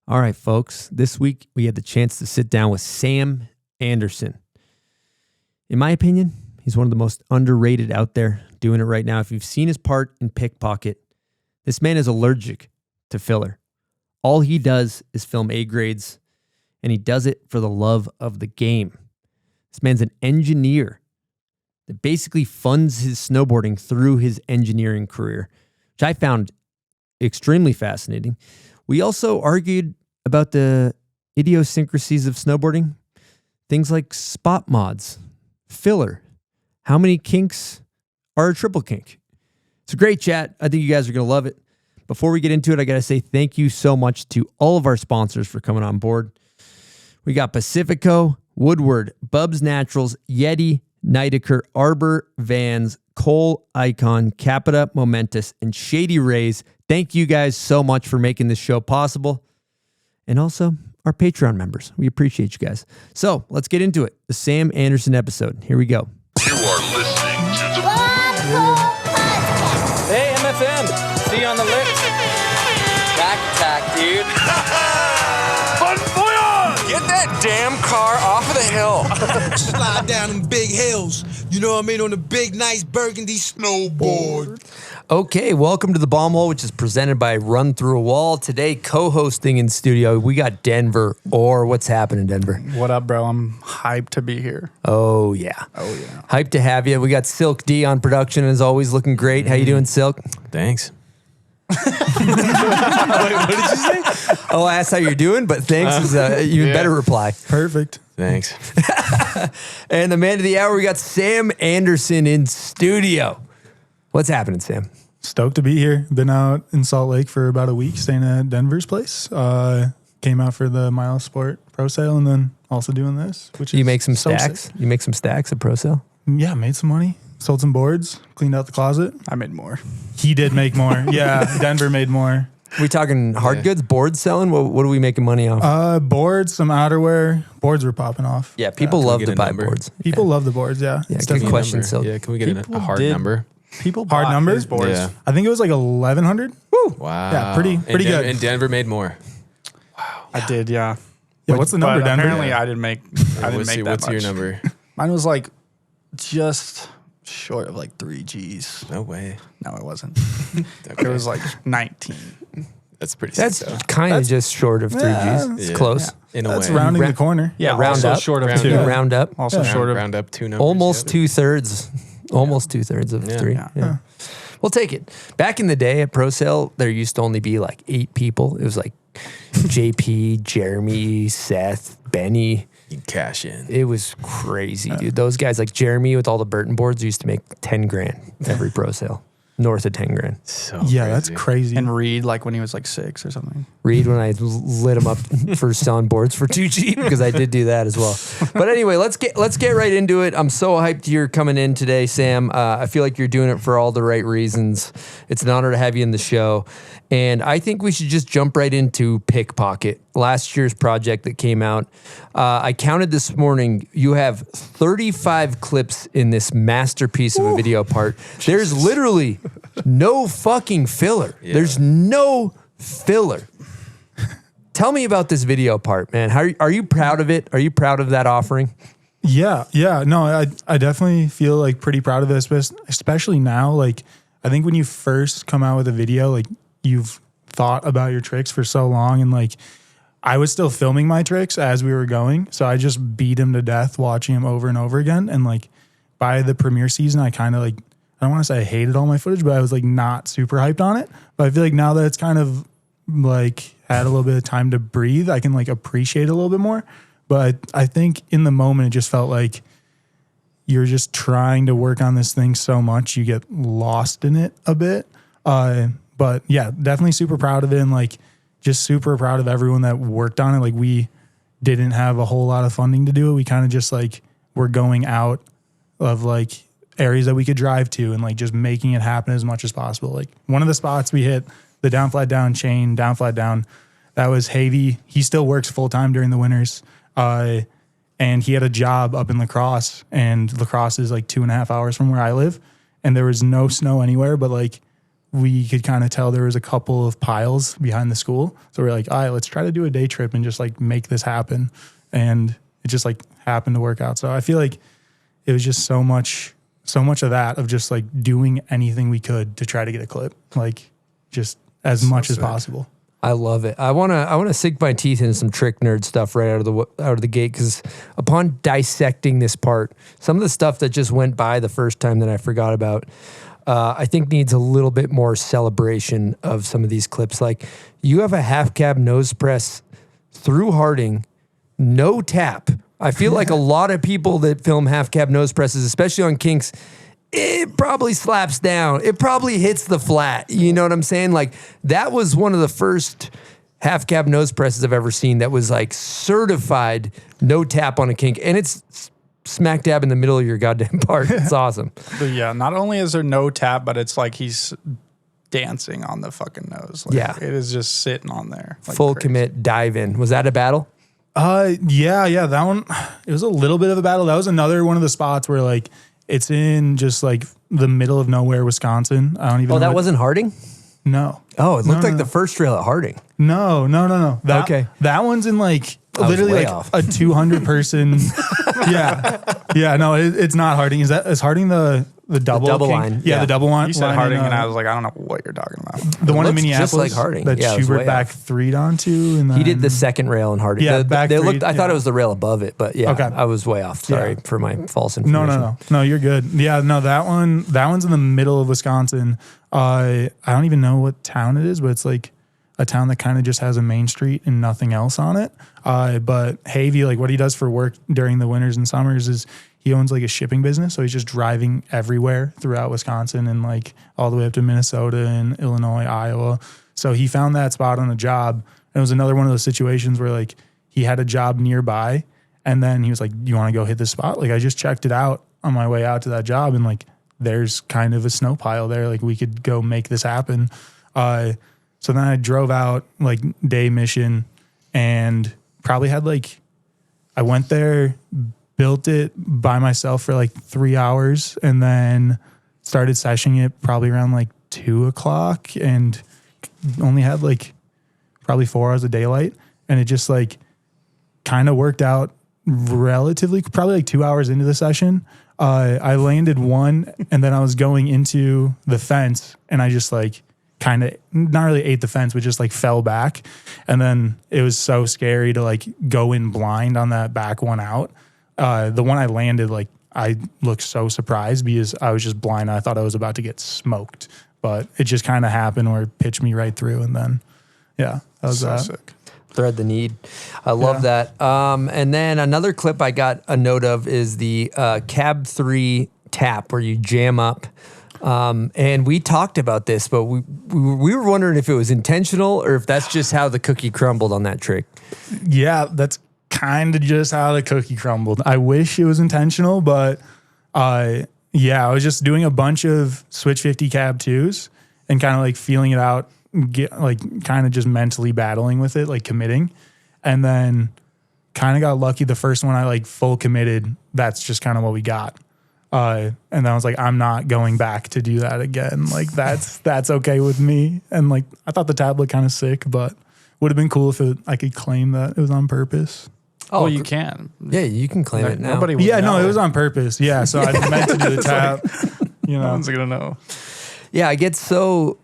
All right, folks. This week we had the chance to sit down with Sam Anderson. In my opinion, he's one of the most underrated out there doing it right now. If you've seen his part in Pickpocket, this man is allergic to filler. All he does is film A grades, and he does it for the love of the game. This man's an engineer that basically funds his snowboarding through his engineering career, which I found extremely fascinating. We also argued about the idiosyncrasies of snowboarding, things like spot mods, filler, how many kinks are a triple kink. It's a great chat. I think you guys are going to love it. Before we get into it, I got to say thank you so much to all of our sponsors for coming on board. We got Pacifico, Woodward, Bubs Naturals, Yeti, Nidaker, Arbor, Vans, Cole, Icon, Capita, Momentous, and Shady Rays. Thank you guys so much for making this show possible. And also our Patreon members. We appreciate you guys. So let's get into it. The Sam Anderson episode. Here we go. You are listening to the Hey, MFM. See you on the lips. Back attack, dude. Bon voyage! Get that damn car off of the hill. Slide down them big hills. You know what I mean? On the big, nice burgundy snowboard. Okay, welcome to the Bomb Hole, which is presented by Run Through a Wall. Today, co-hosting in studio, we got Denver. Or what's happening, Denver? What up, bro? I'm hyped to be here. Oh, yeah. Oh, yeah. Hyped to have you. We got Silk D on production, as always, looking great. How you doing, Silk? Thanks. Wait, what did you say? Oh, I asked how you're doing, but thanks is even better reply. Perfect. Thanks. And the man of the hour, we got Sam Anderson in studio. What's happening, Sam? Stoked to be here. Been out in Salt Lake for about a week, staying at Denver's place. Came out for the Mile Sport Pro Sale, and then also doing this. Which You is make some so stacks? sick. You make some stacks at Pro Sale? Yeah, made some money. Sold some boards. Cleaned out the closet. I made more. He did make more. Yeah, Denver made more. We talking hard goods, boards selling? What are we making money off? Boards, some outerwear. Boards were popping off. Yeah, people Can we love get to a buy number? boards. People love the boards, yeah. Yeah, It's good definitely- question, Number. Silk. Yeah, can we get People a hard did- number? People Hard bought number? his boards. Yeah. I think it was like 1,100. Wow. Yeah, pretty good. And Denver made more. I did, yeah. Yeah, what's the number, But Denver? apparently, I didn't make. I didn't make that What's much. your number? Mine was like just short of like 3 G's. No way. No, it wasn't. Okay. It was like 19. That's pretty That's sick, though. kind of just short of 3 Gs. It's Yeah. close. In a That's way. rounding Ra- the corner. Yeah, round also up. short of Round 2. up. Round up. Also short of round up 2 numbers. Almost yeah. 2/3. Almost 2/3 of Yeah. 3. Yeah. Yeah. We'll take it. Back in the day at Pro Sale, there used to only be like 8 people. It was like JP, Jeremy, Seth, Benny. You can cash in. It was crazy, dude. Those guys like Jeremy with all the Burton boards used to make 10 grand every Pro Sale. North of 10 grand. So Yeah, that's crazy. And Reed, like when he was like 6 or something. Reed when I lit him up for selling boards for too cheap, because I did do that as well. But anyway, let's get right into it. I'm so hyped you're coming in today, Sam. I feel like you're doing it for all the right reasons. It's an honor to have you in the show. And I think we should just jump right into Pickpocket, last year's project that came out. I counted this morning, you have 35 clips in this masterpiece of a video part. There's literally no fucking filler. Yeah. There's no filler. Tell me about this video part, man. How are you proud of it? Are you proud of that offering? Yeah. No, I definitely feel like pretty proud of this, especially now. Like, I think when you first come out with a video, like you've thought about your tricks for so long, and like I was still filming my tricks as we were going, so I just beat him to death watching him over and over again. And like by the premiere season, I kind of like, I don't want to say I hated all my footage, but I was like not super hyped on it. But I feel like now that it's kind of like had a little bit of time to breathe, I can like appreciate it a little bit more. But I think in the moment, it just felt like you're just trying to work on this thing so much, you get lost in it a bit. But yeah, definitely super proud of it, and like just super proud of everyone that worked on it. Like we didn't have a whole lot of funding to do it. We kind of just like were going out of like areas that we could drive to and like just making it happen as much as possible. Like one of the spots we hit, the down, flat down chain, down, flat down, that was Havy. He still works full time during the winters. And he had a job up in La Crosse, and La Crosse is like 2.5 hours from where I live. And there was no snow anywhere, but like we could kind of tell there was a couple of piles behind the school. So we're like, all right, let's try to do a day trip and just like make this happen. And it just like happened to work out. So I feel like it was just so much of that, of just like doing anything we could to try to get a clip, like just as much as possible. I love it. I wanna sink my teeth into some trick nerd stuff right out of the gate, because upon dissecting this part, some of the stuff that just went by the first time that I forgot about, I think needs a little bit more celebration of some of these clips. Like, you have a half cab nose press through Harding, no tap. I feel like a lot of people that film half cab nose presses, especially on kinks, it probably slaps down. It probably hits the flat. You know what I'm saying? Like, that was one of the first half cab nose presses I've ever seen that was like certified no tap on a kink. And it's smack dab in the middle of your goddamn part. It's awesome. But yeah, not only is there no tap, but it's like he's dancing on the fucking nose. Like, yeah. It is just sitting on there. Like full crazy. commit dive in. Was that a battle? Yeah, that one, it was a little bit of a battle. That was another one of the spots where like it's in just like the middle of nowhere, Wisconsin. I don't even know. Oh, that wasn't Harding? No. Oh, it looked like the first trail at Harding. No. Okay. That one's in like was literally way like off. a 200 person. Yeah. No, it's not Harding. Is Harding the double double kink? line, Yeah, yeah. the double line. You said line Harding, in, and I was like, I don't know what you're talking about. the one in looks Minneapolis, just like Harding. that Yeah, it was Schubert way back off. 3'd onto, and then He did the second rail in Harding. Yeah, They back looked. three, I thought yeah. it was the rail above it, but yeah, Okay. I was way off. Sorry for my false information. No, you're good. Yeah, no, that one's in the middle of Wisconsin. I don't even know what town it is, but it's like a town that kind of just has a main street and nothing else on it. But Havey, like what he does for work during the winters and summers is he owns like a shipping business. So he's just driving everywhere throughout Wisconsin and like all the way up to Minnesota and Illinois, Iowa. So he found that spot on a job. And it was another one of those situations where like he had a job nearby. And then he was like, you want to go hit this spot? Like I just checked it out on my way out to that job. And like, there's kind of a snow pile there. Like we could go make this happen. So then I drove out like day mission and probably had like, I went there, built it by myself for like 3 hours and then started sessioning it probably around like 2:00 and only had like probably 4 hours of daylight. And it just like kind of worked out relatively, probably like 2 hours into the session. I landed one and then I was going into the fence and I just like kind of not really ate the fence, but just like fell back. And then it was so scary to like go in blind on that back one out. The one I landed, like I looked so surprised because I was just blind. I thought I was about to get smoked, but it just kind of happened where it pitched me right through. And then, yeah, that was So that. sick. Thread the need. I love that. And then another clip I got a note of is the Cab 3 tap where you jam up. And we talked about this, but we were wondering if it was intentional or if that's just how the cookie crumbled on that trick. Yeah, that's kind of just how the cookie crumbled. I wish it was intentional, but yeah, I was just doing a bunch of switch 50 cab 2s and kind of like feeling it out, like kind of just mentally battling with it, like committing. And then kind of got lucky the first one I like full committed. That's just kind of what we got. And then I was like, I'm not going back to do that again. Like that's okay with me. And like, I thought the tab looked kind of sick, but would have been cool if I could claim that it was on purpose. Oh, you can. Yeah, you can claim it now. Nobody would Yeah, no, know. it was on purpose. Yeah, so I meant to do the tap. You No know, one's gonna know. Yeah, I get so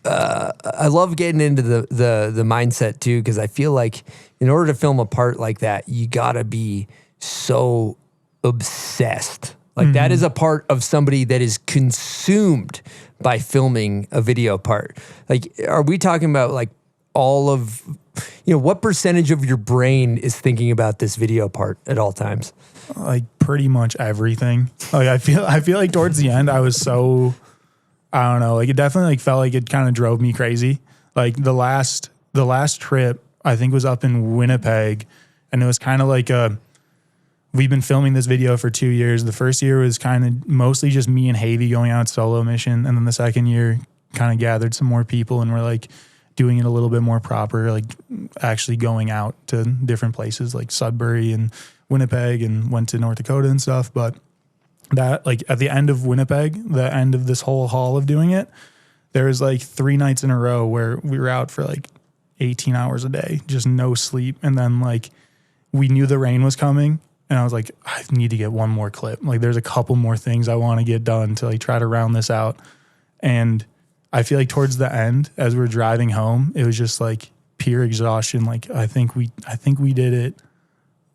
I love getting into the mindset too, because I feel like in order to film a part like that, you gotta be so obsessed. Like that is a part of somebody that is consumed by filming a video part. Like, are we talking about like all of, what percentage of your brain is thinking about this video part at all times? like pretty much everything. Like I feel like towards the end I was so, I don't know, like it definitely like felt like it kind of drove me crazy. Like the last trip I think was up in Winnipeg, and it was kind of like we've been filming this video for 2 years. The first year was kind of mostly just me and Havey going out solo mission. And then the second year kind of gathered some more people and we're like doing it a little bit more proper, like actually going out to different places like Sudbury and Winnipeg and went to North Dakota and stuff. But that like at the end of Winnipeg, the end of this whole haul of doing it, there was like 3 nights in a row where we were out for like 18 hours a day, just no sleep. And then like we knew the rain was coming and I was like, I need to get one more clip. Like there's a couple more things I want to get done to like try to round this out. And I feel like towards the end, as we're driving home, it was just like pure exhaustion. Like I think we did it,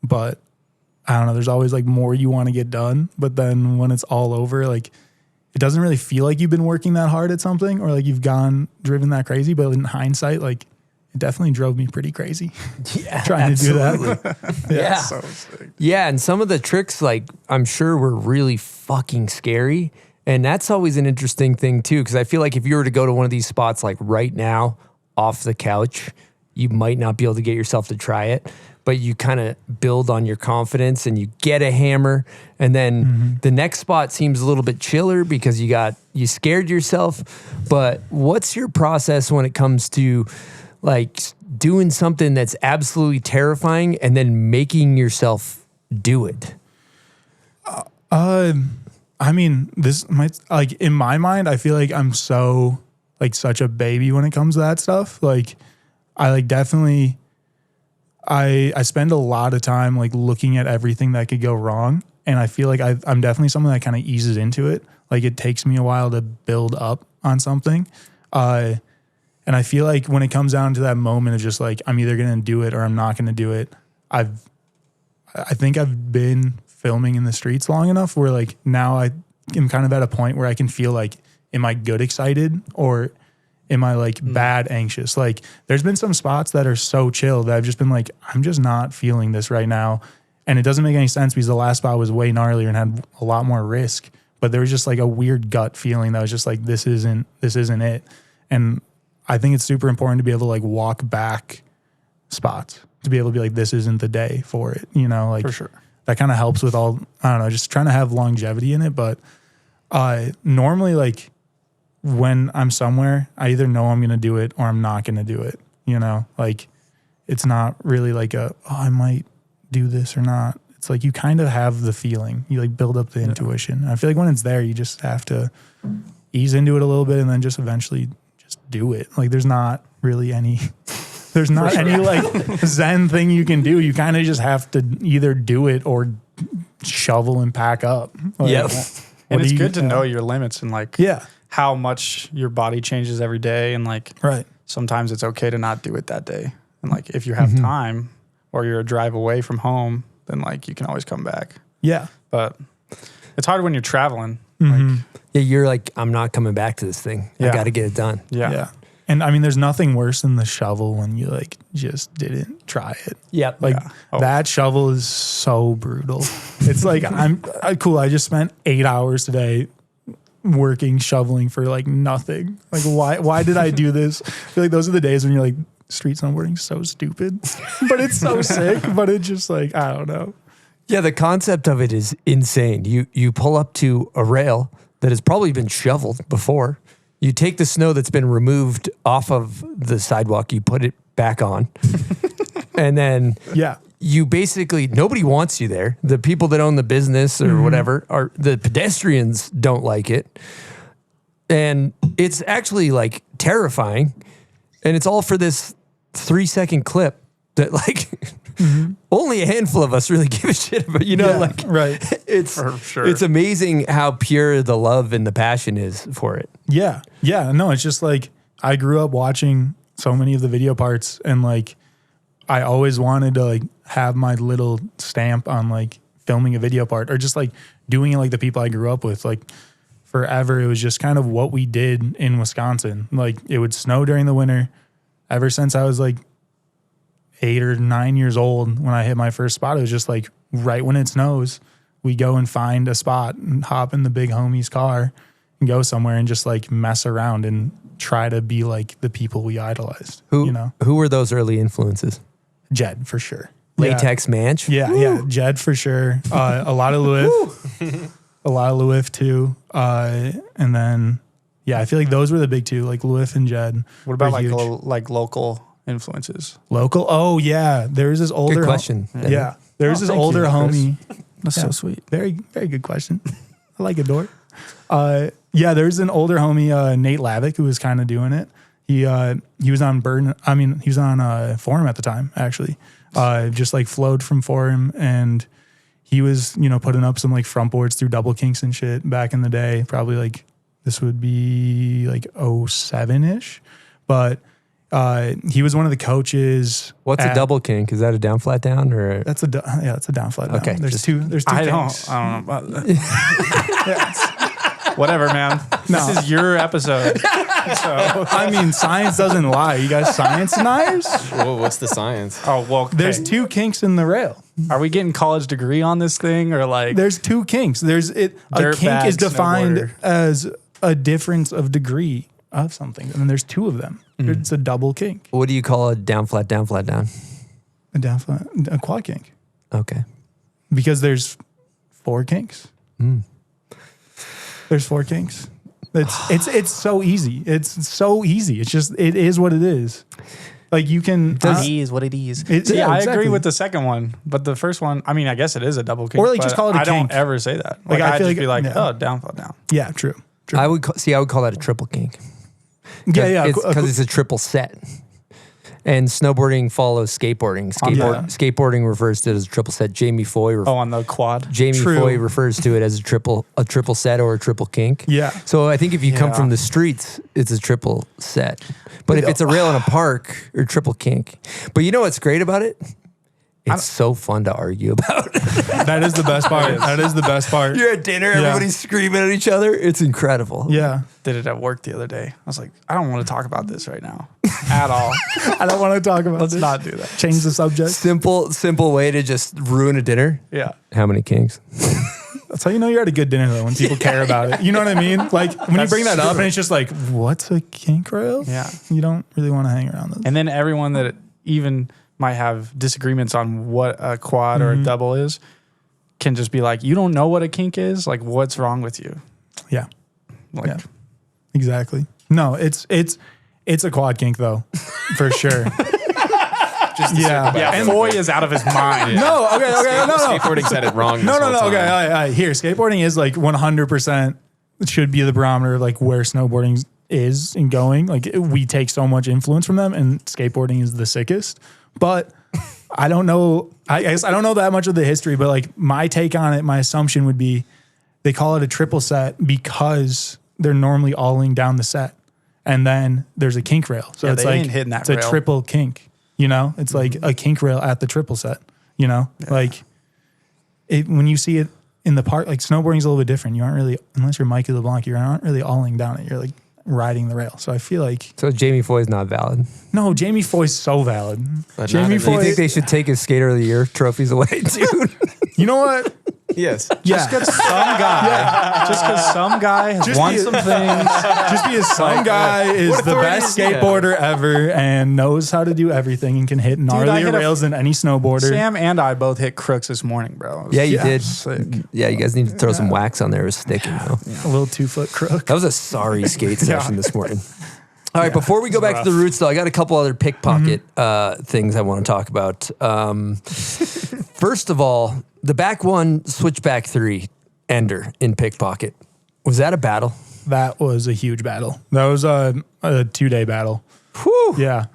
but I don't know. There's always like more you want to get done. But then when it's all over, like it doesn't really feel like you've been working that hard at something or like you've driven that crazy. But in hindsight, like it definitely drove me pretty crazy. Yeah, trying absolutely. to do that. Yeah. So sick. Yeah, and some of the tricks, like, I'm sure were really fucking scary. And that's always an interesting thing, too, because I feel like if you were to go to one of these spots, like right now, off the couch, you might not be able to get yourself to try it, but you kind of build on your confidence and you get a hammer. And then the next spot seems a little bit chiller because you scared yourself. But what's your process when it comes to like doing something that's absolutely terrifying and then making yourself do it? I mean, this might like in my mind, I feel like I'm so like such a baby when it comes to that stuff. Like I like definitely I spend a lot of time like looking at everything that could go wrong. And I feel like I'm definitely someone that kind of eases into it. Like it takes me a while to build up on something. And I feel like when it comes down to that moment of just like, I'm either going to do it or I'm not going to do it. I think I've been filming in the streets long enough where like now I am kind of at a point where I can feel like, am I good excited or am I like bad anxious? Like there's been some spots that are so chill that I've just been like, I'm just not feeling this right now. And it doesn't make any sense because the last spot was way gnarlier and had a lot more risk, but there was just like a weird gut feeling that was just like, this isn't it. And I think it's super important to be able to like walk back spots, to be able to be like, this isn't the day for it, you know, like For sure. that kind of helps with all, I don't know, just trying to have longevity in it. But normally like when I'm somewhere, I either know I'm going to do it or I'm not going to do it, you know, like it's not really like I might do this or not. It's like you kind of have the feeling, you like build up the intuition. And I feel like when it's there, you just have to ease into it a little bit and then just eventually just do it. Like there's not really any like Zen thing you can do. You kind of just have to either do it or shovel and pack up. Like, Yep. And it's good to know your limits and like Yeah. how much your body changes every day. And like Right. sometimes it's okay to not do it that day. And like if you have time or you're a drive away from home, then like you can always come back. Yeah. But it's hard when you're traveling. Like, Yeah, you're like, I'm not coming back to this thing. I Yeah. got to get it done. Yeah. And I mean, there's nothing worse than the shovel when you like just didn't try it. Yep. Like Oh. that shovel is so brutal. It's like cool. I just spent 8 hours today working shoveling for like nothing. Like why did I do this? I feel like those are the days when you're like, street snowboarding so stupid, but it's so sick. But it's just like, I don't know. Yeah, the concept of it is insane. You pull up to a rail that has probably been shoveled before. You take the snow that's been removed off of the sidewalk, you put it back on. And then you basically, nobody wants you there. The people that own the business or whatever, are the pedestrians don't like it. And it's actually like terrifying. And it's all for this 3-second clip that like only a handful of us really give a shit about, you know, Yeah, like right. it's For sure. it's amazing how pure the love and the passion is for it. Yeah. Yeah. No, it's just like I grew up watching so many of the video parts and like I always wanted to like have my little stamp on like filming a video part or just like doing it like the people I grew up with. Like forever, it was just kind of what we did in Wisconsin. Like it would snow during the winter. Ever since I was like 8 or 9 years old, when I hit my first spot, it was just like right when it snows, we go and find a spot and hop in the big homie's car and go somewhere and just like mess around and try to be like the people we idolized. Who you know, who were those early influences? Jed for sure. Latex Manch? Yeah, Jed for sure. A lot of Louis too. And then I feel like those were the big two, like Louis and Jed. what about were like huge. like local influences? Local? Oh yeah, there's this older. Good question. Yeah, there's this thank older you, Chris. homie. That's Yeah. so sweet. Very, very good question. I like Adore. Yeah, there's an older homie, Nate Lavick, who was kind of doing it. He was on he was on Forum at the time, actually. Just like flowed from Forum, and he was, putting up some like front boards through double kinks and shit back in the day. Probably like this would be like 07-ish. But he was one of the coaches. What's a double kink? Is that a down flat down or? That's a down flat down. Okay, There's two kinks. I don't know about that. Whatever, man. No. This is your episode. So I mean, science doesn't lie. You guys science deniers? Whoa, what's the science? oh well. Okay. There's two kinks in the rail. Are we getting college degree on this thing or like? There's two kinks. A kink Dirtbag is defined snowboarder. as a difference of degree of something, and then there's two of them. It's a double kink. What do you call a down flat down? A down flat, a quad kink. Okay. Because there's 4 kinks. There's 4 kinks. It's so easy. It's so easy. It's just, it is what it is. Like you can. It is what it is. Yeah, I exactly. agree with the second one, but the first one, I mean, I guess it is a double kink. Or, like, but just call it a I kink. don't ever say that. Like, Like I I feel just like- be like, yeah. oh, down, flat down. Yeah, true. I would call that a triple kink. Yeah. Because it's a triple set. And snowboarding follows skateboarding. Skateboarding refers to it as a triple set. Jamie Foy On the quad. True. Foy refers to it as a triple set or a triple kink. Yeah. So I think if you come Yeah. from the streets, it's a triple set. But if it's a rail in a park, or triple kink. But you know what's great about it? It's so fun to argue about. That is the best part. That is the best part. You're at dinner, everybody's screaming at each other. It's incredible. Yeah. Did it at work the other day. I was like, I don't want to talk about this right now at all. I don't want to talk about Let's this. not do that. Change the subject. Simple way to just ruin a dinner. Yeah. How many kinks? That's how you know you're at a good dinner, though, when people care about it. You know what I mean? Like, when you bring that up and it's just like, what's a kink rail? Yeah. You don't really want to hang around those. And then everyone that even might have disagreements on what a quad or a double is can just be like, you don't know what a kink is? Like, what's wrong with you? Yeah. Like, Yeah. Exactly. No, it's a quad kink, though, for sure. yeah, Foy is out of his mind. No, okay, no. Skateboarding said it wrong. No, this whole okay. time. All right. Here, skateboarding is like 100% should be the barometer of like where snowboarding is and going. Like we take so much influence from them, and skateboarding is the sickest. But I don't know. I guess I don't know that much of the history, but like my take on it, my assumption would be they call it a triple set because they're normally alling down the set, and then there's a kink rail. So Yeah, it's they like ain't hitting that it's a rail. triple kink. You know, it's like a kink rail at the triple set. You know, like when you see it in the park, like snowboarding's a little bit different. You aren't really, unless you're Mikey LeBlanc, you aren't really alling down it. You're like riding the rail. So I feel like So Jamie Foy's not valid. no, Jamie Foy's so valid. But Jamie not in Do you Foy, think they should take his Skater of the Year trophies away, dude? you know what? Yes. Yeah, Some guy, just because some guy has Just won be- some things. just because some guy is what the authority best does he have? skateboarder ever and knows how to do everything and can hit gnarlier hit a- rails than any snowboarder. Sam and I both hit crooks this morning, bro. Yeah, you did. Sick. Yeah, you guys need to throw some wax on there. It was sticking, though. A little 2-foot crook. That was a sorry skate session this morning. All right, before we go back to the roots, though, I got a couple other pickpocket things I want to talk about. First of all, the back one, switchback 3, ender in pickpocket. Was that a battle? That was a huge battle. That was a 2-day battle. Whew. Yeah.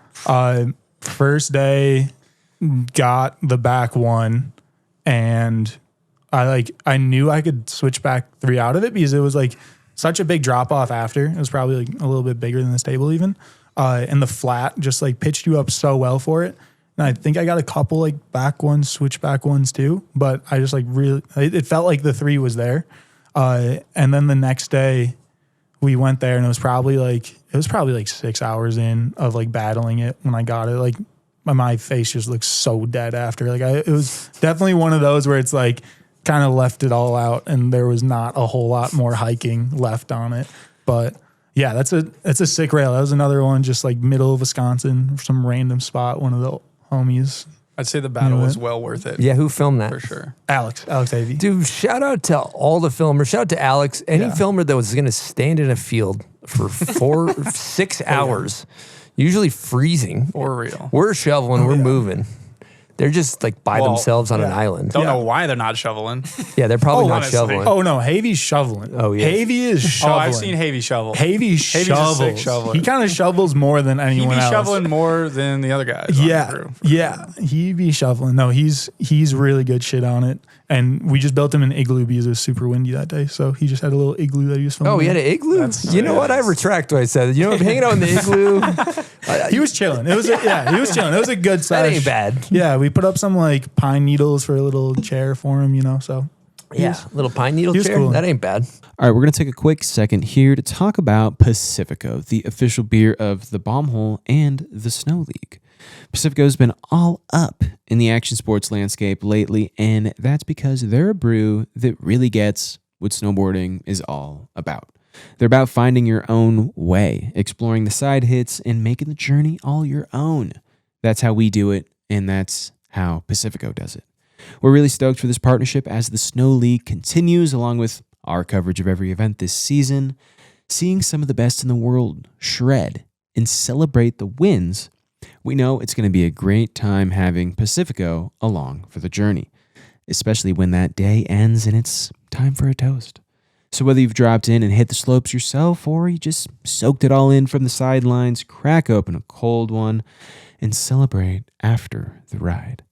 First day, got the back one, and I knew I could switch back 3 out of it because it was like such a big drop off after. It was probably like a little bit bigger than this table even. And the flat just like pitched you up so well for it. And I think I got a couple like back ones, switchback ones too. But I just like really, it felt like the 3 was there. And then the next day we went there and it was probably like 6 hours in of like battling it when I got it. Like my face just looked so dead after. Like it was definitely one of those where it's like kind of left it all out and there was not a whole lot more hiking left on it. But yeah, that's a sick rail. That was another one just like middle of Wisconsin, some random spot, one of the homies. I'd say the battle You know was what? well worth it. Yeah, who filmed that? For sure. Alex Avey. Dude, shout out to all the filmers. Shout out to Alex. Any Yeah. filmer that was going to stand in a field for 6 hours, usually freezing. For real. We're shoveling, we're moving. They're just like by Well, themselves on an island. Don't know why they're not shoveling. Yeah, they're probably not honestly. shoveling. Oh no, Havy's shoveling. Oh, yeah. Havy is Oh, shoveling. I've seen Havy shovel. Havy a sick shovels. shoveler. He kind of shovels more than He anyone be else. shoveling more than the other guys. on the Yeah, crew. yeah, he be shoveling. No, he's really good shit on it. And we just built him an igloo because it was super windy that day. So he just had a little igloo that he was filming. Oh, he had an igloo? That's You know what? I retract what I said. You know, hanging out in the igloo. He was chilling. He was chilling. It was a good sesh. That ain't bad. Yeah, we put up some like pine needles for a little chair for him, so. Yeah, little pine needle he was chair. cool. That ain't bad. All right, we're going to take a quick second here to talk about Pacifico, the official beer of the Bomb Hole and the Snow League. Pacifico's been all up in the action sports landscape lately, and that's because they're a brew that really gets what snowboarding is all about. They're about finding your own way, exploring the side hits, and making the journey all your own. That's how we do it, and that's how Pacifico does it. We're really stoked for this partnership as the Snow League continues, along with our coverage of every event this season, seeing some of the best in the world shred and celebrate the wins. We know it's going to be a great time having Pacifico along for the journey, especially when that day ends and it's time for a toast. So whether you've dropped in and hit the slopes yourself or you just soaked it all in from the sidelines, crack open a cold one and celebrate after the ride.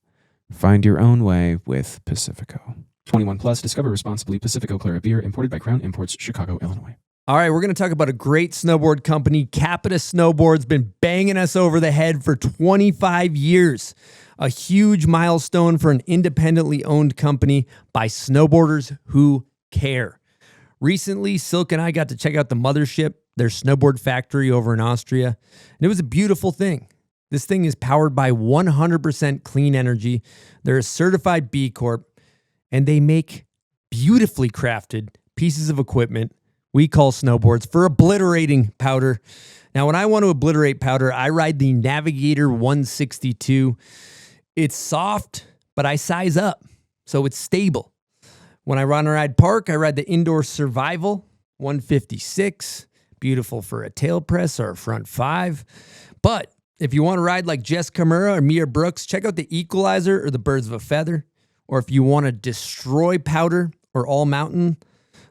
Find your own way with Pacifico. 21 plus, discover responsibly. Pacifico Clara beer, imported by Crown Imports, Chicago, Illinois. All right, we're going to talk about a great snowboard company. Capita Snowboard's been banging us over the head for 25 years. A huge milestone for an independently owned company by snowboarders who care. Recently, Silk and I got to check out the mothership, their snowboard factory over in Austria, and it was a beautiful thing. This thing is powered by 100% clean energy. They're a certified B Corp, and they make beautifully crafted pieces of equipment we call snowboards for obliterating powder. Now, when I want to obliterate powder, I ride the Navigator 162. It's soft, but I size up, so it's stable. When I ride park, I ride the Indoor Survival 156. Beautiful for a tail press or a front five. But if you want to ride like Jess Kamura or Mia Brooks, check out the Equalizer or the Birds of a Feather. Or if you want to destroy powder or all mountain,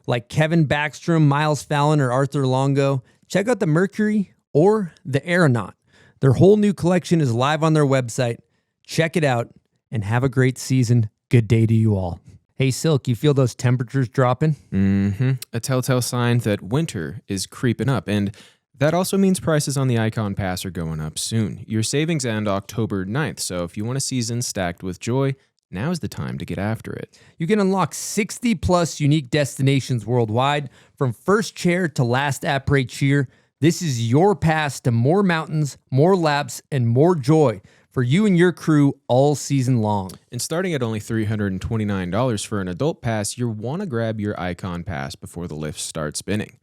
like Kevin Backstrom, Miles Fallon, or Arthur Longo, check out the Mercury or the Aeronaut. Their whole new collection is live on their website. Check it out and have a great season. Good day to you all. Hey, Silk, you feel those temperatures dropping? Mm-hmm. A telltale sign that winter is creeping up, and that also means prices on the Icon Pass are going up soon. Your savings end October 9th, so if you want a season stacked with joy, now is the time to get after it. You can unlock 60 plus unique destinations worldwide, from first chair to last après cheer. This is your pass to more mountains, more laps, and more joy for you and your crew all season long. And starting at only $329 for an adult pass, you'll want to grab your Icon Pass before the lifts start spinning.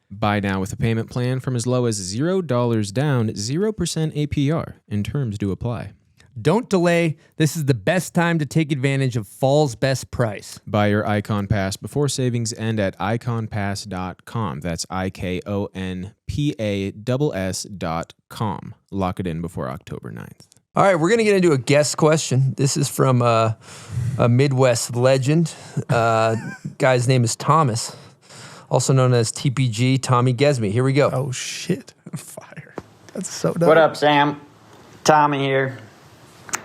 Buy now with a payment plan from as low as $0 down, 0% APR, and terms do apply. Don't delay. This is the best time to take advantage of fall's best price. Buy your Icon Pass before savings end at iconpass.com. That's IKONPASS.com. Lock it in before October 9th. All right, we're going to get into a guest question. This is from a Midwest legend. Guy's name is Thomas, also known as TPG, Tommy Gesme. Here we go. Oh, shit. Fire. That's so dope. What up, Sam? Tommy here.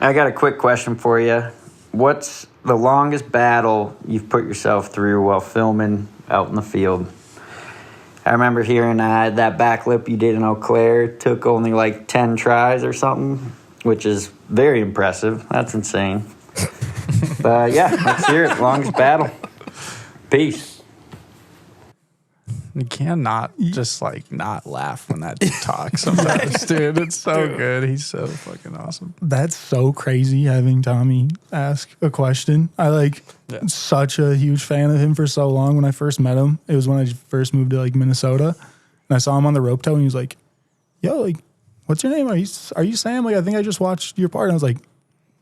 I got a quick question for you. What's the longest battle you've put yourself through while filming out in the field? I remember hearing that backflip you did in Eau Claire took only like 10 tries or something, which is very impressive. That's insane. But yeah, let's hear it. Longest battle. Peace. You cannot just like not laugh when that dude talks sometimes, dude. It's so good. He's so fucking awesome. That's so crazy having Tommy ask a question. Such a huge fan of him for so long. When I first met him, it was when I first moved to like Minnesota, and I saw him on the rope tow, and he was like, "Yo, like, what's your name? Are you Sam? Like, I think I just watched your part." And I was like,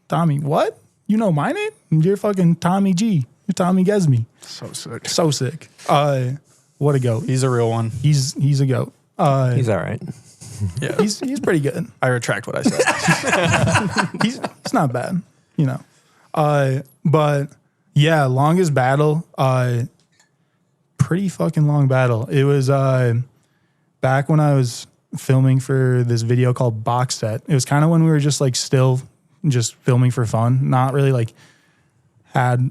"Tommy, what? You know my name? You're fucking Tommy G. You're Tommy Gesme." So sick. So sick. What a goat. He's a real one. He's a goat. He's all right. Yeah, he's pretty good. I retract what I said. He's not bad. you know. But yeah, longest battle, pretty fucking long battle. It was back when I was filming for this video called Box Set. It was kind of when we were just like still just filming for fun, not really like had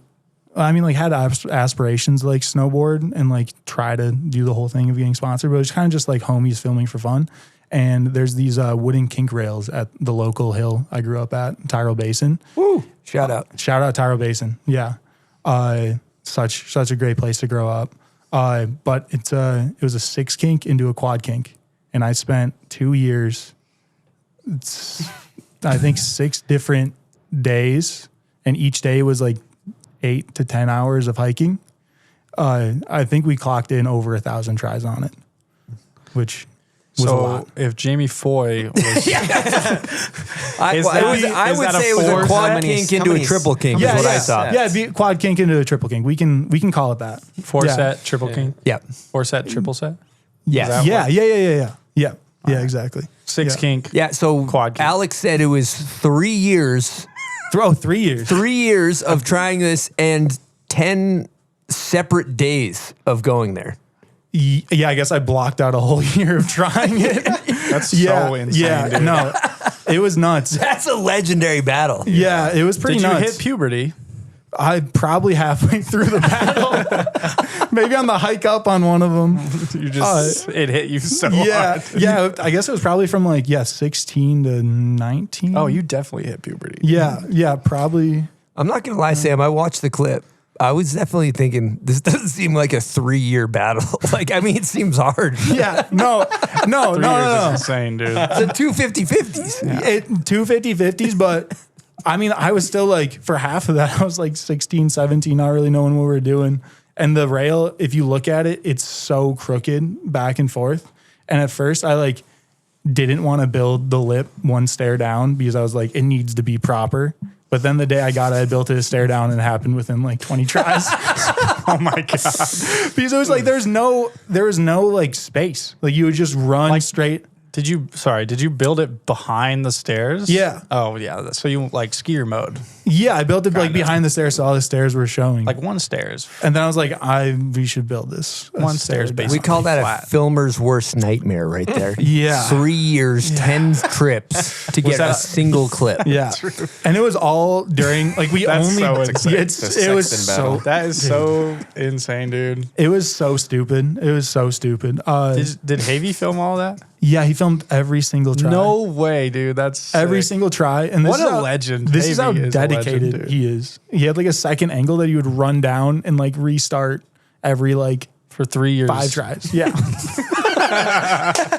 aspirations to like snowboard and like try to do the whole thing of getting sponsored, but it was kind of just like homies filming for fun. And there's these wooden kink rails at the local hill I grew up at, Tyrrell Basin. Woo! Shout out Tyrrell Basin. Yeah. Such a great place to grow up. But it was a 6 kink into a quad kink. And I spent 2 years, I think 6 different days. And each day was like 8 to 10 hours of hiking. I think we clocked in over 1,000 tries on it, which was a lot. If Jamie Foy was, I would say it was a quad kink into a triple kink. Is what I thought. Yeah, it'd be a quad kink into a triple kink. We can call it that. 4-set triple kink. Yeah. 4-set triple set. Yes. Yeah. Exactly. 6 kink. Yeah. So quad kink. Alex said it was 3 years. 3 years. 3 years of trying this and 10 separate days of going there. Yeah, I guess I blocked out a whole year of trying it. That's so insane. Yeah, dude. no, it was nuts. That's a legendary battle. Yeah, it was pretty Did nuts. you hit puberty? I probably halfway through the battle, maybe on the hike up on one of them. You just it hit you so hard. Yeah. I guess it was probably from like 16 to 19. Oh, you definitely hit puberty. Yeah, probably. I'm not gonna lie, Sam. I watched the clip. I was definitely thinking this doesn't seem like a 3-year battle. Like, I mean, it seems hard. Yeah, no. 3 years is insane, dude. It's a 250-50s. 2 50-50s, but I mean, I was still like, for half of that, I was like 16, 17, not really knowing what we were doing. And the rail, if you look at it, it's so crooked back and forth. And at first I like didn't want to build the lip one stair down because I was like, it needs to be proper. But then the day I got it, I built it a stair down and it happened within like 20 tries. Oh my God. Because it was like, there was no like space. Like you would just run like, straight. Did you build it behind the stairs? Yeah. Oh yeah. So you like skier mode. Yeah, I built it like behind the stairs, so all the stairs were showing. Like one stairs. And then I was like, we should build this. One stairs basically. We call that a filmer's worst nightmare right there. Yeah. 3 years, 10 trips to get a single clip. Yeah. And it was all during, like we That's only, so insane. it was so, that is so insane, dude. it was so stupid. It was so stupid. Did Havy film all that? Yeah, he filmed every single try. No way, dude. That's sick. Every single try. And this What is a how, legend. This is how Havy is a dedicated legend, dude. he is. He had like a second angle that he would run down and like restart every like For 3 years. 5 tries. Yeah.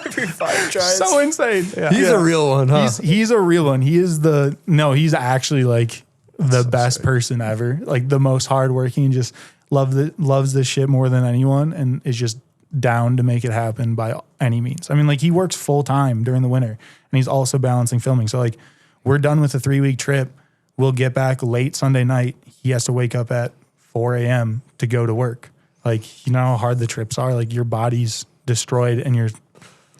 Every 5 tries. So insane. Yeah. He's a real one, huh? He's a real one. He's actually like the best person ever. Like the most hardworking and just loves this shit more than anyone and is just down to make it happen by any means. I mean, like he works full time during the winter and he's also balancing filming. So like we're done with a 3-week trip. We'll get back late Sunday night. He has to wake up at 4 a.m. to go to work. Like, you know how hard the trips are? Like your body's destroyed and you're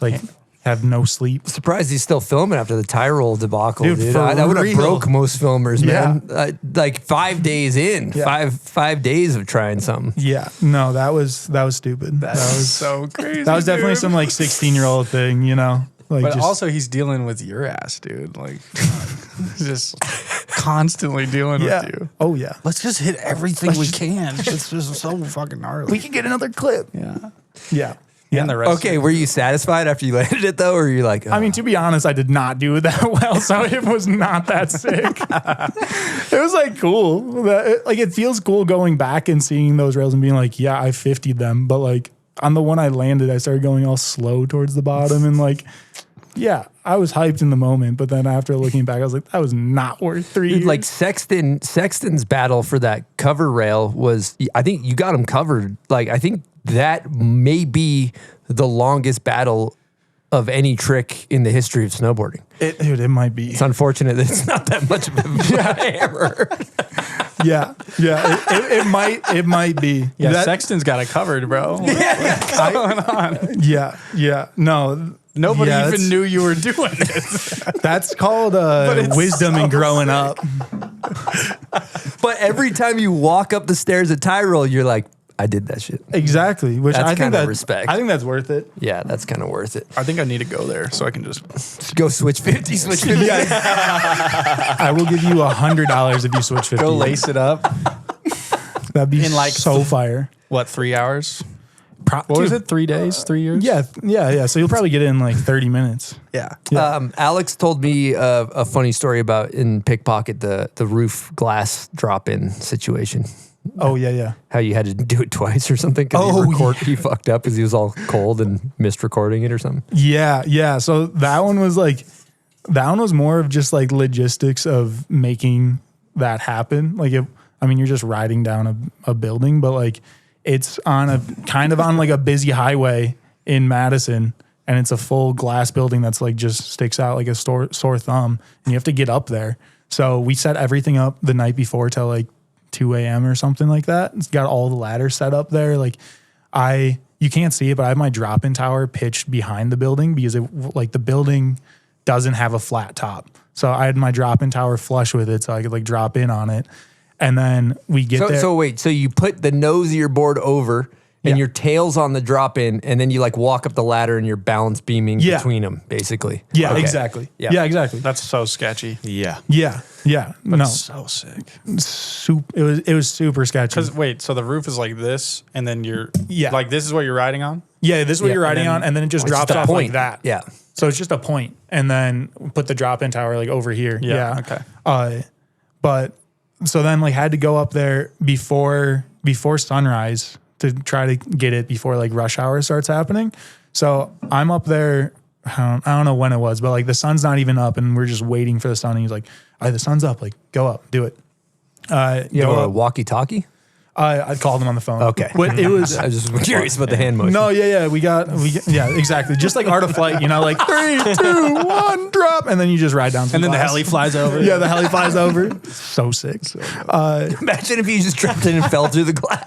like have no sleep. Surprised he's still filming after the Tyrol debacle, dude. for That would have real. broke most filmers, man. Yeah. Like 5 days in, Yeah. five days of trying something. Yeah. No, that was stupid. That was so crazy. That was definitely dude. some like 16-year-old thing, you know? Like But just, also, he's dealing with your ass, dude. Like, just constantly dealing with you. Oh, yeah. Let's just hit everything we can. It's just so fucking gnarly. We can get another clip. Yeah. Yeah. And the rest. Okay, were you satisfied after you landed it though, or are you like? I mean, to be honest, I did not do it that well, so it was not that sick. It was like cool. Like it feels cool going back and seeing those rails and being like, yeah, I 50'd them. But like on the one I landed, I started going all slow towards the bottom and like, yeah, I was hyped in the moment. But then after looking back, I was like, that was not worth 3 years. Like Sexton's battle for that cover rail was, I think you got him covered. Like I think that may be the longest battle of any trick in the history of snowboarding. It might be. It's unfortunate that it's not that much of a hammer. Yeah. It might be. Yeah, Sexton's got it covered, bro. What's going on? Yeah. No. Nobody that's- even knew you were doing it. That's called wisdom and growing up. But every time you walk up the stairs at Tyrol, you're like, I did that shit. Exactly. Which That's I think kinda that respect. I think that's worth it. Yeah, that's kind of worth it. I think I need to go there so I can just Go switch 50, switch 50. I will give you $100 if you switch 50. go lace it up. That'd be in like so fire. What, 3 hours? What was it? 3 days? 3 years? Yeah. So you'll probably get it in like 30 minutes. Yeah. Alex told me a funny story about in Pickpocket, the roof glass drop-in situation. Oh, yeah. How you had to do it twice or something because he fucked up because he was all cold and missed recording it or something. Yeah. So that one was more of just like logistics of making that happen. Like, you're just riding down a building, but like it's on a kind of on like a busy highway in Madison, and it's a full glass building that's like just sticks out like a sore thumb, and you have to get up there. So we set everything up the night before till like 2 a.m. or something like that. It's got all the ladders set up there. Like you can't see it, but I have my drop-in tower pitched behind the building because the building doesn't have a flat top. So I had my drop-in tower flush with it so I could like drop in on it. And then we get there. So wait, so you put the nose of your board over and your tail's on the drop-in, and then you like walk up the ladder and you're balance beaming between them, basically. Yeah, Okay. exactly. Yeah. Yeah, exactly. That's so sketchy. Yeah. Yeah. But so sick. It was super sketchy. Because wait, so the roof is like this, and then you're Yeah. like this is what you're riding on? Yeah, this is what you're riding and then- on, and then it just It's drops just a off point. like that. Yeah. So it's just a point, and then put the drop-in tower like over here. Yeah, okay. But so then like had to go up there before sunrise to try to get it before like rush hour starts happening. So I'm up there. I don't know when it was, but like the sun's not even up, and we're just waiting for the sun. And he's like, "All right, the sun's up. Like, go up, do it." You have a walkie-talkie? I called him on the phone. Okay. But it was. I was just curious about the hand motion. No, yeah. We got, exactly. Just like Art of Flight, like 3, 2, 1, drop. And then you just ride down some And then the glass. heli flies over. Yeah, the heli flies over. So sick. Imagine if you just dropped in and fell through the glass.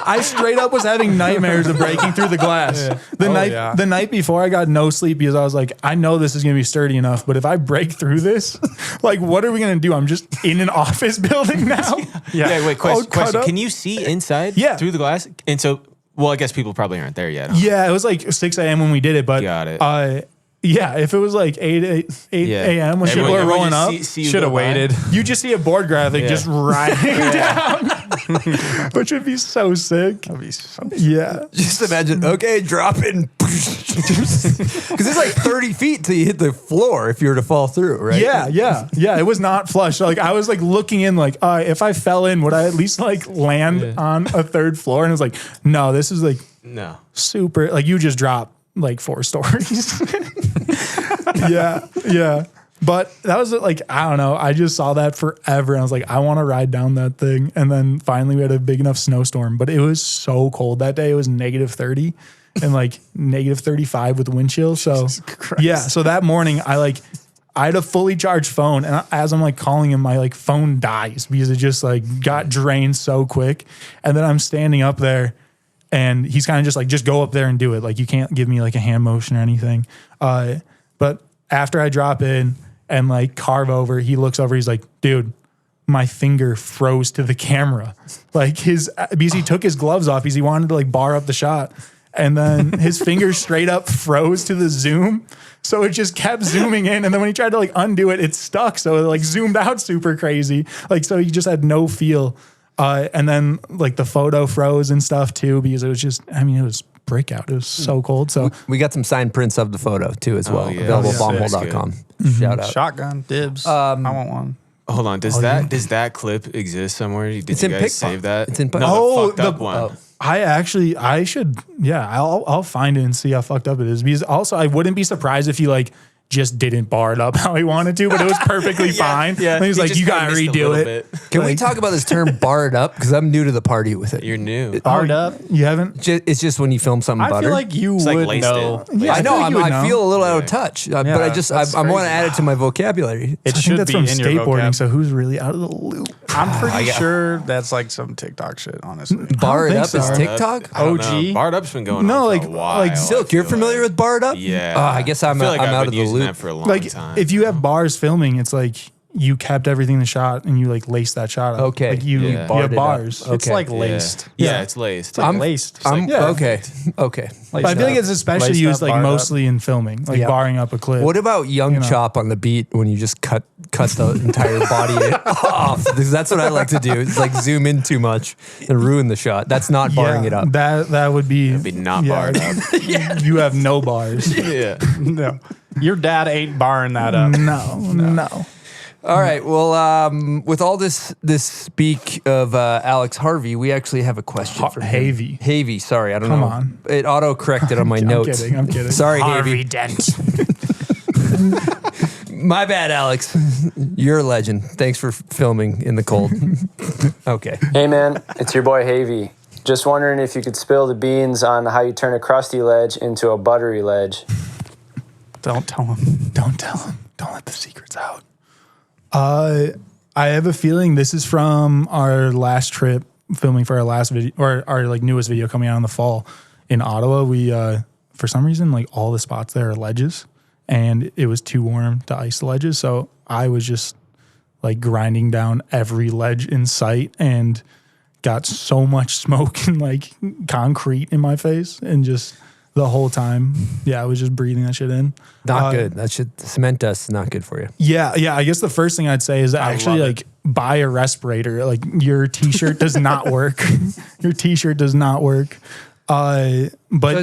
I straight up was having nightmares of breaking through the glass. The night before, I got no sleep because I was like, I know this is going to be sturdy enough, but if I break through this, like, what are we going to do? I'm just in an office building now. Yeah, wait, question. cut up. Can you see inside through the glass? And so, well, I guess people probably aren't there yet. Huh? Yeah, it was like 6 a.m. when we did it, but Got it. Yeah, if it was like 8 a.m. when people are rolling up, should have waited. you just see a board graphic just riding down, which would be so sick. That'd be so Yeah. Just imagine, okay, drop in. Because it's like 30 feet till you hit the floor if you were to fall through, right? Yeah. It was not flush. Like I was like looking in, like if I fell in, would I at least like land on a third floor? And it was like, no, this is like super. Like you just drop like 4 stories. Yeah. But that was like, I don't know. I just saw that forever. And I was like, I want to ride down that thing. And then finally we had a big enough snowstorm, but it was so cold that day. It was -30 and like -35 with wind chill. So yeah. So that morning I had a fully charged phone, and as I'm like calling him, my like phone dies because it just like got drained so quick. And then I'm standing up there, and he's kind of just like, just go up there and do it. Like you can't give me like a hand motion or anything. But after I drop in and like carve over, he looks over. He's like, dude, my finger froze to the camera. Like because he took his gloves off because he wanted to like bar up the shot. And then his finger straight up froze to the zoom. So it just kept zooming in. And then when he tried to like undo it, it stuck. So it like zoomed out super crazy. Like, so he just had no feel. And then like the photo froze and stuff too, because it was just, it was breakout. It was so cold. So we got some signed prints of the photo too as well. Available at bombhole.com. Shout out. Shotgun dibs. I want one. Hold on. Does that clip exist somewhere? Did It's you in guys Pickpocket. save that? It's in no, Pickpocket. the fucked up one. I should, I'll find it and see how fucked up it is. Because also I wouldn't be surprised if he like just didn't bar it up how he wanted to, but it was perfectly fine. Yeah. And he's like, you gotta redo it. Can we talk about this term barred up? Because I'm new to the party with it. You're new. Barred up? You haven't? It's just when you film something I butter. feel like you would laced know. it. Yeah, I know. I feel a little out of touch, but I that's want to crazy. add it to my vocabulary. It I think should that's be from in your skateboarding. vocab. So who's really out of the loop? I'm pretty sure that's like some TikTok shit, honestly. Bar it think up so. is TikTok? I don't know. OG? Barred up's been going No, on like- for a while. like Silk, you're familiar with barred up? Yeah. I guess I'm feel like I've out been of the using loop. that for a long Like time. if you have bars filming, it's like you kept everything in the shot and you like laced that shot up. Okay. Like you Yeah. have Barred it up. bars. Okay. It's like laced. Yeah, it's laced. It's like laced. It's like, Okay. But I feel like it's especially Laced used up, like barred up. mostly in filming, like Yeah. barring up a clip. What about young chop on the beat when you just cut the entire body off? Because that's what I like to do. It's like zoom in too much and ruin the shot. That's not barring it up. That would be not barred up. You have no bars. Yeah. No. Your dad ain't barring that up. No. All right. Well, with all this speak of Alex Harvey, we actually have a question for him. Havey. Havey. Sorry, I don't Come know. on. It auto corrected on my notes. I'm kidding. Sorry, Harvey Havey. Dent. My bad, Alex. You're a legend. Thanks for filming in the cold. Okay. Hey man, it's your boy Havey. Just wondering if you could spill the beans on how you turn a crusty ledge into a buttery ledge. Don't tell him. Don't tell him. Don't let the secrets out. I have a feeling this is from our last trip filming for our last video, or our like newest video coming out in the fall in Ottawa. We for some reason like all the spots there are ledges, and it was too warm to ice the ledges, so I was just like grinding down every ledge in sight and got so much smoke and like concrete in my face, and just the whole time, I was just breathing that shit in. Not good. That shit, cement dust is not good for you. Yeah. I guess the first thing I'd say is actually like buy a respirator. Like your t-shirt does not work. Your t-shirt does not work. But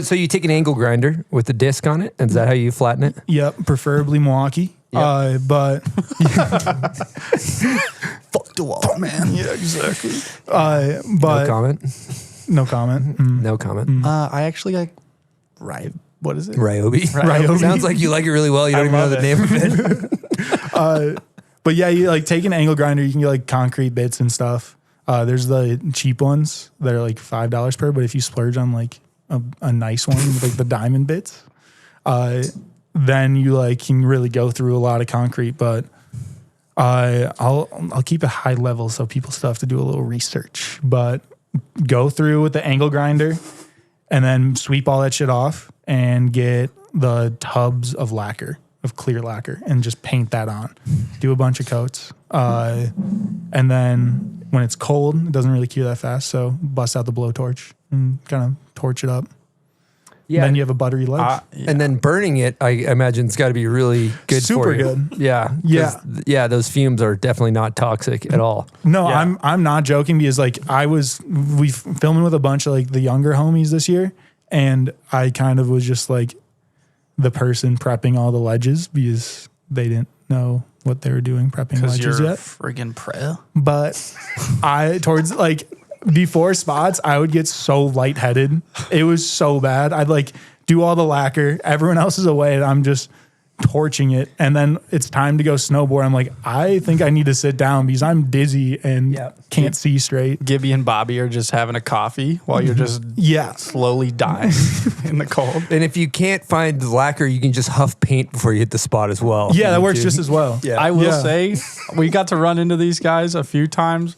So you take an angle grinder with a disc on it, and is that how you flatten it? yep, preferably Milwaukee. Yep. But Fuck the wall, man. yeah, exactly. No But comment. no comment. No comment. I actually like what is it? Ryobi. Ryobi. Sounds like you like it really well. You don't even know love the name of it. But yeah, you like take an angle grinder, you can get like concrete bits and stuff. There's the cheap ones that are like $5 per, but if you splurge on like a nice one with like the diamond bits, then you like can really go through a lot of concrete. But I'll keep it high level so people still have to do a little research. But go through with the angle grinder and then sweep all that shit off and get the tubs of lacquer, of clear lacquer, and just paint that on. Do a bunch of coats. And then when it's cold, it doesn't really cure that fast. So bust out the blowtorch and kind of torch it up. Yeah. Then you have a buttery ledge. And then burning it, I imagine it's got to be really good Super for you. good. Yeah. 'Cause, yeah, those fumes are definitely not toxic at all. No, Yeah. I'm not joking, because like we filming with a bunch of like the younger homies this year, and I kind of was just like the person prepping all the ledges because they didn't know what they were doing prepping Because ledges you're yet. friggin' pro. But towards like before spots, I would get so lightheaded. It was so bad. I'd like do all the lacquer. Everyone else is away and I'm just torching it. And then it's time to go snowboard. I'm like, I think I need to sit down because I'm dizzy and can't see straight. Gibby and Bobby are just having a coffee while you're just slowly dying in the cold. And if you can't find the lacquer, you can just huff paint before you hit the spot as well. Yeah, that works just as well. Yeah. I will say, we got to run into these guys a few times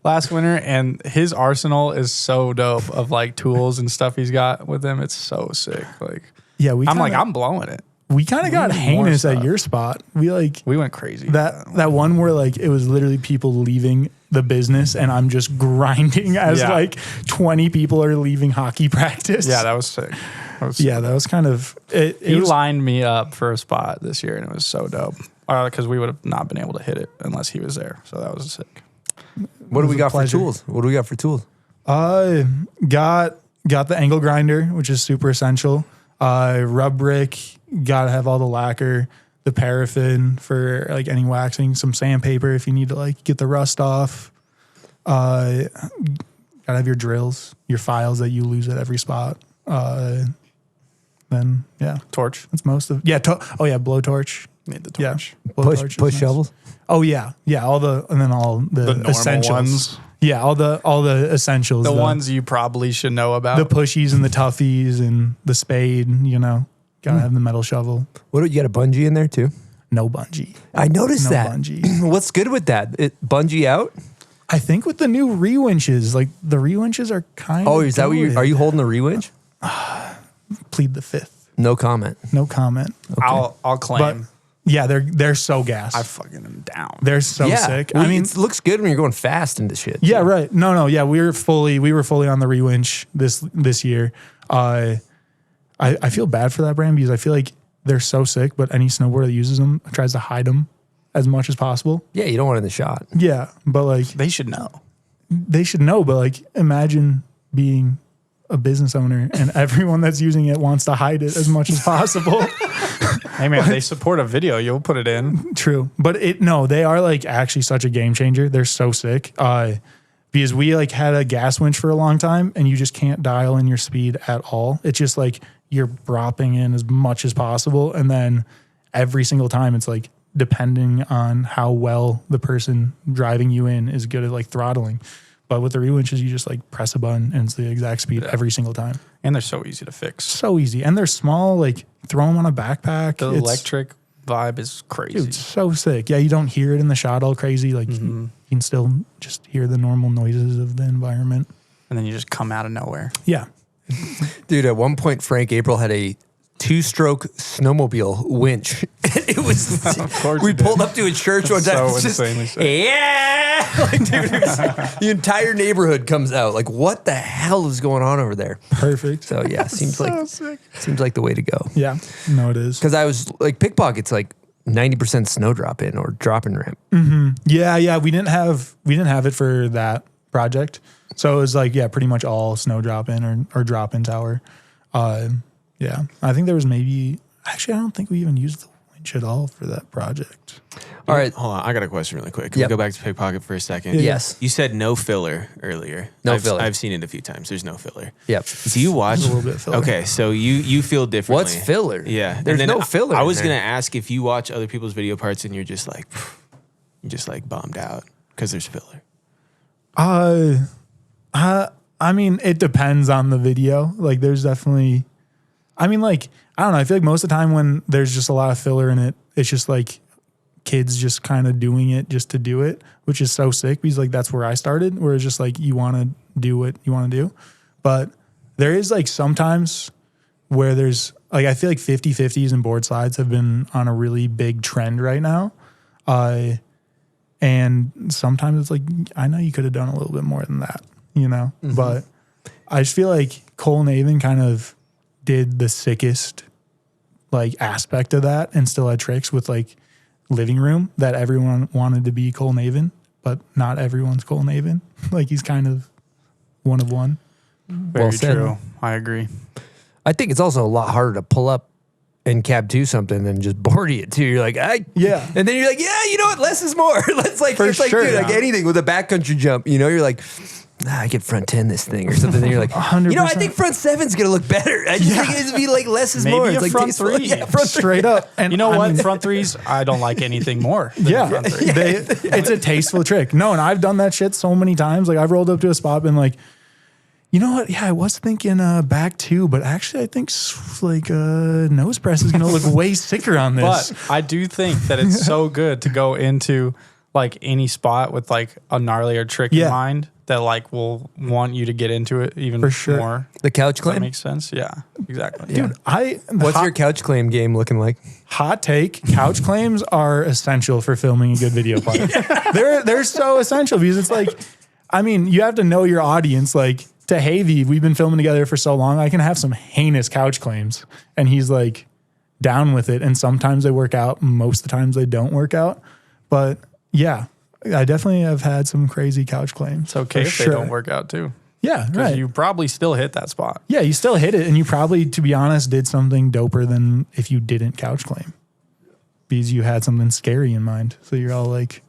last winter, and his arsenal is so dope of like tools and stuff he's got with him. It's so sick. Like, Yeah, I'm blowing it. we kind of got need more heinous at stuff. your spot. We went crazy. That one where like it was literally people leaving the business and I'm just grinding as like 20 people are leaving hockey practice. Yeah, that was sick. That was kind of it. He was, lined me up for a spot this year, and it was so dope. Because we would have not been able to hit it unless he was there. So that was sick. What do we a got pleasure. for tools? What do we got for tools? got the angle grinder, which is super essential. Rub brick, gotta have all the lacquer, the paraffin for like any waxing, some sandpaper if you need to like get the rust off. Gotta have your drills, your files that you lose at every spot. Then torch. That's most of blowtorch. Need the torch. Yeah, blowtorch Push is shovels. Oh yeah, all the normal essentials. ones. Yeah, all the essentials. The ones you probably should know about. the pushies and the toughies and the spade. Gotta have the metal shovel. What you got a bungee in there too? No bungee. I noticed No that. bungee. What's good with that? It bungee out? I think with the new re-winches, like the re-winches are kind of. Oh, is that what you are you holding the re-winch? Plead the fifth. No comment. No comment. I'll claim. Yeah, they're so gassed. I fucking am down. They're so sick. Well, I mean, it looks good when you're going fast into shit. yeah, right. No, yeah, we were fully on the rewinch this year. I feel bad for that brand because I feel like they're so sick, but any snowboarder that uses them tries to hide them as much as possible. Yeah, you don't want it in the shot. Yeah, but like They should know. but like imagine being a business owner and everyone that's using it wants to hide it as much as possible. Hey man, they support a video. You'll put it in. True. But they are like actually such a game changer. They're so sick. Because we like had a gas winch for a long time and you just can't dial in your speed at all. It's just like you're dropping in as much as possible. And then every single time it's like depending on how well the person driving you in is good at like throttling. But with the rewinches, you just like press a button and it's the exact speed every single time. And they're so easy to fix. So easy. And they're small, like throw them on a backpack. The electric vibe is crazy. Dude, so sick. Yeah, you don't hear it in the shot all crazy. Like you can still just hear the normal noises of the environment. And then you just come out of nowhere. Yeah. Dude, at one point, Frank April had a 2-stroke snowmobile winch. It was, we pulled up to a church one time. So It's just, insanely sick. yeah. Like, dude, the entire neighborhood comes out. Like, what the hell is going on over there? Perfect. So yeah, seems like the way to go. Yeah. No, it is. Because I was like, Pickpocket's like 90% snow drop in or drop in ramp. Yeah. We didn't have it for that project. So it was like, yeah, pretty much all snow drop in or drop in tower. Yeah. I think there was actually, I don't think we even used the winch at all for that project. All right. Hold on. I got a question really quick. Can Yep. we go back to Pickpocket for a second? Yes. You said no filler earlier. No filler. I've seen it a few times. There's no filler. Yep. Do you watch? a little bit filler. Okay, so you feel differently. What's filler? Yeah. There's and then no filler I in was there. going to ask if you watch other people's video parts and you're just like bummed out because there's filler. I mean, it depends on the video. Like there's definitely, I mean, like, I don't know. I feel like most of the time when there's just a lot of filler in it, it's just like kids just kind of doing it just to do it, which is so sick because like that's where I started, where it's just like you want to do what you want to do. But there is like sometimes where there's like, I feel like 50/50s and board slides have been on a really big trend right now. And sometimes it's like, I know you could have done a little bit more than that, you know, but I just feel like Cole Naven kind of did the sickest like aspect of that and still had tricks with like living room that everyone wanted to be Cole Naven, but not everyone's Cole Naven. Like he's kind of one of one. Very said. true. I agree. I think it's also a lot harder to pull up and cab to something than just board it too. You're like, Yeah. And then you're like, yeah, you know what? Less is more. Let's like, For it's like, sure, dude, like yeah. anything with a backcountry jump, you know, you're like, I could front 10 this thing or something. Then you're like, 100%. you know, I think front 7's going to look better. I just think it'd be like less is Maybe more. a It's like front tasteful. 3. Yeah, front 3. Straight up. And You know I what? mean, Front threes, I don't like anything more than yeah, front three. it's a tasteful trick. No, and I've done that shit so many times. Like I've rolled up to a spot and like, you know what? Yeah, I was thinking back two, but actually I think like nose press is going to look way sicker on this. But I do think that it's so good to go into like any spot with like a gnarlier trick Yeah. in mind that like will want you to get into it even For sure. more. The couch Does that claim? make sense? Yeah, exactly. Dude, What's your couch claim game looking like? hot take? Couch claims are essential for filming a good video part. They're so essential because it's like, I mean, you have to know your audience. Like to Havy, we've been filming together for so long. I can have some heinous couch claims, and he's like down with it. And sometimes they work out. Most of the times they don't work out. But yeah, I definitely have had some crazy couch claims. It's okay for if sure. they don't work out too. Yeah, Because right. you probably still hit that spot. Yeah, you still hit it, and you probably, to be honest, did something doper than if you didn't couch claim because you had something scary in mind. So you're all like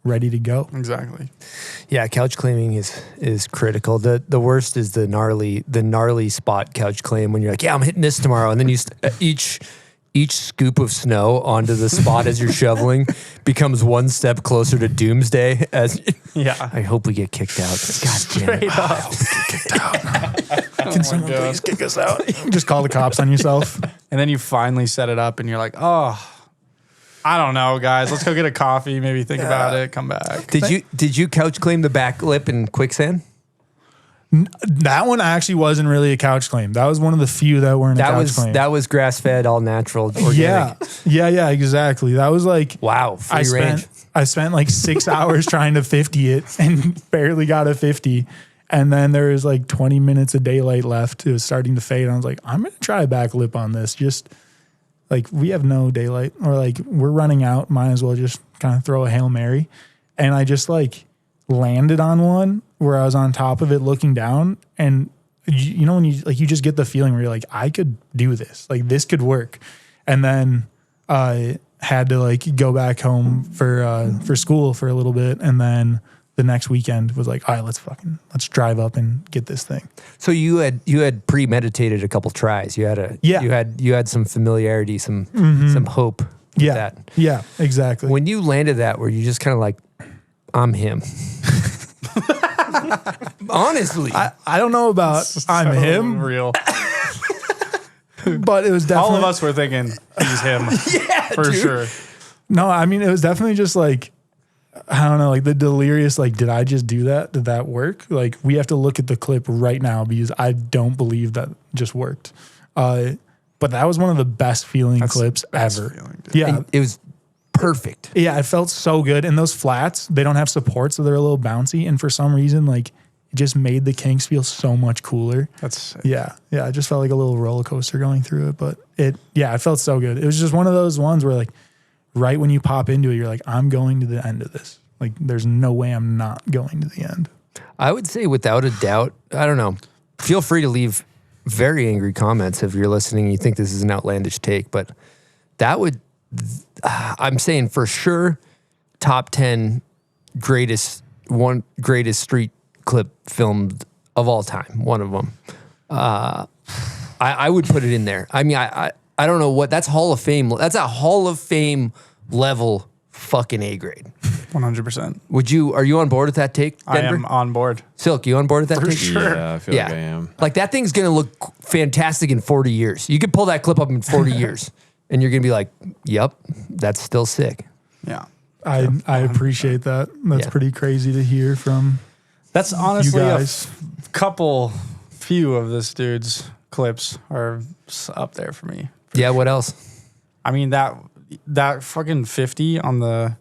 ready to go. Exactly. Yeah, couch claiming is critical. The worst is the gnarly spot couch claim when you're like, yeah, I'm hitting this tomorrow, and then you each scoop of snow onto the spot as you're shoveling becomes one step closer to doomsday. As Yeah. I hope we get kicked out. God damn it. Straight up. Can someone please kick us out? Just call the cops on yourself. And then you finally set it up and you're like, oh, I don't know, guys. Let's go get a coffee. Maybe think about it. Come back. Did you couch claim the back lip in quicksand? That one actually wasn't really a couch claim. That was one of the few that weren't a couch claim. That was grass-fed, all natural, organic. Yeah, exactly. That was like, wow, free range. I spent like 6 hours trying to 50 it and barely got a 50. And then there was like 20 minutes of daylight left. It was starting to fade. I was like, I'm going to try a backflip on this. Just like, we have no daylight, or like we're running out. Might as well just kind of throw a Hail Mary. And I just like landed on one where I was on top of it looking down. And you know, when you like, you just get the feeling where you're like, I could do this. Like this could work. And then I had to like go back home for school for a little bit. And then the next weekend was like, all right, let's drive up and get this thing. So you had premeditated a couple tries. You had some familiarity, some hope with that. Yeah, exactly. When you landed that, were you just kind of like, I'm him? Honestly, I don't know about I'm him, real. but it was definitely All of us were thinking he's him. Yeah, for dude. sure. No, I mean, it was definitely just like, I don't know, like the delirious, like, did I just do that? Did that work? Like, we have to look at the clip right now because I don't believe that just worked. But that was one of the best feeling clips ever. Yeah. And it was perfect. Yeah, it felt so good. And those flats, they don't have support, so they're a little bouncy. And for some reason, like, it just made the kinks feel so much cooler. That's sick. Yeah. It just felt like a little roller coaster going through it. But it felt so good. It was just one of those ones where, like, right when you pop into it, you're like, I'm going to the end of this. Like, there's no way I'm not going to the end. I would say without a doubt, I don't know, feel free to leave very angry comments if you're listening and you think this is an outlandish take, but that would, I'm saying for sure, top 10 greatest street clip filmed of all time. One of them. I would put it in there. I mean, I don't know what, that's Hall of Fame. That's a Hall of Fame level fucking A grade. 100%. Are you on board with that take, Denver? I am on board. Silk, you on board with that take? Sure. Yeah, I feel like I am. Like that thing's going to look fantastic in 40 years. You could pull that clip up in 40 years and you're going to be like, yep, that's still sick. Yeah. I appreciate that. That's pretty crazy to hear from That's honestly you a guys. few of this dude's clips are up there for me. Yeah, what else? I mean, that fucking 50 on the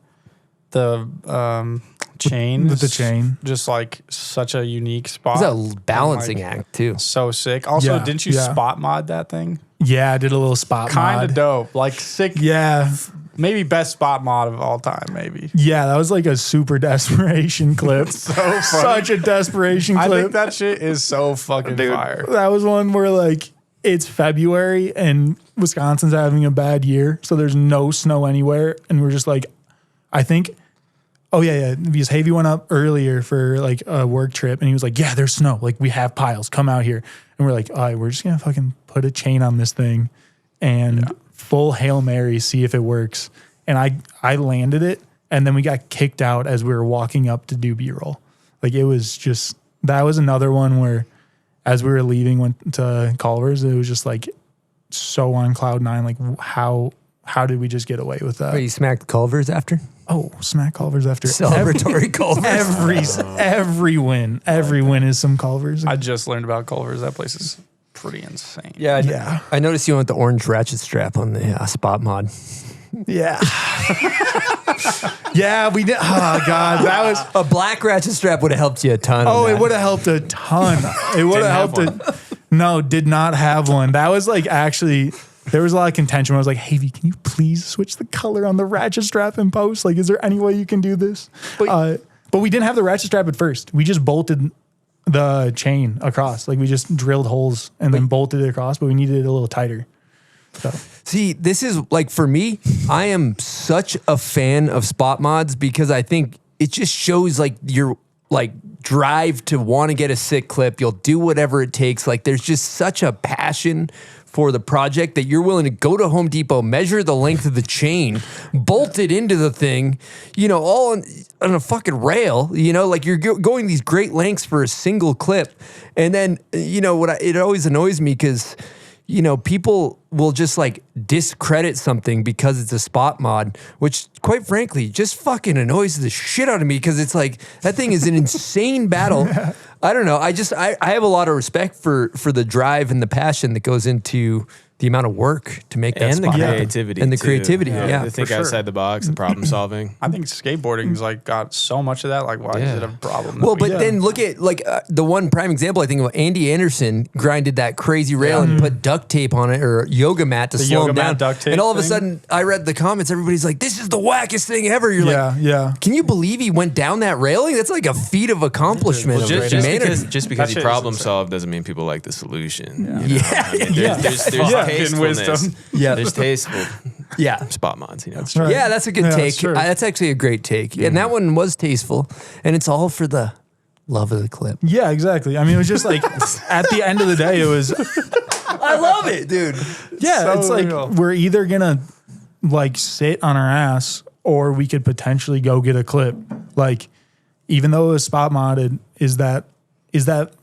chain. With the chain. Just like such a unique spot. It's a balancing act too. So sick. Also, Yeah, didn't you spot mod that thing? Yeah, I did a little spot Kind mod. of dope. Like sick. Yeah. Maybe best spot mod of all time, maybe. Yeah, that was like a super desperation clip. So funny. Such a desperation clip. I think that shit is so fucking fire. That was one where like it's February and Wisconsin's having a bad year, so there's no snow anywhere, and we're just like, I think, because Havy went up earlier for like a work trip, and he was like, yeah, there's snow, like we have piles, come out here, and we're like, all right, we're just gonna fucking put a chain on this thing, and full Hail Mary, see if it works, and I landed it, and then we got kicked out as we were walking up to do B-roll. Like it was just, that was another one where, as we were leaving, went to Culver's, it was just like so on cloud nine. Like how did we just get away with that? Wait, you smacked Culver's after? Oh, smack Culver's after Celebratory Culver's. Every win is some Culver's. I just learned about Culver's. That place is pretty insane. Yeah. I noticed you went the orange ratchet strap on the spot mod. Yeah. Yeah, we did. Oh, God. That was. A black ratchet strap would have helped you a ton. Oh, it would have helped a ton. It would have helped. No, did not have one. That was like actually, there was a lot of contention. I was like, Havy, can you please switch the color on the ratchet strap in post? Like, is there any way you can do this? But we didn't have the ratchet strap at first. We just bolted the chain across. Like, we just drilled holes and then bolted it across, but we needed it a little tighter. So. See, this is like, for me, I am such a fan of spot mods because I think it just shows like your like drive to want to get a sick clip. You'll do whatever it takes. Like there's just such a passion for the project that you're willing to go to Home Depot, measure the length of the chain, bolt it into the thing, you know, all on a fucking rail, you know, like you're going these great lengths for a single clip. And then, you know, it always annoys me because, you know, people will just like discredit something because it's a spot mod, which quite frankly just fucking annoys the shit out of me because it's like that thing is an insane battle. I don't know. I have a lot of respect for the drive and the passion that goes into the amount of work to make that And the spot happen. creativity. And the too. creativity. Yeah. To think outside the box, the problem solving. I think skateboarding's like got so much of that. Like, why is it a problem? Well, but then look at like the one prime example I think of. Andy Anderson grinded that crazy rail and put duct tape on it or yoga mat to slow him down. Duct tape and all of a thing? sudden, I read the comments. Everybody's like, "This is the wackest thing ever." You're like, "Can you believe he went down that railing? That's like a feat of accomplishment." Well, of just humanity. because That he shit problem is solved doesn't mean people like the solution. Yeah. I mean, there's tastefulness. wisdom. Yeah. There's tasteful Yeah. spot mods. You know. Right. Yeah, that's a good Yeah, take. sure. That's actually a great take. And that one was tasteful. And it's all for the love of the clip. Yeah, exactly. I mean, it was just like at the end of the day, it was. I love it, dude. Yeah, So it's like real. we're either gonna like sit on our ass or we could potentially go get a clip. Like, even though it was spot modded, is that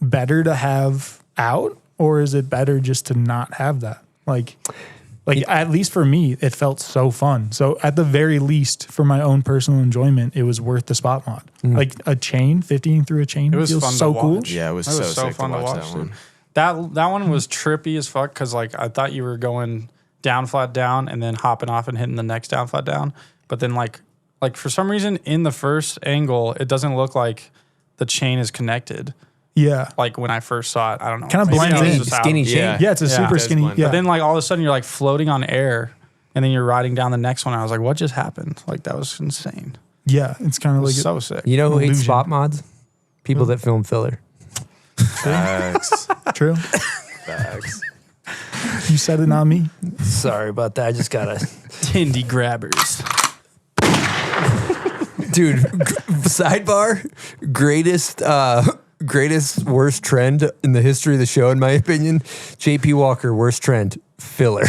better to have out or is it better just to not have that? Like at least for me, it felt so fun. So at the very least, for my own personal enjoyment, it was worth the spot mod. Like a chain, 15 through a chain, It was feels fun so to cool. watch. Yeah, it was That so was so sick fun to watch that dude. one. That one was trippy as fuck because like I thought you were going down flat down and then hopping off and hitting the next down flat down, but then like for some reason in the first angle it doesn't look like the chain is connected. Yeah. Like when I first saw it, I don't know. Kind of Maybe blends I was in. just out. Skinny chain. Yeah. Yeah, it's a Yeah. super It does skinny. blend. Yeah. But then like all of a sudden you're like floating on air and then you're riding down the next one. I was like, what just happened? Like that was insane. Yeah, it's kind of It like was so sick. You know who hates Illusion. spot mods? People that film filler. Facts. true. Facts. You said it, not me. Sorry about that. I just got to. Tindy grabbers. Dude, sidebar, greatest worst trend in the history of the show, in my opinion. JP Walker, worst trend, filler.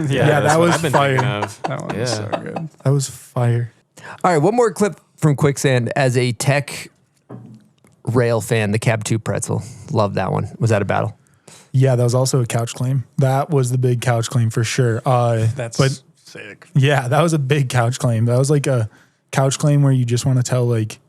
Yeah, that's that what was I've been fire. thinking of. That one was so good. That was fire. All right, one more clip from Quicksand. As a tech rail fan, the Cab 2 pretzel. Love that one. Was that a battle? Yeah, that was also a couch claim. That was the big couch claim for sure. That's but sick. yeah, that was a big couch claim. That was like a couch claim where you just want to tell like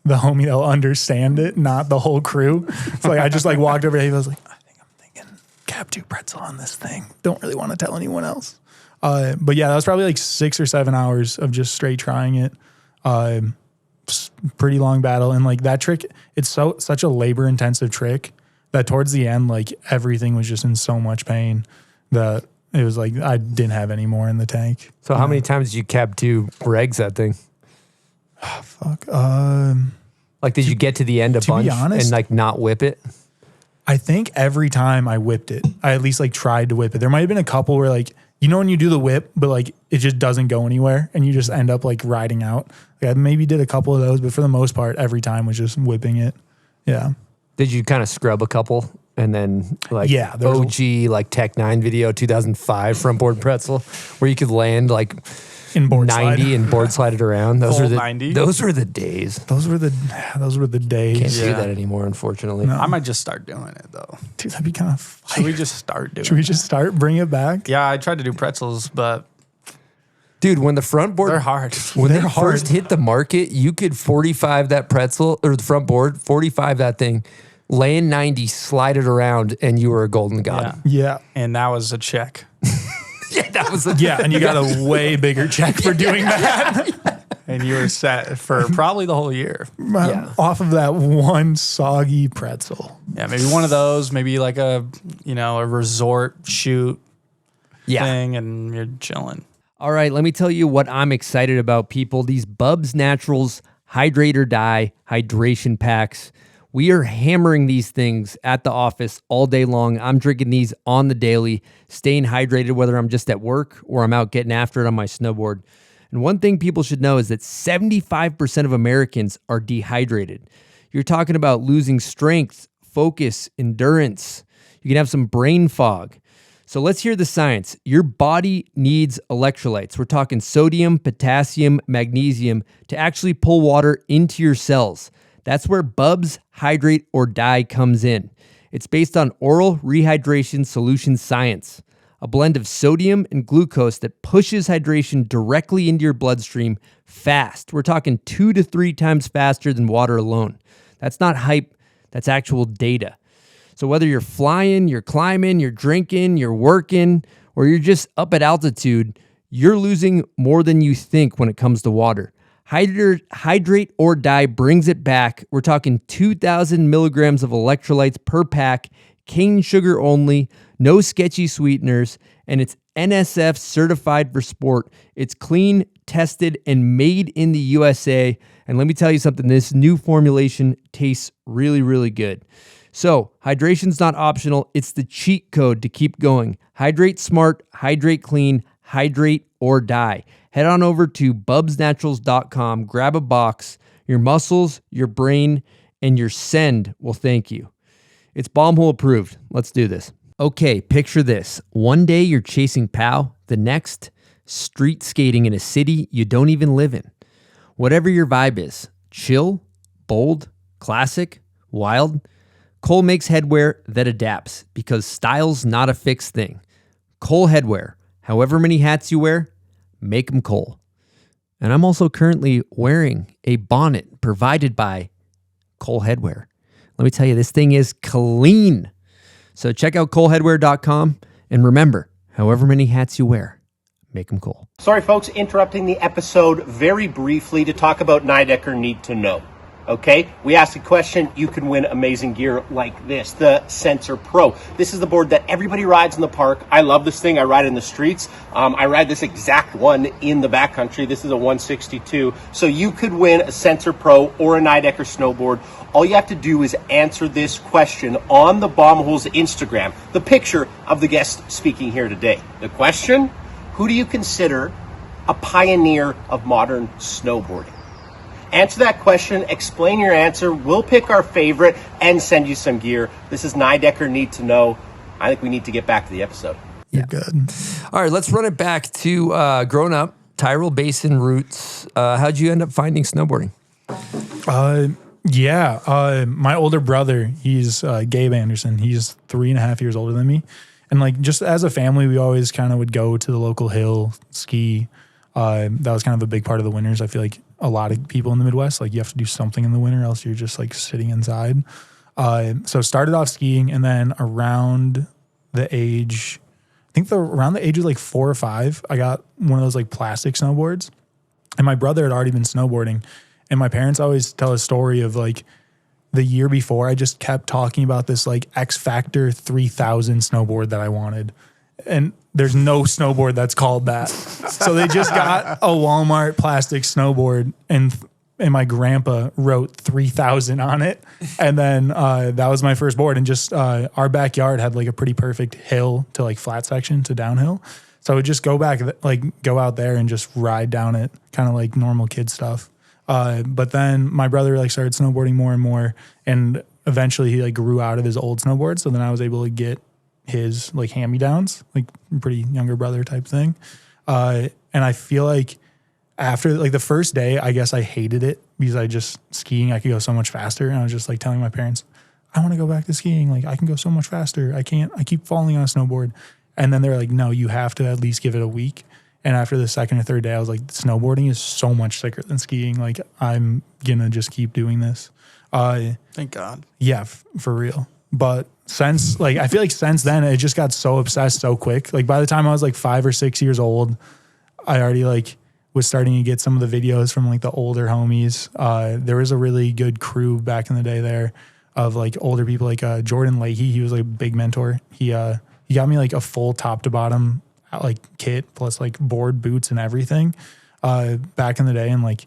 the homie that'll understand it, not the whole crew. So like I just like walked over to him. I was like, I think I'm thinking Cab 2 pretzel on this thing. Don't really want to tell anyone else. But yeah, that was probably like 6 or 7 hours of just straight trying it. Pretty long battle. And like that trick, it's such a labor intensive trick that towards the end, like everything was just in so much pain that it was like I didn't have any more in the tank. So how many times did you Cab 2 regs that thing? Fuck. Like, did you get to the end a to be bunch honest- and like not whip it? I think every time I whipped it, I at least like tried to whip it. There might have been a couple where like, you know, when you do the whip, but like it just doesn't go anywhere and you just end up like riding out. Like I maybe did a couple of those, but for the most part, every time was just whipping it. Yeah. Did you kind of scrub a couple and then like Yeah, there was OG like Tech 9 video 2005 front board pretzel where you could land like In board 90 slide. and board slide it around? Those Full were the 90? Those were the days. Those were the days. Can't do that anymore, unfortunately. No. I might just start doing it though. Dude, that'd be kind of Should we just start doing Should we it? just start? Bring it back? Yeah, I tried to do pretzels, but Dude, when the front board they're hard. when They're they hard. first hit the market, you could 45 that pretzel or the front board, 45 that thing, land 90, slide it around, and you were a golden god. Yeah. And that was a check. Yeah, that was a Yeah. And you got a way bigger check for doing that. And you were set for probably the whole year. Yeah. Off of that one soggy pretzel. Yeah, maybe one of those, maybe like a resort shoot thing, and you're chilling. All right, let me tell you what I'm excited about, people. These Bubs Naturals Hydrate or Die hydration packs. We are hammering these things at the office all day long. I'm drinking these on the daily, staying hydrated, whether I'm just at work or I'm out getting after it on my snowboard. And one thing people should know is that 75% of Americans are dehydrated. You're talking about losing strength, focus, endurance. You can have some brain fog. So let's hear the science. Your body needs electrolytes. We're talking sodium, potassium, magnesium to actually pull water into your cells. That's where Bubs Hydrate or Die comes in. It's based on oral rehydration solution science, a blend of sodium and glucose that pushes hydration directly into your bloodstream fast. We're talking 2 to 3 times faster than water alone. That's not hype. That's actual data. So whether you're flying, you're climbing, you're drinking, you're working, or you're just up at altitude, you're losing more than you think when it comes to water. Hydrate or Die brings it back. We're talking 2,000 milligrams of electrolytes per pack, cane sugar only, no sketchy sweeteners, and it's NSF certified for sport. It's clean, tested, and made in the USA. And let me tell you something, this new formulation tastes really, really good. So hydration's not optional. It's the cheat code to keep going. Hydrate smart, hydrate clean, hydrate or die. Head on over to bubsnaturals.com, grab a box. Your muscles, your brain, and your send will thank you. It's Bombhole approved. Let's do this. Okay, picture this. One day you're chasing POW, the next street skating in a city you don't even live in. Whatever your vibe is, chill, bold, classic, wild, Cole makes headwear that adapts because style's not a fixed thing. Cole Headwear. However many hats you wear, make them Cole. And I'm also currently wearing a bonnet provided by Cole Headwear. Let me tell you, this thing is clean. So check out coleheadwear.com and remember, however many hats you wear, make them Cole. Sorry, folks, interrupting the episode very briefly to talk about Nidecker Need to Know. Okay, we asked a question, you can win amazing gear like this, the Sensor Pro. This is the board that everybody rides in the park. I love this thing. I ride in the streets. I ride this exact one in the backcountry. This is a 162. So you could win a Sensor Pro or a Nidecker snowboard. All you have to do is answer this question on the Bombhole's Instagram, the picture of the guest speaking here today. The question, who do you consider a pioneer of modern snowboarding? Answer that question, explain your answer, we'll pick our favorite and send you some gear. This is Nidecker Need to Know. I think we need to get back to the episode. You're good. All right, let's run it back to growing up, Tyrrell Basin roots. How'd you end up finding snowboarding? My older brother, he's Gabe Anderson. He's 3.5 years older than me. And like just as a family, we always kind of would go to the local hill, ski. That was kind of a big part of the winters. I feel like a lot of people in the Midwest, like you have to do something in the winter, else you're just like sitting inside. So started off skiing, and then around the age of like 4 or 5, I got one of those like plastic snowboards, and my brother had already been snowboarding. And my parents always tell a story of like the year before, I just kept talking about this like X Factor 3000 snowboard that I wanted. And there's no snowboard that's called that. So they just got a Walmart plastic snowboard, and my grandpa wrote 3000 on it. And then that was my first board. And just our backyard had like a pretty perfect hill to like flat section to downhill. So I would just go out there and just ride down it, kind of like normal kid stuff. But then my brother like started snowboarding more and more, and eventually he like grew out of his old snowboard. So then I was able to get his like hand-me-downs, like pretty younger brother type thing. And I feel like after like the first day, I guess I hated it because I could go so much faster. And I was just like telling my parents, I want to go back to skiing. Like I can go so much faster. I keep falling on a snowboard. And then they're like, no, you have to at least give it a week. And after the second or third day, I was like, snowboarding is so much sicker than skiing. Like I'm going to just keep doing this. Thank God. Yeah, for real. But I feel like since then, it just got so obsessed so quick. Like by the time I was like 5 or 6 years old, I already like was starting to get some of the videos from like the older homies. There was a really good crew back in the day there of like older people, like Jordan Leahy. He was like a big mentor. He got me like a full top to bottom like kit plus like board, boots, and everything back in the day. And like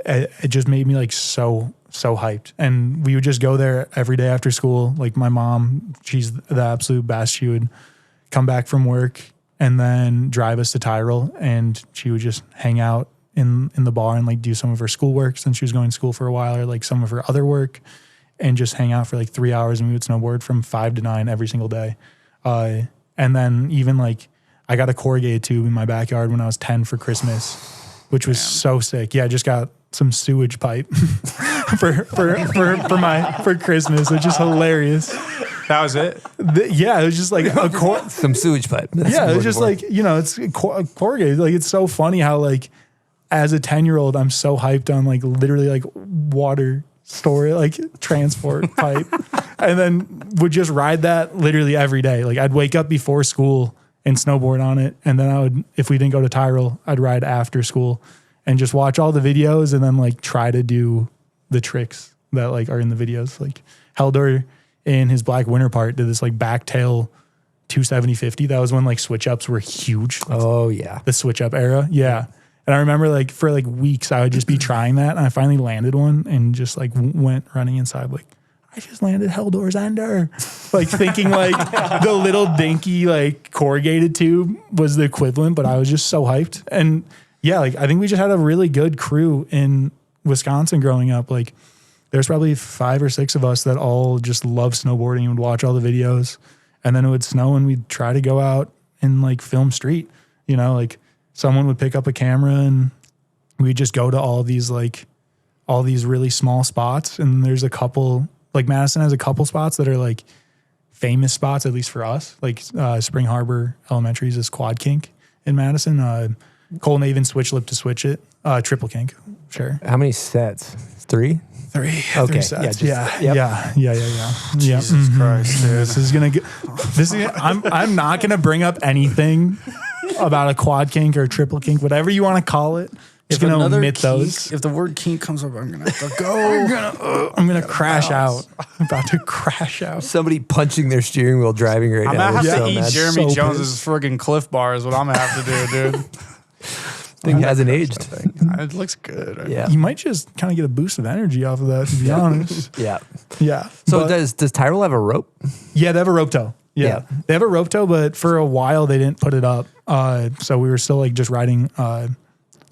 it just made me like so hyped. And we would just go there every day after school. Like my mom, she's the absolute best. She would come back from work and then drive us to Tyrrell, and she would just hang out in the bar and like do some of her schoolwork since she was going to school for a while, or like some of her other work, and just hang out for like 3 hours. And we would snowboard from 5 to 9 every single day. And then even like I got a corrugated tube in my backyard when I was 10 for Christmas, which was so sick. Yeah, I just got some sewage pipe for Christmas, which is hilarious. That was it? Yeah, it was just like some sewage pipe. That's it was just like, it's corrugated. Like it's so funny how like as a 10-year-old, I'm so hyped on like literally like water transport pipe, and then would just ride that literally every day. Like I'd wake up before school and snowboard on it, and then I would, if we didn't go to Tyrol, I'd ride after school and just watch all the videos and then like try to do the tricks that like are in the videos. Like Heldor in his Black Winter part did this like back tail 270-50. That was when like switch ups were huge. Oh yeah. The switch up era. Yeah. And I remember like for like weeks I would just be trying that, and I finally landed one and just like went running inside like, I just landed Heldor's under. Like thinking like the little dinky like corrugated tube was the equivalent, but I was just so hyped. And yeah, like I think we just had a really good crew in Wisconsin growing up. Like there's probably 5 or 6 of us that all just love snowboarding and would watch all the videos. And then it would snow and we'd try to go out and like film street, you know, like someone would pick up a camera and we'd just go to all these really small spots. And there's a couple, like Madison has a couple spots that are like famous spots, at least for us. Like Spring Harbor Elementary is this quad kink in Madison. Cole Maven switch lip to switch it. Triple kink, sure. How many sets? 3? 3. Okay. 3 sets. Yeah. Jesus Christ, dude. This is gonna get. I'm not gonna bring up anything about a quad kink or a triple kink, whatever you want to call it. Just gonna omit those. If the word kink comes up, I'm gonna have to go. I'm gonna crash out. I'm about to crash out. Somebody punching their steering wheel driving right I'm now. gonna have to So eat mad. Jeremy So Jones's friggin' Cliff Bar is what I'm gonna have to do, dude. Thing hasn't aged. It looks good. Right? Yeah. You might just kind of get a boost of energy off of that, to be honest. Yeah. Yeah. So But- does Tyrol have a rope? Yeah, they have a rope toe. Yeah. They have a rope toe, but for a while they didn't put it up. So we were still like just riding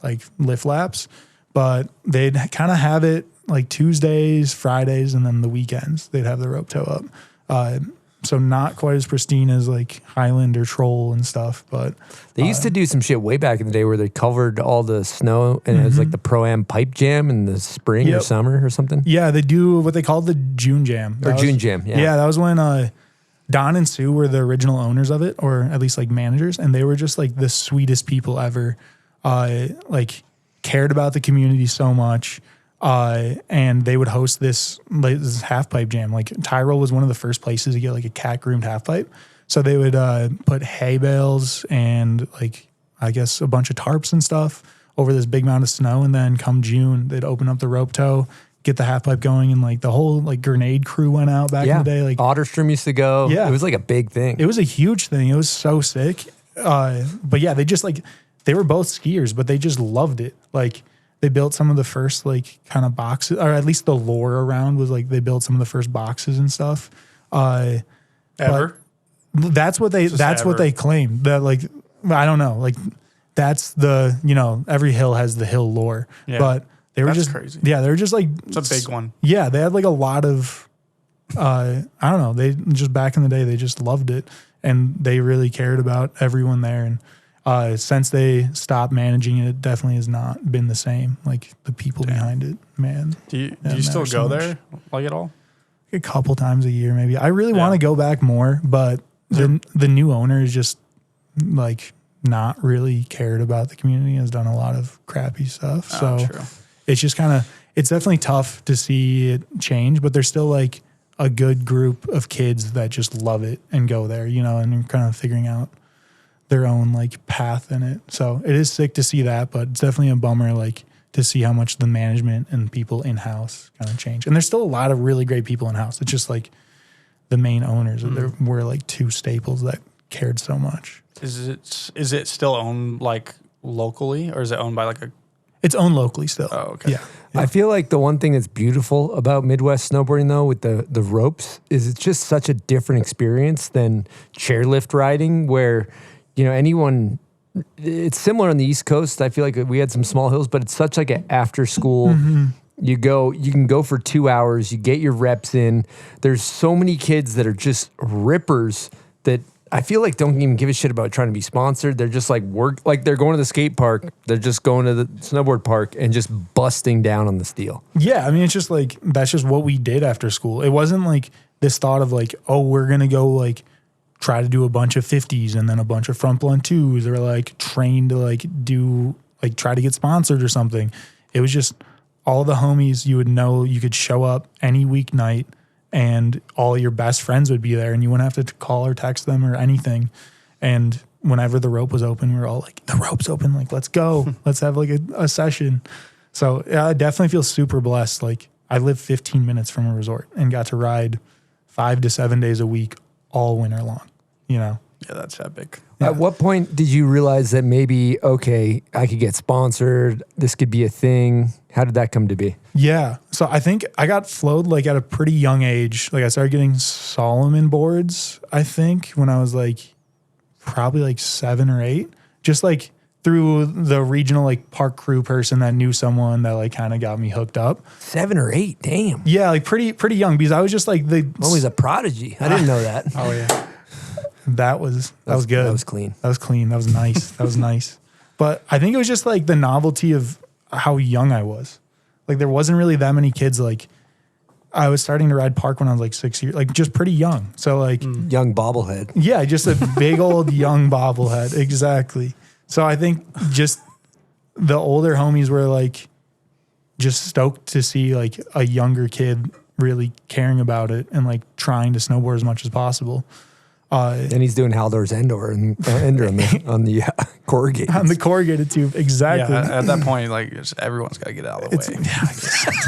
like lift laps, but they'd kind of have it like Tuesdays, Fridays, and then the weekends they'd have the rope toe up. So not quite as pristine as like Highland or Troll and stuff, but They used to do some shit way back in the day where they covered all the snow and it was like the Pro-Am pipe jam in the spring or Yep. summer or something. yeah, they do what they called the June Jam. Or That was- June Jam, yeah. That was when Don and Sue were the original owners of it, or at least like managers, and they were just like the sweetest people ever. Like cared about the community so much. And they would host this half pipe jam. Like Tyrol was one of the first places to get like a cat groomed half pipe. So they would put hay bales and like, I guess a bunch of tarps and stuff over this big mound of snow. And then come June, they'd open up the rope toe, get the half pipe going, and like the whole like grenade crew went out back in the day. Like Otterstrom used to go. Yeah. It was like a big thing. it was a huge thing. It was so sick. But yeah, they just like, they were both skiers, but they just loved it. Like they built some of the first like kind of boxes, or at least the lore around was like they built some of the first boxes and stuff. Ever? That's what they claim. That like, I don't know. Like that's the, you know, every hill has the hill lore. Yeah. But they were That's just crazy. Yeah, they were just like It's a big one. Yeah, they had like a lot of I don't know. They just back in the day they just loved it, and they really cared about everyone there. And since they stopped managing it, it definitely has not been the same. Like the people behind it, man. Do you still go there like at all? A couple times a year, maybe. I really want to go back more, but the new owner is just like not really cared about the community. Has done a lot of crappy stuff. So True. it's just kind of, it's definitely tough to see it change, but there's still like a good group of kids that just love it and go there, you know, and kind of figuring out their own like path in it. So it is sick to see that, but it's definitely a bummer, like to see how much the management and people in-house kind of change. And there's still a lot of really great people in-house. It's just like the main owners, there were like 2 staples that cared so much. Is it still owned like locally, or is it owned by like a? It's owned locally still. Oh, okay. Yeah. I feel like the one thing that's beautiful about Midwest snowboarding, though, with the ropes, is it's just such a different experience than chairlift riding, where, you know, anyone. It's similar on the East Coast. I feel like we had some small hills, but it's such like an after school. You can go for 2 hours. You get your reps in. There's so many kids that are just rippers that I feel like don't even give a shit about trying to be sponsored. They're just like like they're going to the skate park. They're just going to the snowboard park and just busting down on the steel. Yeah, I mean, it's just like, that's just what we did after school. It wasn't like this thought of like, oh, we're going to go like try to do a bunch of 50s and then a bunch of front blunt 2s, or like train to like do, like try to get sponsored or something. It was just all the homies you would know, you could show up any weeknight and all your best friends would be there and you wouldn't have to call or text them or anything. And whenever the rope was open, we were all like, the rope's open. Like, let's go. Let's have like a session. So yeah, I definitely feel super blessed. Like I live 15 minutes from a resort and got to ride 5 to 7 days a week all winter long, you know? Yeah, that's epic. At what point did you realize that maybe, okay, I could get sponsored, this could be a thing? How did that come to be? Yeah. So I think I got flowed like at a pretty young age. Like I started getting Solomon boards, I think, when I was like probably like 7 or 8. Just like through the regional like park crew person that knew someone that like kind of got me hooked up. 7 or 8, damn. Yeah, like pretty young because I was just like always a prodigy. I didn't know that. Oh yeah. That was good. That was clean. That was clean. That was nice. That was nice. But I think it was just like the novelty of how young I was. Like there wasn't really that many kids. Like I was starting to ride park when I was like 6 years, like just pretty young. So like young bobblehead. Yeah, just a big old young bobblehead. Exactly. So I think just the older homies were like just stoked to see like a younger kid really caring about it and like trying to snowboard as much as possible. And he's doing Haldor's Endor and Ender on the corrugated. On the corrugated tube, exactly. Yeah, at that point, like everyone's got to get out of the way.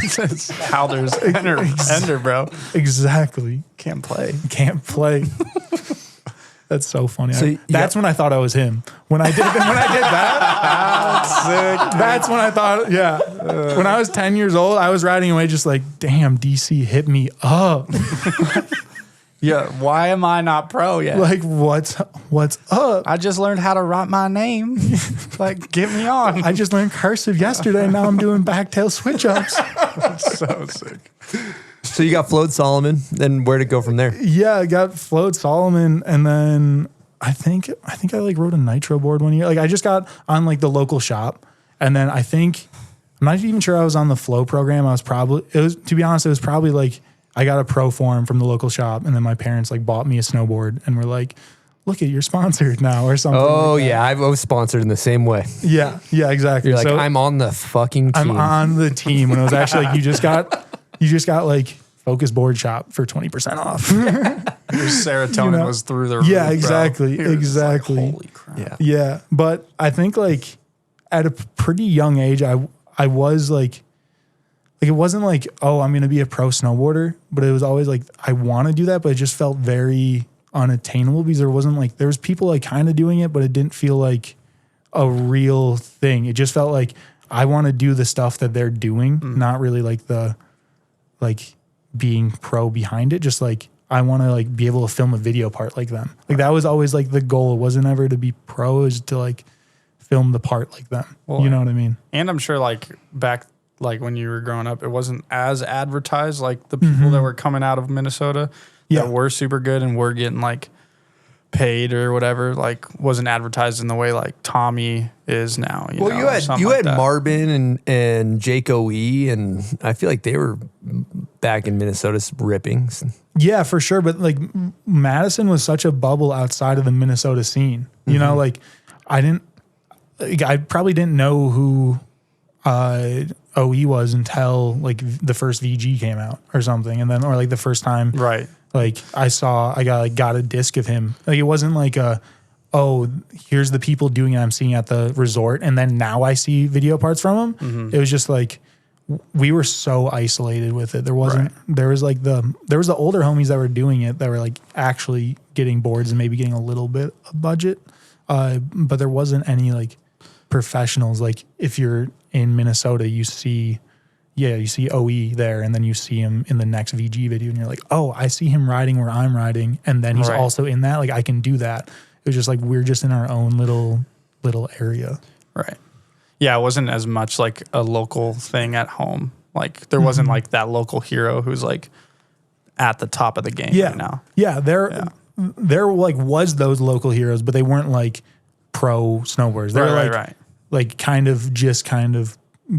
It's Haldor's Ender, bro. Exactly. Can't play. That's so funny. So that's when I thought I was him. When I did that, sick. That's when I thought, yeah. When I was 10 years old, I was riding away just like, damn, DC hit me up. Yeah, why am I not pro yet? Like, what's up? I just learned how to write my name. Like, get me on. I just learned cursive yesterday. Now I'm doing backtail switch ups. That's so sick. So you got flowed Solomon. Then where'd it go from there? Yeah, I got flowed Solomon, and then I think I like rode a nitro board one year. Like I just got on like the local shop, and then I'm not even sure I was on the flow program. To be honest, it was probably like I got a pro form from the local shop, and then my parents like bought me a snowboard and were like, look you're sponsored now or something. Oh like yeah, I was sponsored in the same way. Yeah, exactly. You're like, so I'm on the fucking team. I'm on the team when it was actually like you just got like Focus Board Shop for 20% off. Your serotonin was through the roof. Yeah, exactly. Exactly. Like, holy crap. Yeah. But I think like at a pretty young age, I was like it wasn't like, oh, I'm going to be a pro snowboarder, but it was always like, I want to do that, but it just felt very unattainable because there was people like kind of doing it, but it didn't feel like a real thing. It just felt like I want to do the stuff that they're doing, not really like the, like being pro behind it. Just like, I want to like be able to film a video part like them. Like that was always like the goal. It wasn't ever to be pro, it was to like film the part like them. Well, you know what I mean? And I'm sure like back, like when you were growing up, it wasn't as advertised like the people that were coming out of Minnesota that were super good and were getting like paid or whatever, like wasn't advertised in the way like Tommy is now. You had Marbin and Jake O.E. and I feel like they were back in Minnesota ripping. Yeah, for sure. But like Madison was such a bubble outside of the Minnesota scene. You know, like I probably didn't know who OE was until like the first VG came out or something. And then, or like the first time, right? Like I got a disc of him. Like it wasn't like here's the people doing it I'm seeing at the resort. And then now I see video parts from them. It was just like, we were so isolated with it. There was the older homies that were doing it that were like actually getting boards and maybe getting a little bit of budget. But there wasn't any like professionals. Like if you're in Minnesota, you see OE there, and then you see him in the next VG video, and you're like, oh, I see him riding where I'm riding, and then he's also in that. Like I can do that. It was just like we're just in our own little area. Right. Yeah, it wasn't as much like a local thing at home. Like there wasn't like that local hero who's like at the top of the game right now. Yeah, there like was those local heroes, but they weren't like pro snowboarders. They were like kind of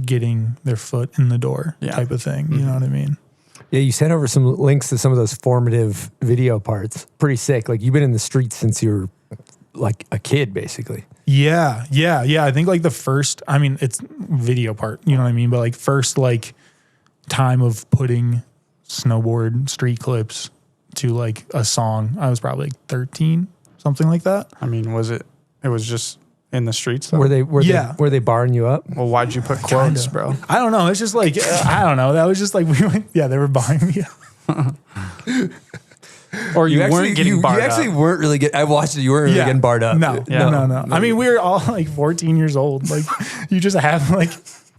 getting their foot in the door type of thing. You know what I mean? Yeah, you sent over some links to some of those formative video parts. Pretty sick. Like you've been in the streets since you were like a kid, basically. Yeah. I think like the first, I mean, it's video part, you know what I mean? But like first like time of putting snowboard street clips to like a song, I was probably like 13, something like that. I mean, it was just in the streets though? Were they barring you up? Well, why'd you put quotes, bro? I don't know. It's just like, I don't know. That was just like, they were barring me up. Or you weren't getting barred You actually up. weren't really getting, I watched it, you weren't really getting barred up. No. I mean, we were all like 14 years old. Like you just have like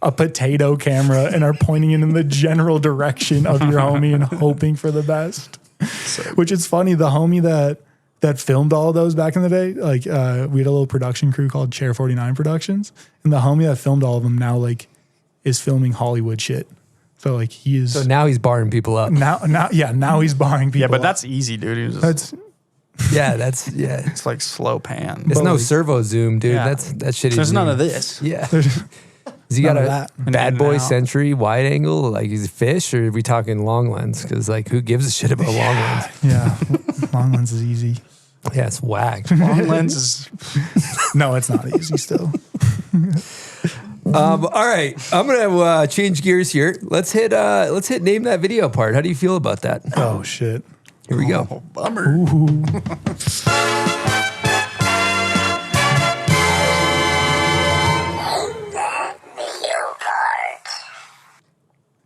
a potato camera and are pointing it in the general direction of your homie and hoping for the best. Which is funny. The homie that filmed all of those back in the day, like we had a little production crew called Chair 49 Productions, and the homie that filmed all of them now like is filming Hollywood shit. So like he is. So now he's barring people up. Now he's barring people. Yeah, but up. that's easy, dude. That's It's like slow pan. It's no like, servo zoom, dude. Yeah. That shit. There's none of this. Yeah. Has he got a bad boy Century wide angle? Like is it fish, or are we talking long lens? Because like who gives a shit about long lens? Yeah, long lens is easy. Yeah, it's whack. Long lens is. No, it's not easy still. All right, I'm gonna change gears here. Let's hit name that video part. How do you feel about that? Oh shit. Here we go. Oh, bummer.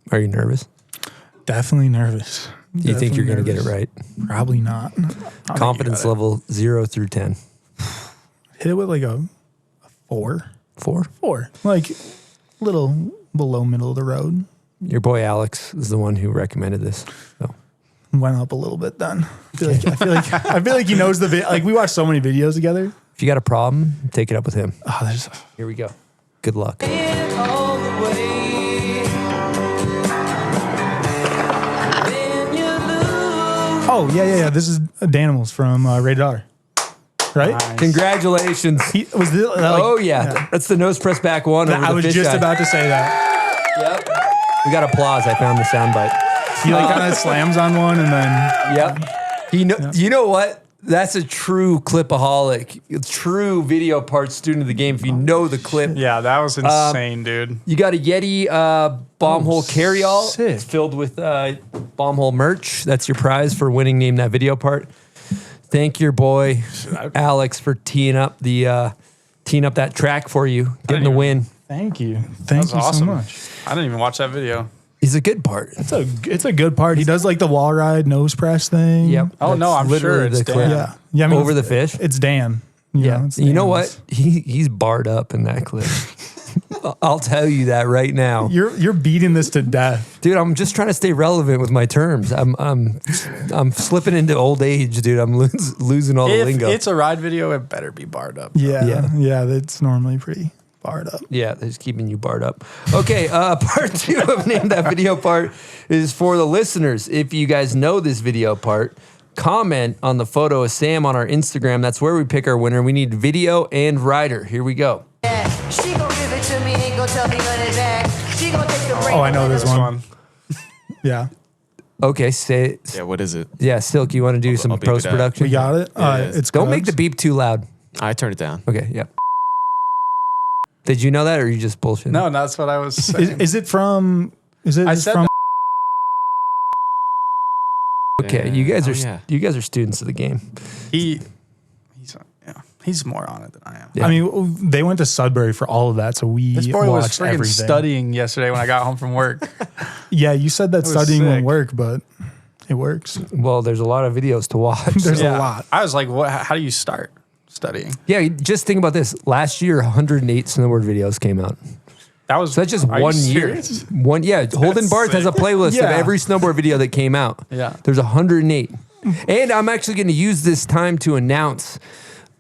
Are you nervous? Definitely nervous. Do you think you're gonna get it right? Probably not. Confidence level 0 through 10. Hit it with like a 4. 4. 4. Like little below middle of the road. Your boy Alex is the one who recommended this. So. Went up a little bit then. I feel like he knows the like we watched so many videos together. If you got a problem, take it up with him. Oh, Here we go. Good luck. Oh yeah. This is Danimals from Rated R. Right? Nice. Congratulations. Oh yeah. That's the nose press back one. I was just about to say that. Yep. We got applause. I found the soundbite. He like kind of slams on one and then. Yep. You know what? That's a true clipaholic, a true video part student of the game. If you know the clip. Yeah, that was insane, dude. You got a Yeti bomb hole carryall. Sick. It's filled with bomb hole merch. That's your prize for winning Name That Video Part. Thank your boy Alex for teeing up that track for you, getting the win. Thank you. Thank you awesome. so much. I didn't even watch that video. He's a good part. It's a good part. He does like the wall ride nose press thing. Yep. Oh no, I'm sure it's Dan. Yeah. I mean, Over the fish. It's Dan. It's You know Dan. what? He's barred up in that clip. I'll tell you that right now. You're beating this to death, dude. I'm just trying to stay relevant with my terms. I'm slipping into old age, dude. I'm losing all the lingo. If it's a ride video, it better be barred up. Yeah. That's normally pretty barred up. Yeah, that's keeping you barred up. Okay, part 2 of Name That Video Part is for the listeners. If you guys know this video part, comment on the photo of Sam on our Instagram. That's where we pick our winner. We need video and rider. Here we go. She gon' give it to me, ain't gon' tell me when it's back. She gon' take the break. Oh, I know this one. Yeah. Okay, say it. Yeah, what is it? Yeah, Silk, you want to do some beep it up. post-production? We got it. It's Don't Cubs. make the beep too loud. I turned it down. Okay, yeah. Did you know that, or are you just bullshitting? No, that's what I was saying. Is it from? Is it I just said from? Okay, you guys are students of the game. He's more on it than I am. Yeah. I mean, they went to Sudbury for all of that, so we This boy was watched freaking everything. studying yesterday when I got home from work. Yeah, you said that was studying sick. wouldn't work, but it works. Well, there's a lot of videos to watch. There's a lot. I was like, "What? How do you start studying?" Yeah, just think about this. Last year, 108 snowboard videos came out. That was So that's just are you 1 year. serious? Holden Barth has a playlist of Yeah. every snowboard video that came out. Yeah. There's 108. And I'm actually going to use this time to announce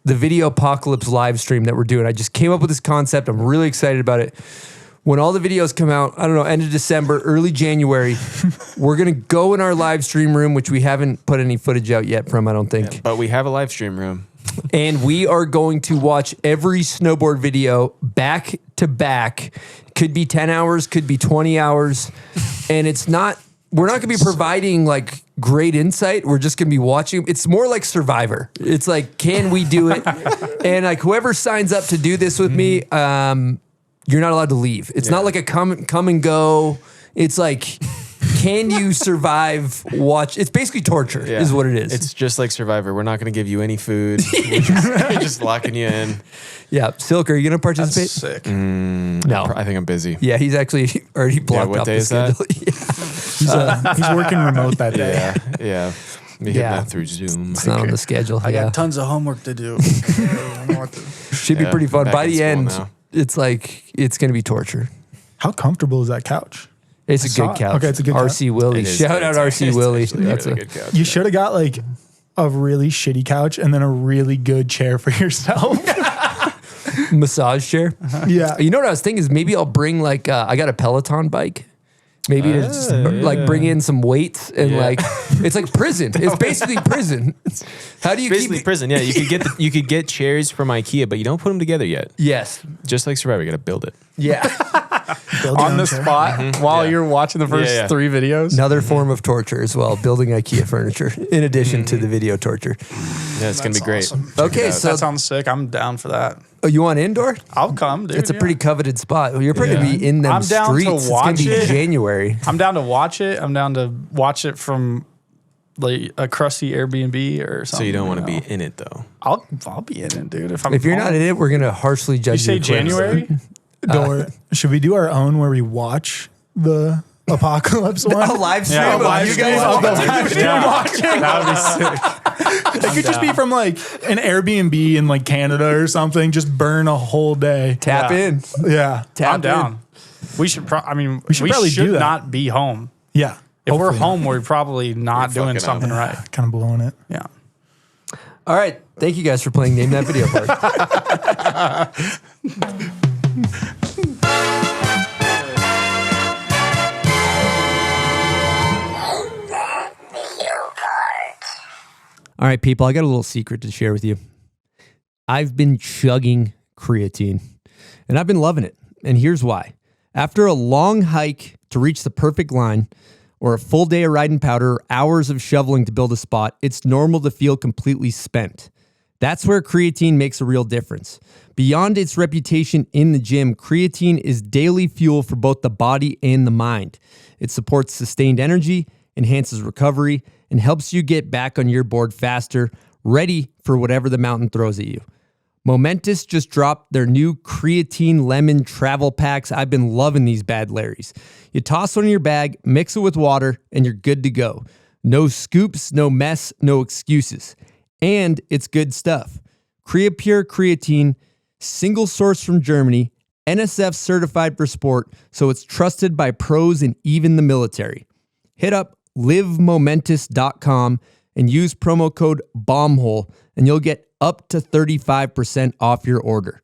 the Video Apocalypse live stream that we're doing. I just came up with this concept. I'm really excited about it. When all the videos come out, I don't know, end of December, early January, we're going to go in our live stream room, which we haven't put any footage out yet from, I don't think. Yeah, but we have a live stream room. And we are going to watch every snowboard video back to back. Could be 10 hours, could be 20 hours. And it's not we're not going to be providing like great insight. We're just going to be watching. It's more like Survivor. It's like, can we do it? And like whoever signs up to do this with me, you're not allowed to leave. It's not like a come and go. It's like, can you survive? Watch. It's basically torture is what it is. It's just like Survivor. We're not going to give you any food. We're just locking you in. Yeah. Silk, are you going to participate? That's sick. No. I think I'm busy. Yeah, he's actually already blocked what out day the is that? schedule. He's working remote that day. Yeah. We hit that through Zoom. It's not on the schedule. I got tons of homework to do. Should be pretty fun. back By in the school end, now. it's like, it's going to be torture. How comfortable is that couch? It's a good couch. Okay, it's a good couch. RC Willie. It is. Shout out RC Willie. That's a a good couch. You should have got like a really shitty couch and then a really good chair for yourself. massage chair. Yeah. You know what I was thinking is maybe I'll bring like, I got a Peloton bike. Maybe to just like bring in some weights and like, it's like prison. It's basically prison. How do you Basically keep prison. Yeah, you could get chairs from IKEA, but you don't put them together yet. Yes. Just like Survivor, you got to build it. Yeah. On the spot while you're watching the first 3 videos. Another form of torture as well, building IKEA furniture in addition to the video torture. Yeah, it's going to be great. Awesome. Okay, so that sounds sick. I'm down for that. Oh, you want indoor? I'll come, dude. It's a pretty coveted spot. Well, you're probably going to be in them I'm down to streets. watch it's going to be it. January. I'm down to watch it. I'm down to watch it from like a crusty Airbnb or something. So you don't want to be in it though. I'll be in it, dude. If you're not in it, we're going to harshly judge you. You Say January? Should we do our own where we watch the apocalypse one? A live stream. Yeah, of live you stream. guys all watching. That would be sick. It could just be from like an Airbnb in like Canada or something. Just burn a whole day. Tap in. Yeah. I'm down. We should. We should probably do that. not be home. Yeah. If we're Hopefully home, we're probably not We're doing fucking something not. right. Kind of blowing it. Yeah. All right. Thank you guys for playing Name That Video Part. All right, people, I got a little secret to share with you. I've been chugging creatine, and I've been loving it. And here's why. After a long hike to reach the perfect line, or a full day of riding powder, or hours of shoveling to build a spot, it's normal to feel completely spent. That's where creatine makes a real difference. Beyond its reputation in the gym, creatine is daily fuel for both the body and the mind. It supports sustained energy, enhances recovery, and helps you get back on your board faster, ready for whatever the mountain throws at you. Momentous just dropped their new creatine lemon travel packs. I've been loving these bad Larrys. You toss one in your bag, mix it with water, and you're good to go. No scoops, no mess, no excuses. And it's good stuff. CreaPure creatine, single source from Germany, NSF certified for sport, so it's trusted by pros and even the military. Hit up livemomentous.com and use promo code BOMBHOLE, and you'll get up to 35% off your order.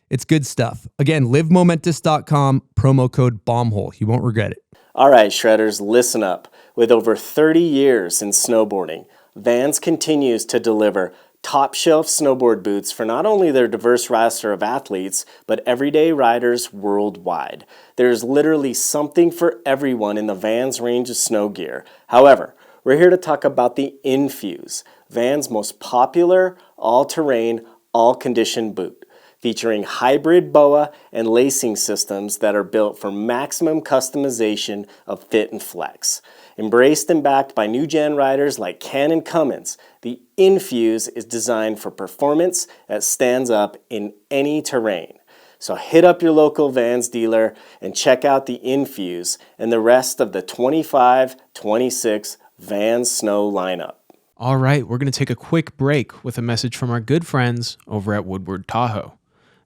It's good stuff. Again, livemomentous.com, promo code BOMBHOLE. You won't regret it. All right, Shredders, listen up. With over 30 years in snowboarding, Vans continues to deliver top-shelf snowboard boots for not only their diverse roster of athletes, but everyday riders worldwide. There's literally something for everyone in the Vans range of snow gear. However, we're here to talk about the Infuse, Vans' most popular all-terrain, all-condition boot, featuring hybrid BOA and lacing systems that are built for maximum customization of fit and flex. Embraced and backed by new-gen riders like Ken and Cummins, the Infuse is designed for performance that stands up in any terrain. So hit up your local Vans dealer and check out the Infuse and the rest of the 25-26 Vans Snow lineup. All right, we're going to take a quick break with a message from our good friends over at Woodward Tahoe.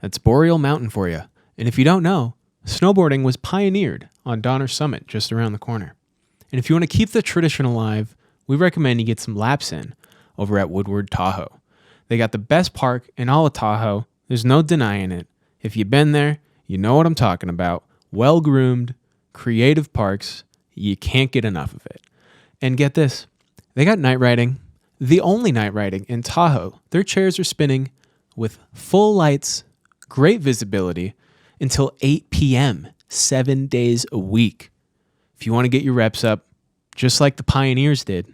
That's Boreal Mountain for you. And if you don't know, snowboarding was pioneered on Donner Summit just around the corner. And if you want to keep the tradition alive, we recommend you get some laps in over at Woodward Tahoe. They got the best park in all of Tahoe. There's no denying it. If you've been there, you know what I'm talking about. Well-groomed, creative parks. You can't get enough of it. And get this, they got night riding, the only night riding in Tahoe. Their chairs are spinning with full lights, great visibility until 8 p.m., 7 days a week. If you want to get your reps up, just like the pioneers did,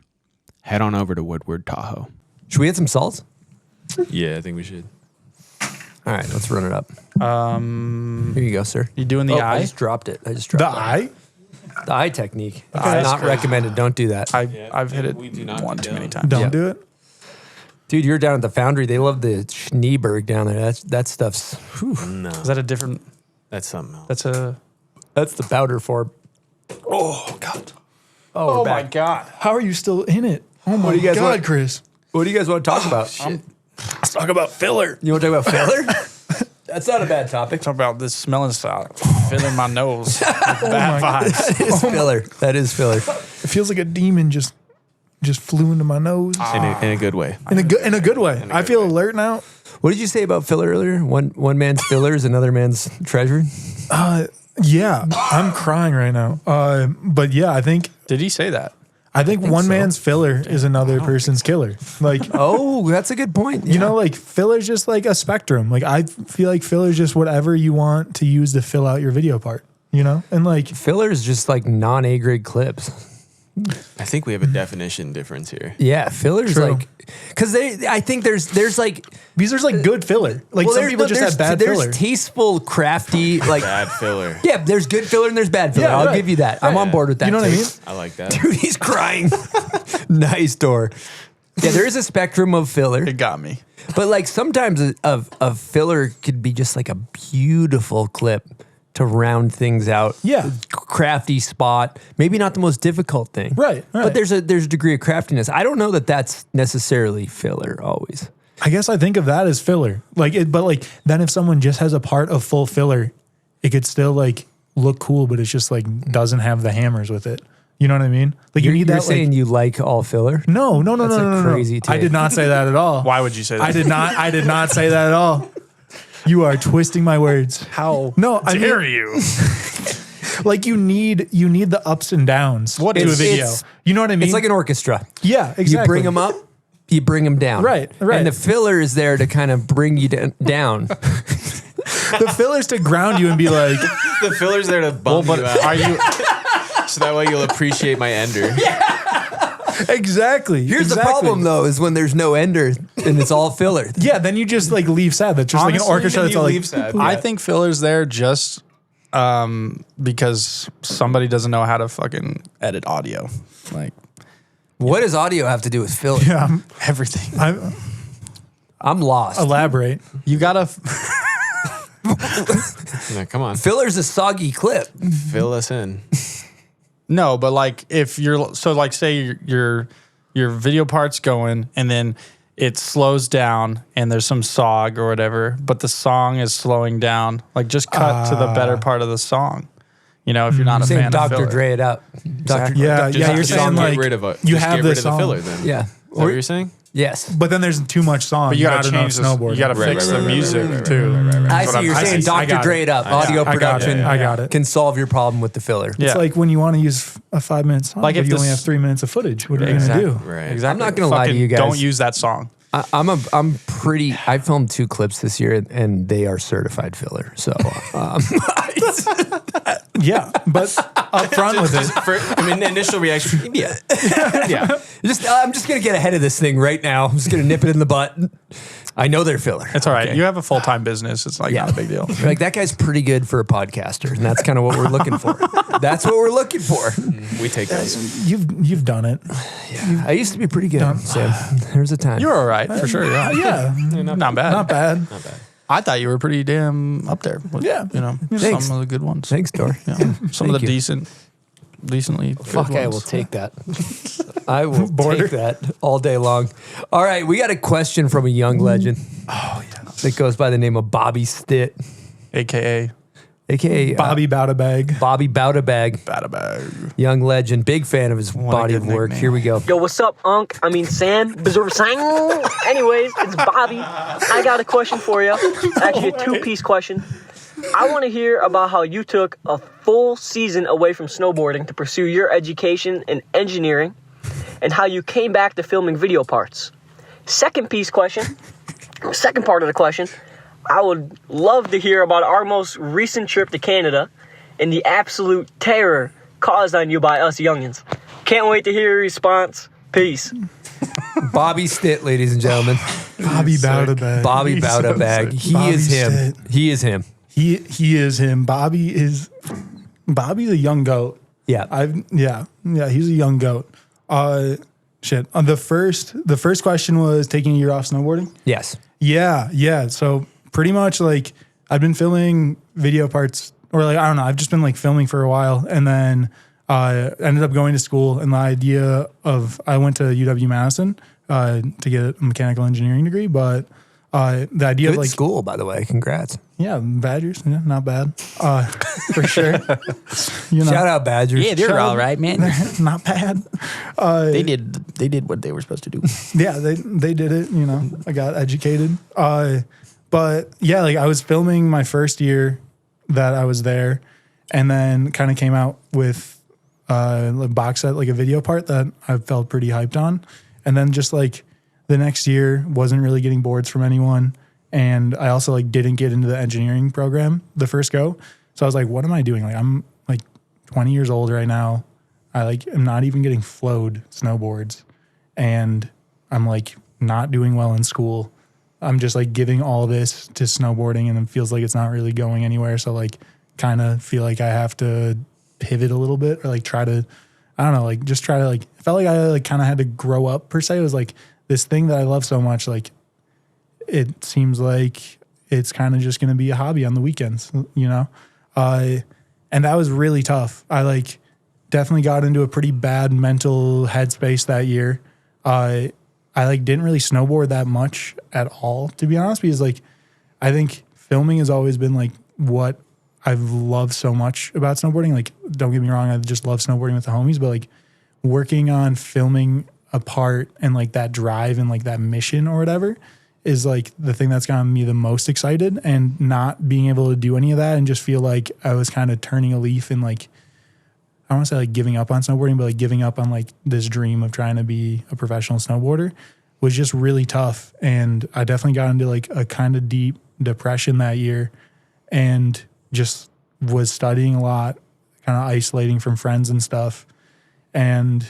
head on over to Woodward Tahoe. Should we hit some salts? Yeah, I think we should. All right, let's run it up. Here you go, sir. You doing the eye? I just dropped it. The eye? The eye technique. Not recommended. Don't do that. I've hit it one too many times. Don't do it. Dude, you're down at the foundry. They love the Schneeberg down there. That stuff's... Whew. No. Is that a different... That's something else. That's the powder form. Oh, God. Oh my God. How are you still in it? Oh my do you guys God, want? Chris. What do you guys want to talk about? Let's talk about filler. You want to talk about filler? That's not a bad topic. Talk about this smelling style. Filling my nose. Bad vibes. That is filler. That is filler. It feels like a demon just flew into my nose. In a good way. In a good way. I feel alert now. What did you say about filler earlier? One man's filler is another man's treasure? Yeah, I'm crying right now. But yeah, I think... Did he say that? I think one man's filler is another person's killer. Like, oh, that's a good point. You know, like filler's just like a spectrum. Like I feel like filler's just whatever you want to use to fill out your video part. You know, and like filler's just like non-A grade clips. I think we have a definition difference here. Yeah, filler's like because I think there's like these are like good filler. Like some people just have bad filler. There's tasteful, crafty, like bad filler. Yeah, there's good filler and there's bad filler. Yeah, I'll right. give you that. I'm on board with that. You know what I mean? I like that. Dude, he's crying. Nice door. Yeah, there is a spectrum of filler. It got me. But like sometimes a filler could be just like a beautiful clip to round things out. Yeah. Crafty spot. Maybe not the most difficult thing. Right. But there's a degree of craftiness. I don't know that that's necessarily filler always. I guess I think of that as filler. Like it, but like then if someone just has a part of full filler, it could still like look cool, but it's just like doesn't have the hammers with it. You know what I mean? Like you need that. You're saying you like all filler? No. That's crazy take. I did not say that at all. Why would you say that? I did not say that at all. You are twisting my words. How dare you? Like you need the ups and downs to a video. You know what I mean? It's like an orchestra. Yeah, exactly. You bring them up, you bring them down. Right. And the filler is there to kind of bring you down. The filler's to ground you and be like... The filler's there to bump you out. Are you... So that way you'll appreciate my ender. Exactly. Here's the problem, though, is when there's no ender and it's all filler. Yeah, then you just like leave sad. That's just Honestly, like an orchestra that's all like... sad. I think filler's there just because somebody doesn't know how to fucking edit audio. Like, what does audio have to do with filler? Yeah, everything. I'm lost. Elaborate. You gotta... No, come on. Filler's a soggy clip. Fill us in. No, but like if you're so like say your video part's going and then it slows down and there's some sog or whatever, but the song is slowing down. Like just cut to the better part of the song. You know, if you're not a fan of Dr. filler. Dre it up. Exactly. Yeah, Just you're saying get like rid of it. you Just have get the rid of the song. filler then. Yeah. Is that what you're saying? Yes. But then there's too much song. But you gotta not change enough this. snowboarding. You gotta fix the music too. I see you're saying Dr. Dre it up. Audio production I got it. can solve your problem with the filler. It's like when you want to use a 5-minute song, Like but if you only this- have 3 minutes of footage. What are you Exactly. going to do? Right. Exactly. I'm not gonna lie to Fucking you guys. Don't use that song. I filmed 2 clips this year and they are certified filler. So Yeah, but up front with it. Initial reaction. Yeah. yeah. I'm just gonna get ahead of this thing right now. I'm just gonna nip it in the butt. I know they're filler. It's all right. Okay. You have a full-time business. It's like not a big deal. Like that guy's pretty good for a podcaster, and that's kind of what we're looking for. That's what we're looking for. We take that. You've done it. Yeah. I used to be pretty good, Sam. There was a time. You're all right for sure. Yeah. Yeah, Not bad. not bad. Not bad. I thought you were pretty damn up there. With, Yeah. You know, Thanks. some of the good ones. Thanks, Dor. Yeah. Some of the you. decently good Fuck, I ones. will take that. I will take that all day long. All right, we got a question from a young legend. Oh, yeah. That goes by the name of Bobby Stitt, AKA Bobby Bowdabag. Bobby Bowdabag, Bad. young legend, big fan of his body of good work. nickname. Here we go. Yo, what's up, Unc? I mean, Sam. Anyways, it's Bobby. I got a question for you. Actually, a 2-piece question. I want to hear about how you took a full season away from snowboarding to pursue your education in engineering and how you came back to filming video parts. Second part of the question, I would love to hear about our most recent trip to Canada and the absolute terror caused on you by us youngins. Can't wait to hear your response. Peace. Bobby Stitt, ladies and gentlemen. Bobby Bowdabag. Bobby Bowdabag. He is him. He is him. He is him. Bobby's a young goat. Yeah. He's a young goat. Shit. The first question was taking a year off snowboarding. Yes. Yeah. So pretty much like I've been filming video parts, or like I don't know. I've just been like filming for a while, and then ended up going to school. And the idea of I went to UW-Madison to get a mechanical engineering degree, but the idea Good of like school, by the way. Congrats. Yeah, Badgers. Yeah, not bad. For sure. Shout out Badgers. Yeah, they're all right, man. Not bad. They did what they were supposed to do. Yeah, they did it. I got educated. But yeah, like I was filming my first year that I was there, and then kind of came out with a box set, like a video part that I felt pretty hyped on. And then just like the next year wasn't really getting boards from anyone. And I also like didn't get into the engineering program the first go. So I was like, what am I doing? Like I'm like 20 years old right now. I like am not even getting flowed snowboards, and I'm like not doing well in school. I'm just like giving all this to snowboarding, and it feels like it's not really going anywhere. So like kind of feel like I have to pivot a little bit, or like try to, I don't know, like just try to like, I felt like I like kind of had to grow up per se. It was like this thing that I love so much. Like it seems like it's kind of just going to be a hobby on the weekends, and that was really tough. I like definitely got into a pretty bad mental headspace that year. I like didn't really snowboard that much at all, to be honest, because like I think filming has always been like what I've loved so much about snowboarding. Like, don't get me wrong, I just love snowboarding with the homies, but like working on filming a part and like that drive and like that mission or whatever is like the thing that's gotten me the most excited, and not being able to do any of that and just feel like I was kind of turning a leaf and like, I don't want to say like giving up on snowboarding, but like giving up on like this dream of trying to be a professional snowboarder was just really tough. And I definitely got into like a kind of deep depression that year, and just was studying a lot, kind of isolating from friends and stuff. And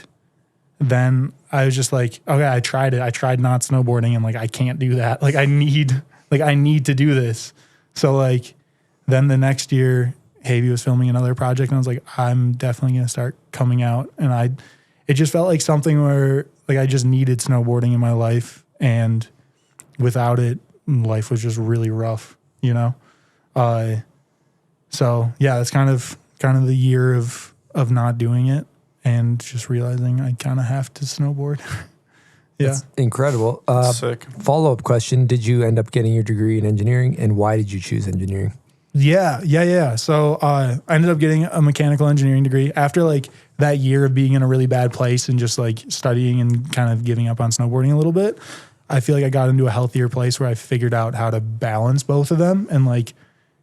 then I was just like, okay, I tried it. I tried not snowboarding, and like, I can't do that. Like I need to do this. So like, then the next year, Havy was filming another project, and I was like, I'm definitely going to start coming out. And it just felt like something where like I just needed snowboarding in my life, and without it, life was just really rough, So yeah, that's kind of the year of not doing it, and just realizing I kind of have to snowboard. Yeah. That's incredible. Sick. Follow-up question. Did you end up getting your degree in engineering, and why did you choose engineering? Yeah. So I ended up getting a mechanical engineering degree after like that year of being in a really bad place and just like studying and kind of giving up on snowboarding a little bit. I feel like I got into a healthier place where I figured out how to balance both of them, and like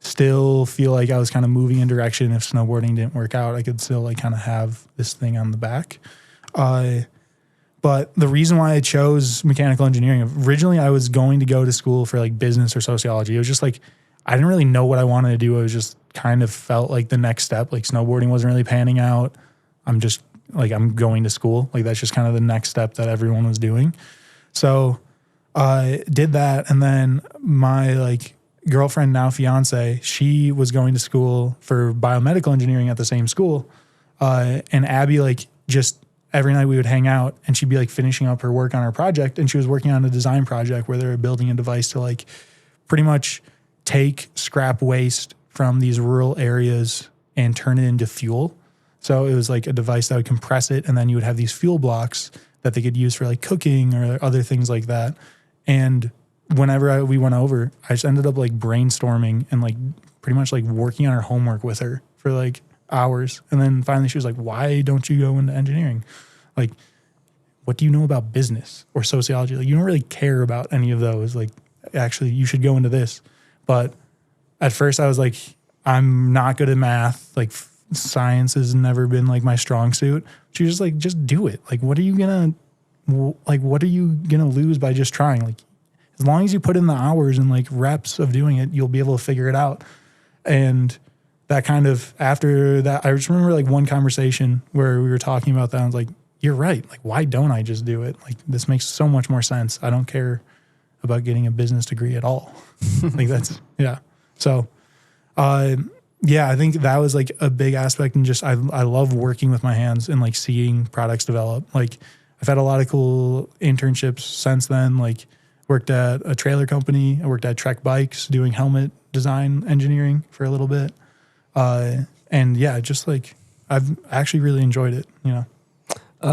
still feel like I was kind of moving in direction. If snowboarding didn't work out, I could still like kind of have this thing on the back. But the reason why I chose mechanical engineering, originally I was going to go to school for like business or sociology. It was just like, I didn't really know what I wanted to do. I was just kind of felt like the next step, like snowboarding wasn't really panning out. I'm just like, I'm going to school. Like that's just kind of the next step that everyone was doing. So I did that. And then my like girlfriend, now fiance, she was going to school for biomedical engineering at the same school. And Abby, like just every night we would hang out, and she'd be like finishing up her work on her project. And she was working on a design project where they were building a device to like pretty much take scrap waste from these rural areas and turn it into fuel. So it was like a device that would compress it, and then you would have these fuel blocks that they could use for like cooking or other things like that. And whenever we went over, I just ended up like brainstorming and like pretty much like working on her homework with her for like hours. And then finally she was like, why don't you go into engineering? Like, what do you know about business or sociology? Like, you don't really care about any of those. Like, actually, you should go into this. But at first I was like, I'm not good at math. Like science has never been like my strong suit. She was just like, just do it. Like, what are you gonna lose by just trying? Like, as long as you put in the hours and like reps of doing it, you'll be able to figure it out. And that kind of, after that, I just remember like one conversation where we were talking about that. I was like, you're right. Like, why don't I just do it? Like, this makes so much more sense. I don't care about getting a business degree at all. Like, that's, yeah. So, yeah, I think that was like a big aspect. And just, I love working with my hands and like seeing products develop. Like, I've had a lot of cool internships since then. Like, worked at a trailer company. I worked at Trek Bikes doing helmet design engineering for a little bit. And yeah, just like, I've actually really enjoyed it, you know.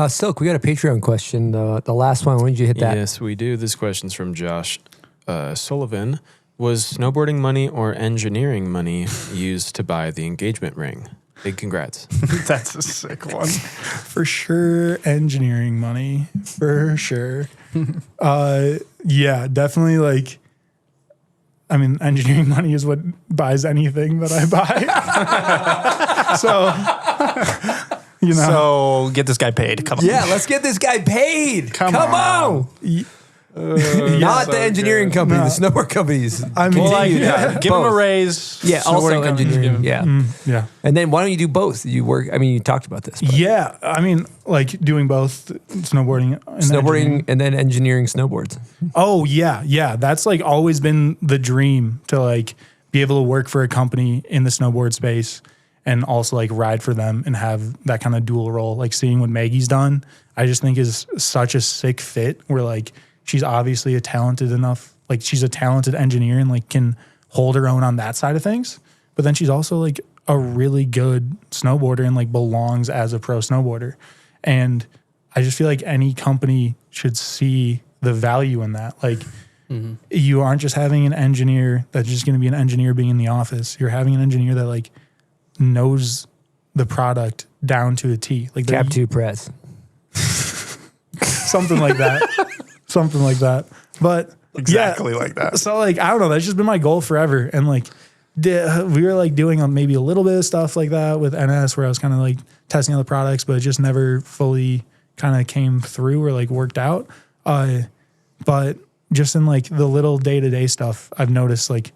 Silk, we got a Patreon question. The last one, when did you hit that? Yes, we do. This question's from Josh Sullivan. Was snowboarding money or engineering money used to buy the engagement ring? Big congrats. That's a sick one. For sure, engineering money. For sure. Yeah, definitely like, I mean, engineering money is what buys anything that I buy. So, you know. So get this guy paid. Come on. Yeah, let's get this guy paid. Come on. Not the engineering company, the snowboard companies. I mean, give him a raise. Yeah, also engineering. Yeah. Yeah. And then why don't you do both? You work, I mean, you talked about this. But. Yeah. I mean, like doing both snowboarding and then engineering snowboards. Oh, yeah. Yeah. That's like always been the dream to like be able to work for a company in the snowboard space and also like ride for them and have that kind of dual role. Like seeing what Maggie's done, I just think is such a sick fit where like, she's obviously a talented engineer and like can hold her own on that side of things. But then she's also like a really good snowboarder and like belongs as a pro snowboarder. And I just feel like any company should see the value in that. Like you aren't just having an engineer that's just going to be an engineer being in the office. You're having an engineer that like knows the product down to a T. Like Cap 2 press. Something like that. Something like that. But exactly like that. So like, I don't know, that's just been my goal forever. And like, we were like doing maybe a little bit of stuff like that with NS where I was kind of like testing out the products, but it just never fully kind of came through or like worked out. But just in like the little day-to-day stuff, I've noticed like,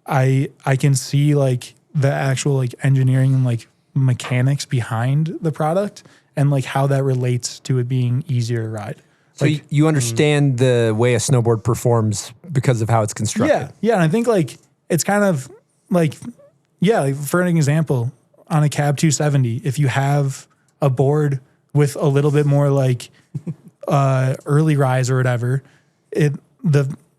I can see like the actual like engineering and like mechanics behind the product and like how that relates to it being easier to ride. So like, you understand the way a snowboard performs because of how it's constructed. Yeah. Yeah. And I think like, it's kind of like, yeah, like for an example, on a Cab 270, if you have a board with a little bit more like early rise or whatever,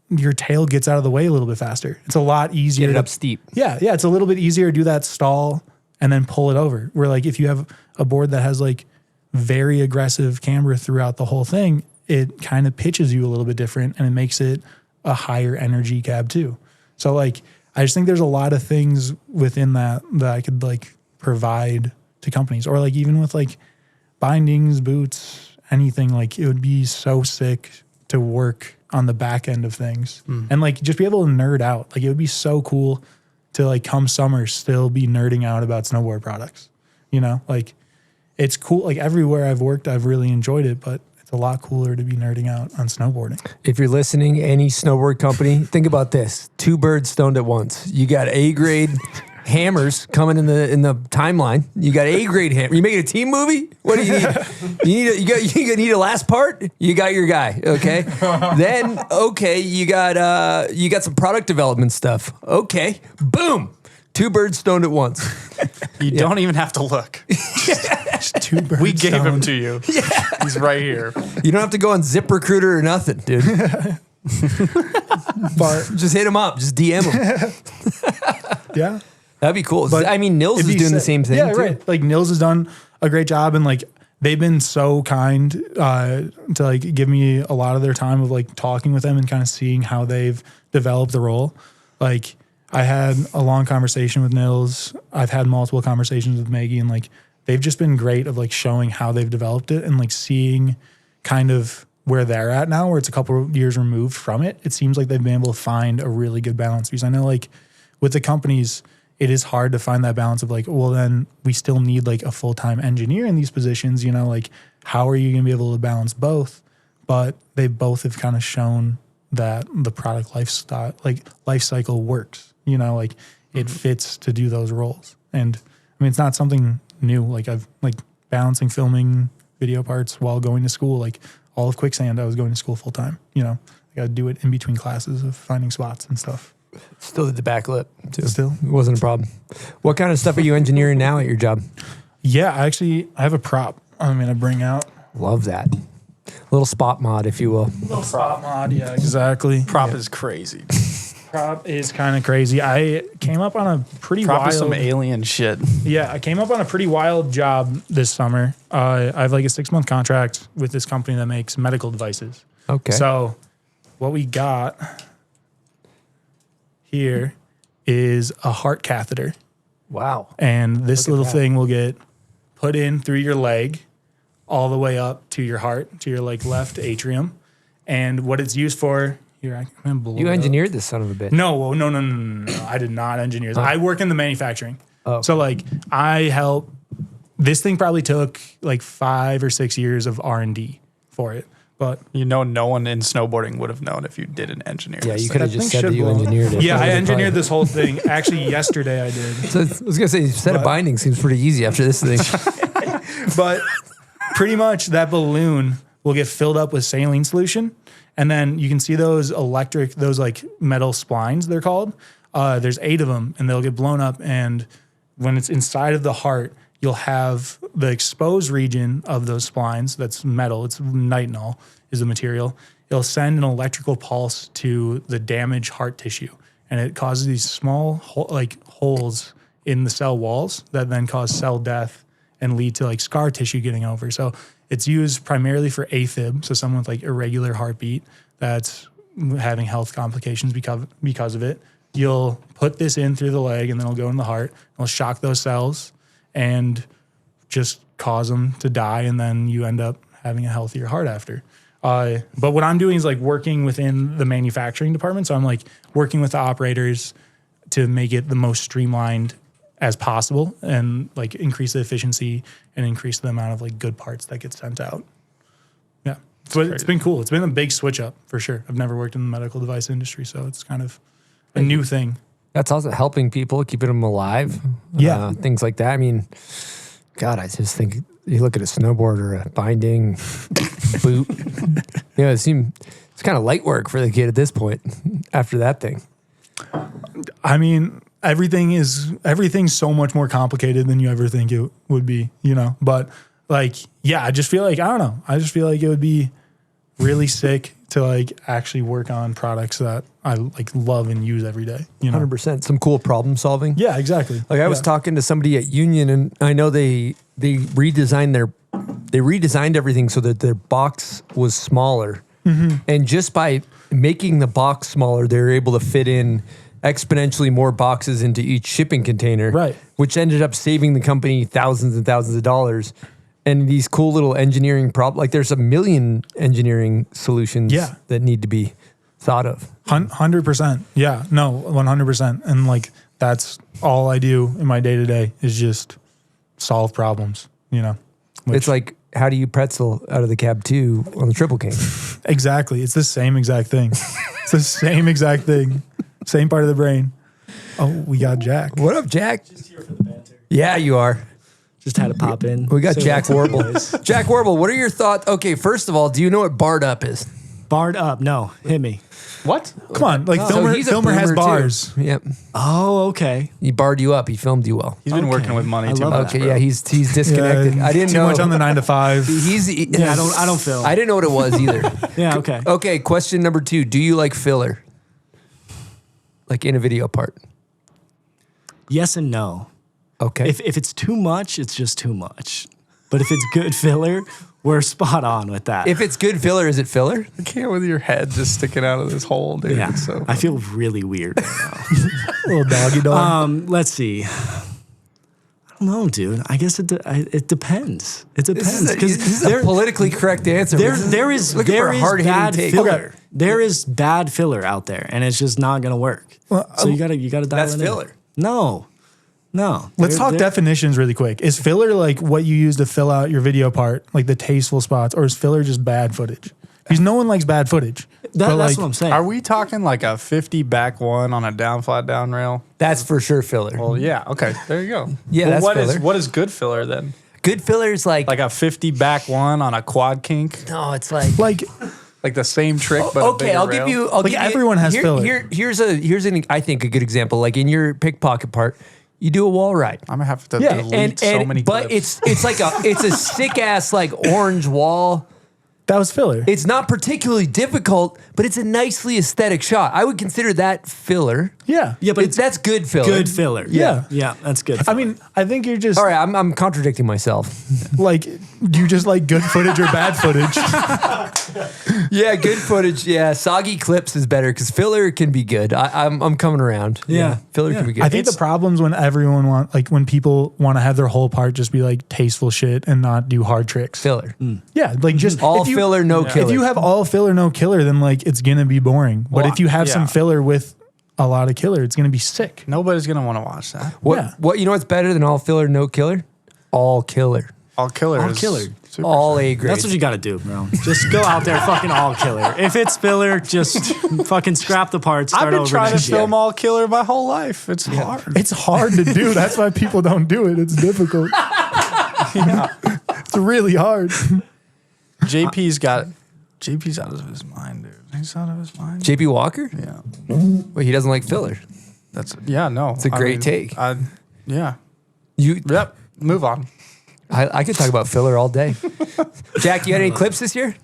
your tail gets out of the way a little bit faster. It's a lot easier. Get it up steep. Yeah. Yeah. It's a little bit easier to do that stall and then pull it over. Where like, if you have a board that has like very aggressive camber throughout the whole thing, it kind of pitches you a little bit different and it makes it a higher energy cab too. So like, I just think there's a lot of things within that I could like provide to companies or like even with like bindings, boots, anything. Like it would be so sick to work on the back end of things and like just be able to nerd out. Like it would be so cool to like come summer still be nerding out about snowboard products, you know, like it's cool. Like everywhere I've worked, I've really enjoyed it, but it's a lot cooler to be nerding out on snowboarding. If you're listening, any snowboard company, think about this: 2 birds stoned at once. You got A-grade hammers coming in the timeline. You got A-grade hammer. You making a team movie? What do you need? You need a last part. You got your guy. Okay. Then you got some product development stuff. Okay. Boom. 2 birds stoned at once. You don't even have to look. Just 2 birds We gave him stoned. to you. Yeah. He's right here. You don't have to go on ZipRecruiter or nothing, dude. But just hit him up. Just DM him. Yeah. That'd be cool. But I mean, Nils is doing the same thing. Yeah, too. right. Like Nils has done a great job and like they've been so kind to like give me a lot of their time of like talking with them and kind of seeing how they've developed the role. Like I had a long conversation with Nils. I've had multiple conversations with Maggie and like they've just been great of like showing how they've developed it and like seeing kind of where they're at now, where it's a couple of years removed from it. It seems like they've been able to find a really good balance because I know like with the companies, it is hard to find that balance of like, well, then we still need like a full-time engineer in these positions, you know, like how are you going to be able to balance both? But they both have kind of shown that the product life cycle works, you know, like it fits to do those roles. And I mean, it's not something new. Like I've like balancing filming video parts while going to school. Like all of quicksand, I was going to school full time. You know, I got to do it in between classes of finding spots and stuff. Still did the backlit too. Still, it wasn't a problem. What kind of stuff are you engineering now at your job? Yeah, I have a prop I'm going to bring out. Love that. Little spot mod, if you will. Little spot mod, yeah, exactly. Prop is crazy. Prop is kind of crazy. I came up on a pretty Prop wild... is some alien shit. Yeah, I came up on a pretty wild job this summer. I have like a 6-month contract with this company that makes medical devices. Okay. So what we got here is a heart catheter. Wow. And this Look at little that. thing will get put in through your leg all the way up to your heart, to your like left atrium. And what it's used for, here, I'm gonna blow You it up. engineered this son of a bitch. No. I did not engineer this. I work in the manufacturing. Oh. So like I help, this thing probably took like 5 or 6 years of R&D for it. But you know, no one in snowboarding would have known if you didn't engineer Yeah, this you thing. could have just said that you engineered it. Yeah, I That would've engineered probably- this whole thing. Actually, yesterday I did. So I was gonna say, set of binding seems pretty easy after this thing. But pretty much that balloon will get filled up with saline solution. And then you can see those those like metal splines, they're called. There's 8 of them and they'll get blown up. And when it's inside of the heart, you'll have the exposed region of those splines. That's metal. It's nitinol is the material. It'll send an electrical pulse to the damaged heart tissue. And it causes these small holes in the cell walls that then cause cell death and lead to like scar tissue getting over. So it's used primarily for AFib, so someone with like irregular heartbeat that's having health complications because of it. You'll put this in through the leg and then it'll go in the heart. It'll shock those cells and just cause them to die, and then you end up having a healthier heart after. But what I'm doing is like working within the manufacturing department. So I'm like working with the operators to make it the most streamlined as possible and like increase the efficiency and increase the amount of like good parts that get sent out. Yeah. So it's been cool. It's been a big switch up for sure. I've never worked in the medical device industry, so it's kind of a new thing. That's also helping people, keeping them alive. Yeah. Things like that. I mean, God, I just think you look at a snowboard or a binding boot. You know, it's kind of light work for the kid at this point after that thing. I mean, everything's so much more complicated than you ever think it would be, you know? But like, yeah, I just feel like, I don't know. I just feel like it would be really sick to like actually work on products that I like love and use every day, you know? 100%. Some cool problem solving. Yeah, exactly. Like I was talking to somebody at Union, and I know they redesigned everything so that their box was smaller. Mm-hmm. And just by making the box smaller, they were able to fit in exponentially more boxes into each shipping container, right? Which ended up saving the company thousands and thousands of dollars. And these cool little engineering like there's a million engineering solutions that need to be thought of. 100%. Yeah, no, 100%. And like, that's all I do in my day to day is just solve problems, you know? It's like, how do you pretzel out of the cab 2 on the Triple King? Exactly. It's the same exact thing. It's the same exact thing. Same part of the brain. Oh, we got Jack. What up, Jack? Just here for the banter. Yeah, you are. Just had to pop in. We got Say Jack what's up, Warble. boys. Jack Warble, what are your thoughts? Okay, first of all, do you know what barred up is? Barred up? No, hit me. What? Come on, like So he's a Filmer has boomer, too. bars. Yep. Oh, okay. He barred you up. He filmed you well. He's been working with money too much. Okay, bro. yeah, he's disconnected. Yeah, I didn't too know much on the 9 to 5. Yeah, I don't film. I didn't know what it was either. Yeah, okay. Okay, question number 2. Do you like filler? Like in a video part? Yes and no. Okay. If it's too much, it's just too much. But if it's good filler, we're spot on with that. If it's good filler, is it filler? I can't with your head just sticking out of this hole, dude. Yeah, It's so I feel really weird right now. Little doggy dog. Let's see. I don't know, dude. I guess it depends. It depends This is a politically correct answer. There is bad take. filler. Okay. There is bad filler out there, and it's just not gonna work. So you gotta dial That's it filler. in. No. Let's talk definitions really quick. Is filler like what you use to fill out your video part, like the tasteful spots, or is filler just bad footage? Because no one likes bad footage. That's what I'm saying. Are we talking like a 50 back one on a down flat down rail? That's for sure filler. Well, yeah. Okay, there you go. Yeah, Well, that's filler. what is good filler then? Good filler is like a 50 back one on a quad kink. No, it's like like the same trick, but okay. I'll give you. everyone has filler. Here's I think a good example. Like in your pickpocket part, you do a wall ride. I'm gonna have to delete so many. But clips. it's like it's a sick ass like orange wall. That was filler. It's not particularly difficult, but it's a nicely aesthetic shot. I would consider that filler. Yeah. Yeah, but that's good filler. Good filler. Yeah. Yeah, that's good. I mean, I think you're just all right. I'm contradicting myself. like, do you just like good footage or bad footage? Yeah, good footage. Yeah, soggy clips is better because filler can be good. I'm coming around. Yeah. Filler can be good. I think the problem's when when people want to have their whole part just be like tasteful shit and not do hard tricks. Filler. Yeah, like just all filler, no killer. If you have all filler, no killer, then like it's gonna be boring. But if you have some filler with a lot of killer, it's gonna be sick. Nobody's gonna want to watch that. What you know what's better than all filler, no killer? All killer. All killer. All is killer. super All sick. A grade. That's what you got to do, bro. Just go out there, fucking all killer. If it's filler, just fucking scrap the parts. Start I've been over trying to next year. film all killer my whole life. It's hard. It's hard to do. That's why people don't do it. It's difficult. It's really hard. JP's out of his mind, dude. He's out of his mind. JP Walker? Yeah. Well, he doesn't like filler. No. It's a great take. Yeah. Yep. Move on. I could talk about filler all day. Jack, you got any clips this year?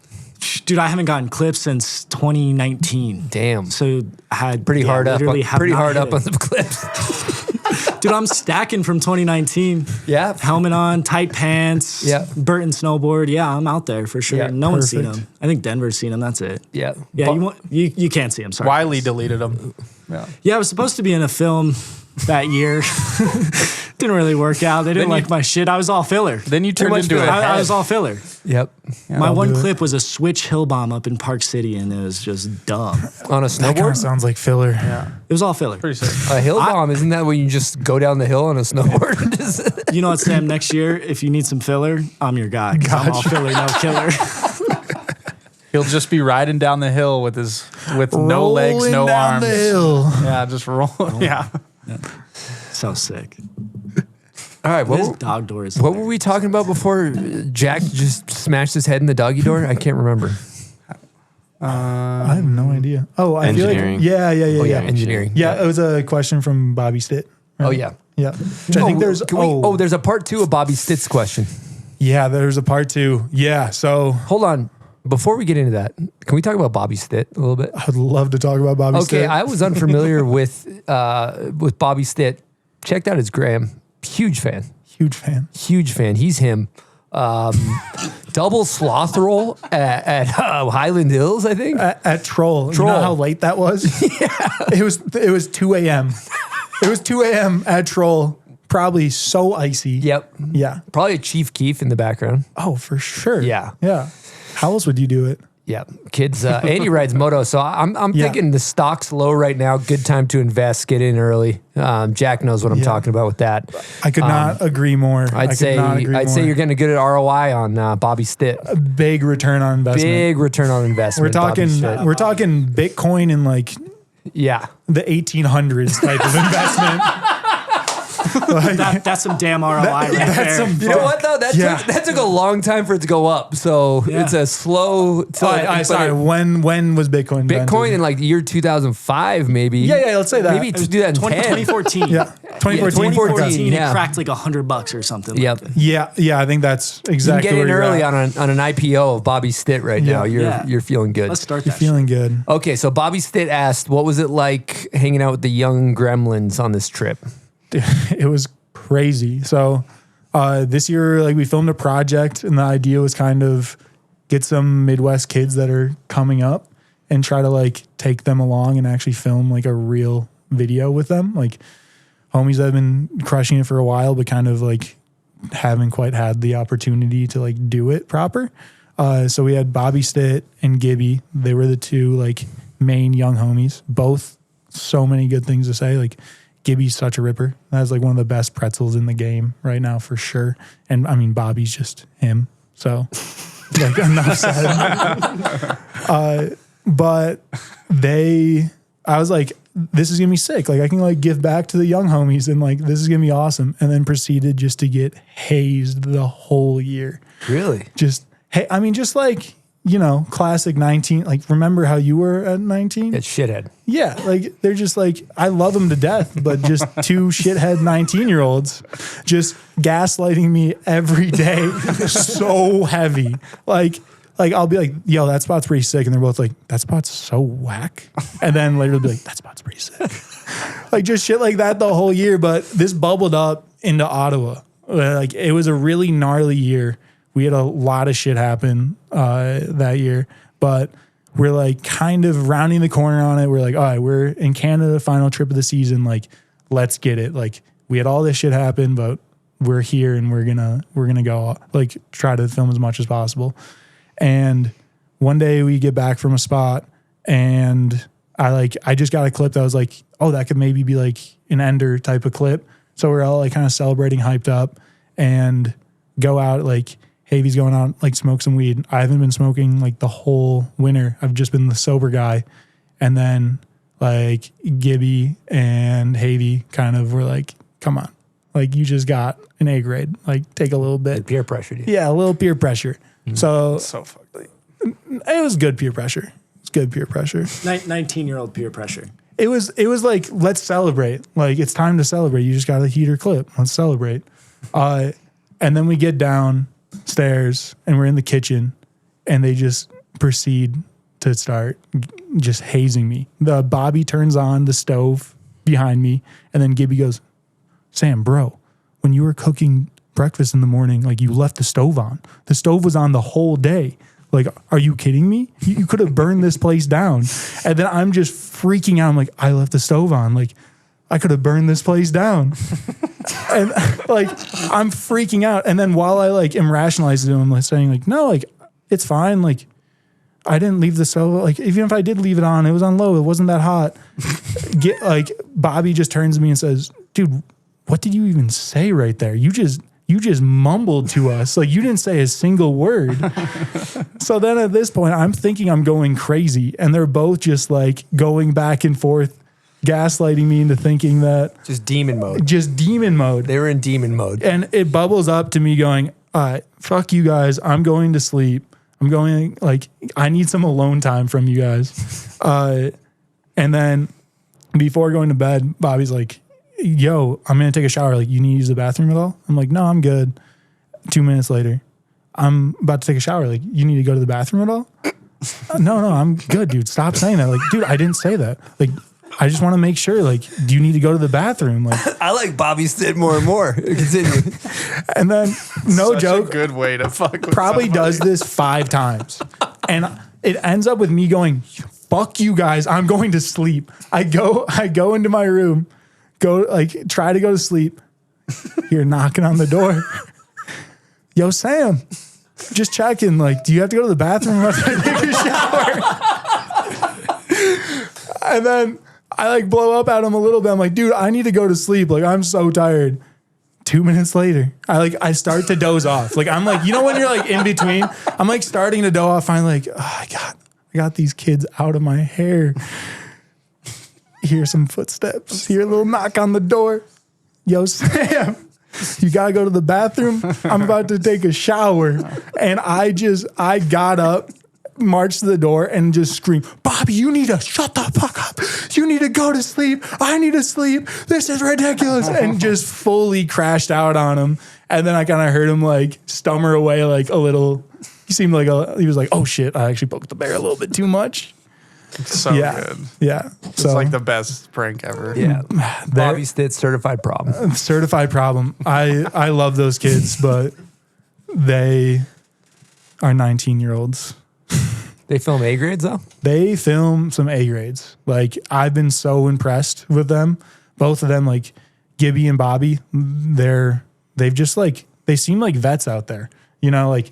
Dude, I haven't gotten clips since 2019. Damn. So I had Pretty hard up literally have not hit on it. some clips. Dude, I'm stacking from 2019. Yeah. Helmet on, tight pants. Yeah. Burton snowboard. Yeah, I'm out there for sure. Yeah, no one's seen perfect. him. I think Denver's seen him. That's it. Yeah. Yeah, you can't see him. Sorry. Wiley deleted him. Yeah, I was supposed to be in a film that year. Didn't really work out. They didn't like my shit. I was all filler. Then you turned into I was all filler. Yep. My one clip was a switch hill bomb up in Park City, and it was just dumb. On a That kind snowboard? of sounds like filler. Yeah. It was all filler. Pretty sick. A hill bomb, isn't that when you just go down the hill on a snowboard? You know what, Sam? Next year, if you need some filler, I'm your guy. 'Cause I'm all filler, no killer. He'll just be riding down the hill with no legs, no down arms. the hill. Yeah, just rolling. Yeah. So sick. All right, This dog door is. what were we talking about before Jack just smashed his head in the doggy door? I can't remember. I have no idea. Oh, I Engineering. feel like yeah. Engineering. Yeah, it was a question from Bobby Stitt. right? Oh, yeah. Yeah. Which I think there's there's a part 2 of Bobby Stitt's question. yeah, there's a part 2. Yeah, so Hold on. Before we get into that, can we talk about Bobby Stitt a little bit? I'd love to talk about Bobby Okay, Stitt. I was unfamiliar with Bobby Stitt. Checked out his gram. Huge fan. Huge fan. Huge fan. He's him. Double sloth roll at Highland Hills, I think. At Troll. You know how late that was? Yeah. It was 2 a.m. It was 2 a.m. at Troll. Probably so icy. Yep. Yeah. Probably a Chief Keef in the background. Oh, for sure. Yeah. Yeah. How else would you do it? Yeah. Kids, Andy rides moto, so I'm thinking the stock's low right now. Good time to invest. Get in early. Jack knows what I'm talking about with that. I could not agree more. I'd say you're getting a good ROI on Bobby Stitt. A big return on investment. Big return on investment. We're talking Bitcoin in like the 1800s type of investment. That's some damn ROI right there. You know what though? That took a long time for it to go up. So it's a slow. Sorry. When was Bitcoin? Bitcoin in like the year 2005, maybe. Yeah. Let's say that. Maybe to do that in 2014. Yeah. 2014. Yeah. It cracked like $100 or something. Yep. Yeah. I think that's exactly. You can get in where early on an IPO of Bobby Stitt right now. You're feeling good. Let's start. You're feeling good. Okay, so Bobby Stitt asked, "What was it like hanging out with the young gremlins on this trip?" It was crazy. So this year, like we filmed a project, and the idea was kind of get some Midwest kids that are coming up and try to like take them along and actually film like a real video with them. Like homies that have been crushing it for a while, but kind of like haven't quite had the opportunity to like do it proper. So we had Bobby Stitt and Gibby. They were the two like main young homies. Both so many good things to say. Like Gibby's such a ripper. That's like one of the best pretzels in the game right now for sure. And I mean, Bobby's just him. So like enough said. But I was like, this is gonna be sick. Like I can like give back to the young homies and like this is gonna be awesome. And then proceeded just to get hazed the whole year. Really? Just hey, I mean, just like, you know, classic 19. Like remember how you were at 19? It's shithead. Yeah, like they're just like I love them to death, but just two shithead 19-year-olds just gaslighting me every day, so heavy. Like I'll be like, yo, that spot's pretty sick. And they're both like, that spot's so whack. And then later they'll be like, that spot's pretty sick. Like just shit like that the whole year. But this bubbled up into Ottawa. Like it was a really gnarly year. We had a lot of shit happen that year. But we're like kind of rounding the corner on it. We're like, all right, we're in Canada, final trip of the season. Like, let's get it. Like we had all this shit happen, but we're here and we're gonna go like try to film as much as possible. And one day we get back from a spot and I just got a clip that was like, oh, that could maybe be like an ender type of clip. So we're all like kind of celebrating, hyped up, and go out like, Havy's going out, like smoke some weed. I haven't been smoking like the whole winter. I've just been the sober guy. And then like Gibby and Havy kind of were like, come on, like you just got an A grade, like take a little bit. It peer pressured you. Yeah, a little peer pressure. So fucked. It was good peer pressure. It's good peer pressure. 19-year-old peer pressure. It was like, let's celebrate. Like it's time to celebrate. You just got a heater clip. Let's celebrate. And then we get downstairs and we're in the kitchen and they just proceed to start just hazing me. The Bobby turns on the stove behind me and then Gibby goes, Sam, bro, when you were cooking breakfast in the morning, like you left the stove on. The stove was on the whole day. Like, are you kidding me? You could have burned this place down. And then I'm just freaking out. I'm like, I left the stove on. Like, I could have burned this place down. And like, I'm freaking out. And then while I like am rationalizing it, I'm like saying like, no, like it's fine. Like I didn't leave the stove. Like even if I did leave it on, it was on low. It wasn't that hot. Bobby just turns to me and says, dude, what did you even say right there? You just mumbled to us. Like you didn't say a single word. So then at this point, I'm thinking I'm going crazy. And they're both just like going back and forth, gaslighting me into thinking that. Just demon mode. They were in demon mode. And it bubbles up to me going, all right, fuck you guys. I'm going to sleep. I need some alone time from you guys. And then before going to bed, Bobby's like, yo, I'm going to take a shower. Like, you need to use the bathroom at all? I'm like, no, I'm good. 2 minutes later, I'm about to take a shower. Like, you need to go to the bathroom at all? No, I'm good, dude. Stop saying that. Like, dude, I didn't say that. Like, I just want to make sure, like, do you need to go to the bathroom? Like, I like Bobby's sit more and more. Continue. And then, no Such joke. a good way to fuck with probably somebody. does this 5 times. And it ends up with me going, fuck you guys. I'm going to sleep. I go into my room, try to go to sleep. You're knocking on the door. Yo, Sam, just checking. Like, do you have to go to the bathroom after I take a shower? And then I like blow up at him a little bit. I'm like, dude, I need to go to sleep. Like, I'm so tired. 2 minutes later, I start to doze off. Like, I'm like, you know, when you're like in between, I'm like starting to doze off. I'm like, oh, I got these kids out of my hair. Hear some footsteps. Hear a little knock on the door. Yo, Sam, you gotta go to the bathroom. I'm about to take a shower. And I got up, marched to the door and just screamed, Bobby, you need to shut the fuck up. You need to go to sleep. I need to sleep. This is ridiculous. And just fully crashed out on him. And then I kind of heard him like stummer away like a little. He seemed like he was like, oh shit, I actually poked the bear a little bit too much. So good. Yeah. It's like the best prank ever. Yeah. Bobby's Stit certified problem. Certified problem. I love those kids, but they are 19-year-olds. They film A grades though? They film some A grades. Like, I've been so impressed with them. Both of them, like Gibby and Bobby, they've just like, they seem like vets out there. You know, like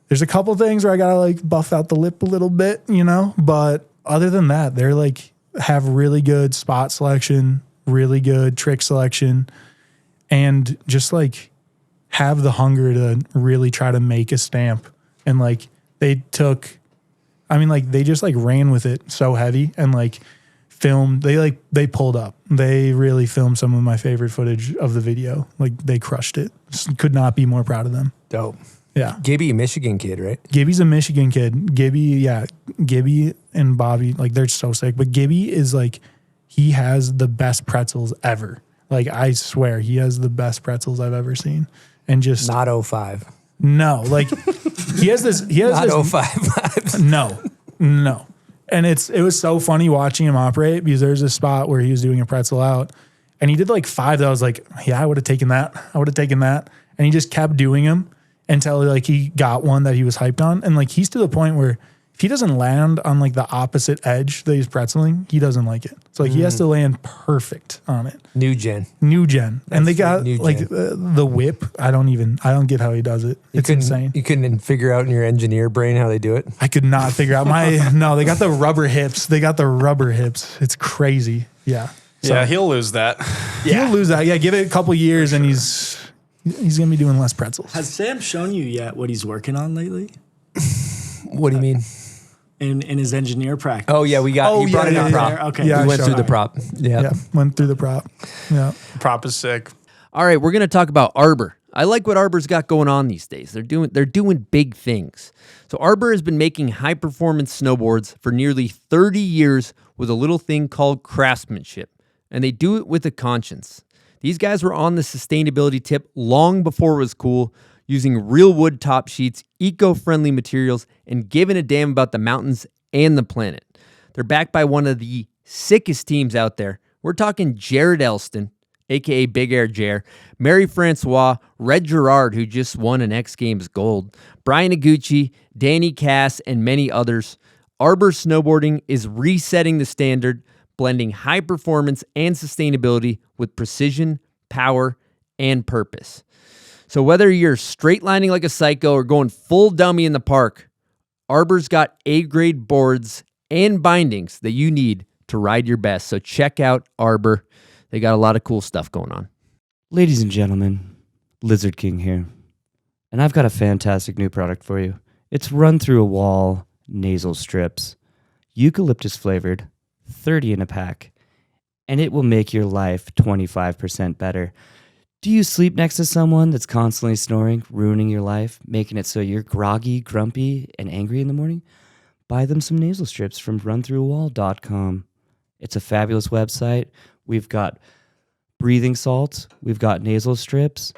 there's a couple things where I gotta like buff out the lip a little bit, you know, but other than that, they're like have really good spot selection, really good trick selection, and just like have the hunger to really try to make a stamp. And like they just like ran with it so heavy and like filmed. They pulled up. They really filmed some of my favorite footage of the video. Like they crushed it. Just could not be more proud of them. Dope. Yeah. Gibby, a Michigan kid, right? Gibby's a Michigan kid. Gibby and Bobby, like they're so sick. But Gibby is like, he has the best pretzels ever. Like I swear, he has the best pretzels I've ever seen. And just not 05. No, like he has this. Not this 05 vibes. No. And it was so funny watching him operate because there's a spot where he was doing a pretzel out and he did like 5 that I was like, yeah, I would have taken that. And he just kept doing them until like he got one that he was hyped on. And like he's to the point where if he doesn't land on like the opposite edge that he's pretzeling, he doesn't like it. So like he has to land perfect on it. New gen. And they got like the whip. I don't get how he does it. It's insane. You couldn't figure out in your engineer brain how they do it? I could not figure out they got the rubber hips. It's crazy. Yeah. So, yeah, he'll lose that. He'll lose that. Yeah, give it a couple years and he's going to be doing less pretzels. Has Sam shown you yet what he's working on lately? What do you mean? In his engineer practice. Oh yeah, he brought in a prop. Okay. Yeah, we went through the prop. Yeah, went through the prop. Yeah. Prop is sick. All right, we're going to talk about Arbor. I like what Arbor's got going on these days. They're doing big things. So Arbor has been making high-performance snowboards for nearly 30 years with a little thing called craftsmanship, and they do it with a conscience. These guys were on the sustainability tip long before it was cool, using real wood top sheets, eco-friendly materials, and giving a damn about the mountains and the planet. They're backed by one of the sickest teams out there. We're talking Jared Elston, a.k.a. Big Air Jer, Mary Francois, Red Gerard, who just won an X Games gold, Brian Iguchi, Danny Cass, and many others. Arbor Snowboarding is resetting the standard, blending high performance and sustainability with precision, power, and purpose. So whether you're straight lining like a psycho or going full dummy in the park, Arbor's got A-grade boards and bindings that you need to ride your best. So check out Arbor. They got a lot of cool stuff going on. Ladies and gentlemen, Lizard King here. And I've got a fantastic new product for you. It's Run Through a Wall nasal strips. Eucalyptus flavored, 30 in a pack. And it will make your life 25% better. Do you sleep next to someone that's constantly snoring, ruining your life, making it so you're groggy, grumpy, and angry in the morning? Buy them some nasal strips from runthroughawall.com. It's a fabulous website. We've got breathing salts. We've got nasal strips.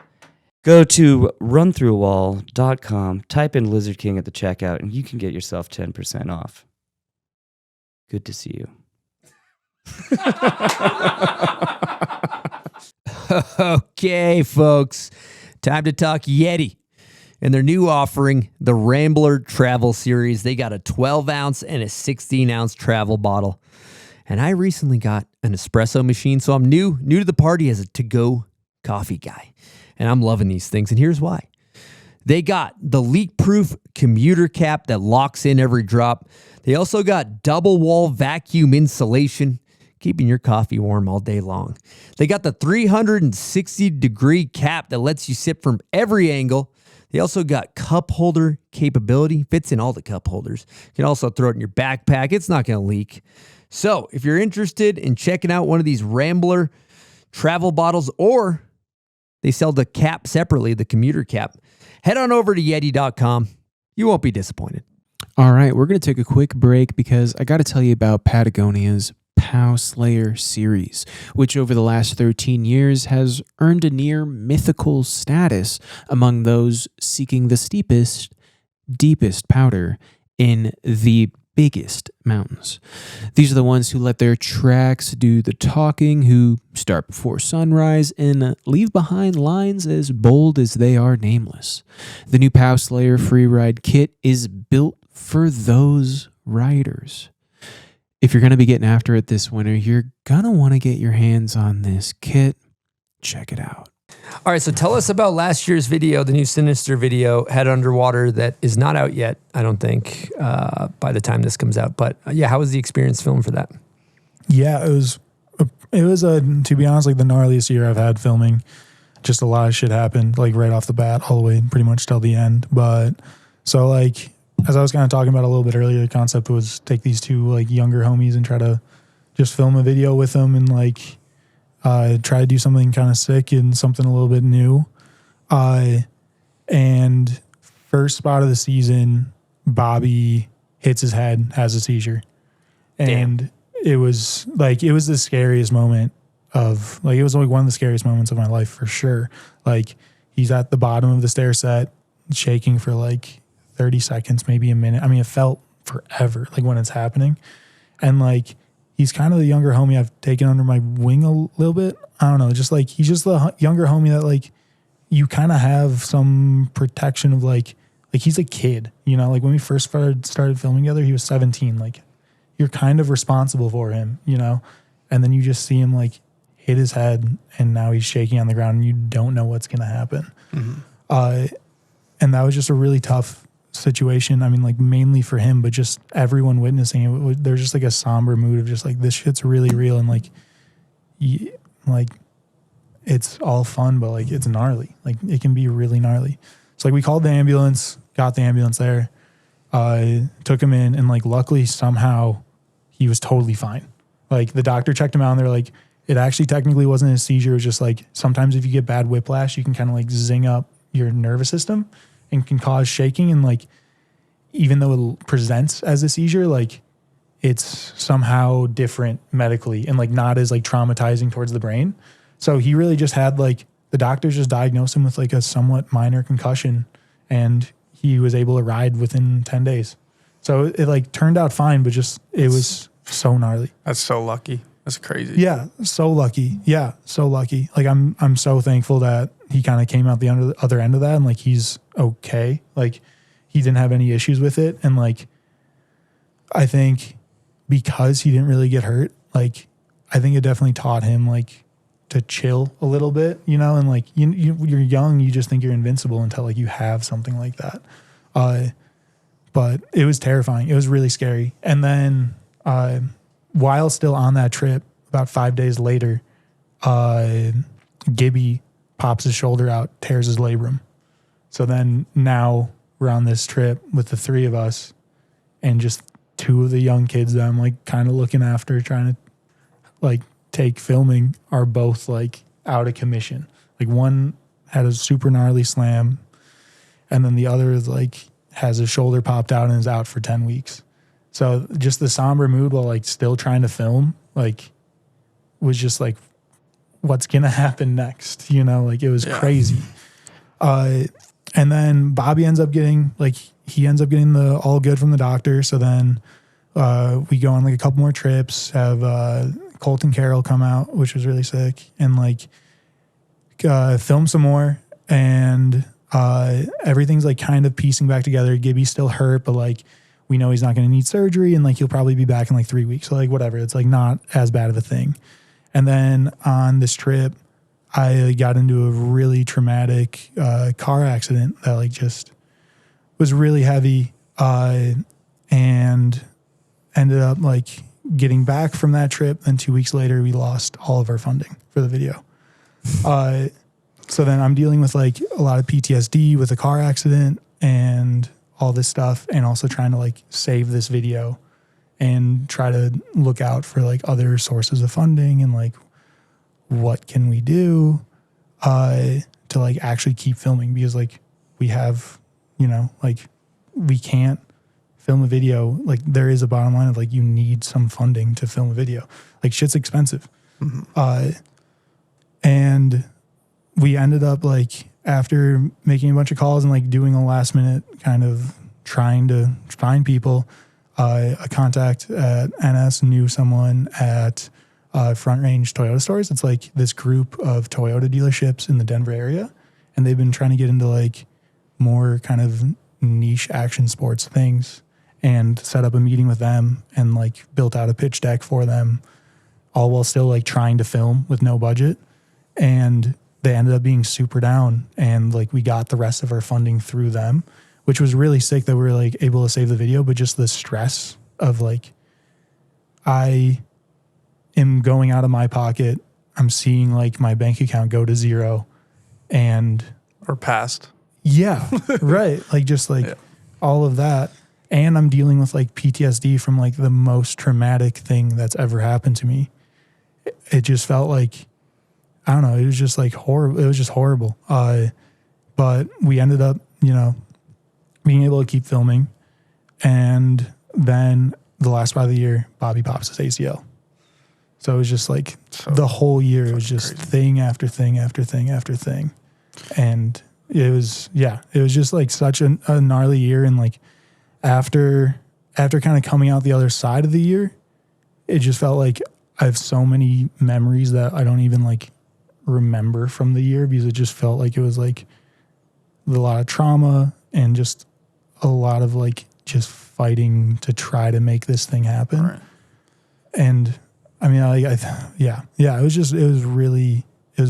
Go to runthroughawall.com, type in Lizard King at the checkout, and you can get yourself 10% off. Good to see you. Okay, folks, time to talk Yeti and their new offering, the Rambler Travel Series. They got a 12-ounce and a 16-ounce travel bottle. And I recently got an espresso machine, so I'm new to the party as a to-go coffee guy. And I'm loving these things, and here's why. They got the leak-proof commuter cap that locks in every drop. They also got double-wall vacuum insulation, keeping your coffee warm all day long. They got the 360-degree cap that lets you sip from every angle. They also got cup holder capability, fits in all the cup holders. You can also throw it in your backpack. It's not going to leak. So if you're interested in checking out one of these Rambler travel bottles, or they sell the cap separately, the commuter cap, head on over to Yeti.com. You won't be disappointed. All right, we're going to take a quick break because I got to tell you about Patagonia's Pow Slayer series, which over the last 13 years has earned a near mythical status among those seeking the steepest, deepest powder in the biggest mountains. These are the ones who let their tracks do the talking, who start before sunrise and leave behind lines as bold as they are nameless. The new Pow Slayer Freeride kit is built for those riders. If you're going to be getting after it this winter, you're going to want to get your hands on this kit. Check it out. All right, so tell us about last year's video, the new Sinister video, Head Underwater, that is not out yet, I don't think, by the time this comes out. But yeah, how was the experience filmed for that? Yeah, it was to be honest, like the gnarliest year I've had filming. Just a lot of shit happened, like right off the bat, all the way pretty much till the end. But so like, as I was kind of talking about a little bit earlier, the concept was take these two like younger homies and try to just film a video with him and like try to do something kind of sick and something a little bit new. And first spot of the season, Bobby hits his head, has a seizure. And it was the scariest moment it was like one of the scariest moments of my life for sure. Like he's at the bottom of the stair set, shaking for like 30 seconds, maybe a minute. I mean, it felt forever, like when it's happening. And like, he's kind of the younger homie I've taken under my wing a little bit. I don't know, just like, he's just the younger homie that like, you kind of have some protection of like he's a kid, you know, like when we first started filming together, he was 17. Like you're kind of responsible for him, you know? And then you just see him like hit his head and now he's shaking on the ground and you don't know what's going to happen. And that was just a really tough situation. I mean, like mainly for him, but just everyone witnessing it. There's just like a somber mood of just like, this shit's really real. And like, it's all fun, but like it's gnarly. Like it can be really gnarly. So like we called the ambulance, got the ambulance there, took him in, and like luckily somehow he was totally fine. Like the doctor checked him out and they're like, it actually technically wasn't a seizure. It was just like sometimes if you get bad whiplash, you can kind of like zing up your nervous system and can cause shaking. And like, even though it presents as a seizure, like it's somehow different medically and like not as like traumatizing towards the brain. So he really just had like, the doctors just diagnosed him with like a somewhat minor concussion and he was able to ride within 10 days. So it like turned out fine, but just, it was so gnarly. That's so lucky. That's crazy. Yeah. So lucky. Yeah. So lucky. Like I'm so thankful that he kind of came out the other end of that and like, he's okay. Like he didn't have any issues with it. And like, I think because he didn't really get hurt, like, I think it definitely taught him like to chill a little bit, you know, and like you're young, you just think you're invincible until like you have something like that. But it was terrifying. It was really scary. And then, while still on that trip, about 5 days later, Gibby pops his shoulder out, tears his labrum. So then now we're on this trip with the three of us and just two of the young kids that I'm like kind of looking after, trying to like take filming, are both like out of commission. Like one had a super gnarly slam and then the other is like has his shoulder popped out and is out for 10 weeks. So just the somber mood while like still trying to film, like was just like, what's going to happen next? You know, like it was crazy. And then Bobby ends up getting the all good from the doctor. So then we go on like a couple more trips, have Colt and Carol come out, which was really sick, and like film some more. And everything's like kind of piecing back together. Gibby's still hurt, but like we know he's not going to need surgery and like he'll probably be back in like 3 weeks. So like whatever, it's like not as bad of a thing. And then on this trip, I got into a really traumatic car accident that like just was really heavy and ended up like getting back from that trip. Then 2 weeks later, we lost all of our funding for the video. So then I'm dealing with like a lot of PTSD with a car accident and all this stuff, and also trying to like save this video and try to look out for like other sources of funding and like what can we do to like actually keep filming, because like we have, you know, like we can't film a video. Like there is a bottom line of like you need some funding to film a video. Like shit's expensive. And we ended up like after making a bunch of calls and like doing a last minute kind of trying to find people, a contact at NS knew someone at Front Range Toyota stores. It's like this group of Toyota dealerships in the Denver area. And they've been trying to get into like more kind of niche action sports things, and set up a meeting with them and like built out a pitch deck for them, all while still like trying to film with no budget. And they ended up being super down, and like we got the rest of our funding through them, which was really sick that we were like able to save the video. But just the stress of like, I am going out of my pocket, I'm seeing like my bank account go to zero or past. Yeah. Right. Like just like all of that. and I'm dealing with like PTSD from like the most traumatic thing that's ever happened to me. It just felt like, I don't know, it was just like horrible. It was just horrible. But we ended up, you know, being able to keep filming. And then the last spot of the year, Bobby pops his ACL. So it was just like the whole year, it was just crazy. Thing after thing after thing after thing. And it was just like such a gnarly year. And like after kind of coming out the other side of the year, it just felt like I have so many memories that I don't even like remember from the year, because it just felt like it was like a lot of trauma and just a lot of like just fighting to try to make this thing happen. Right. And I mean, it was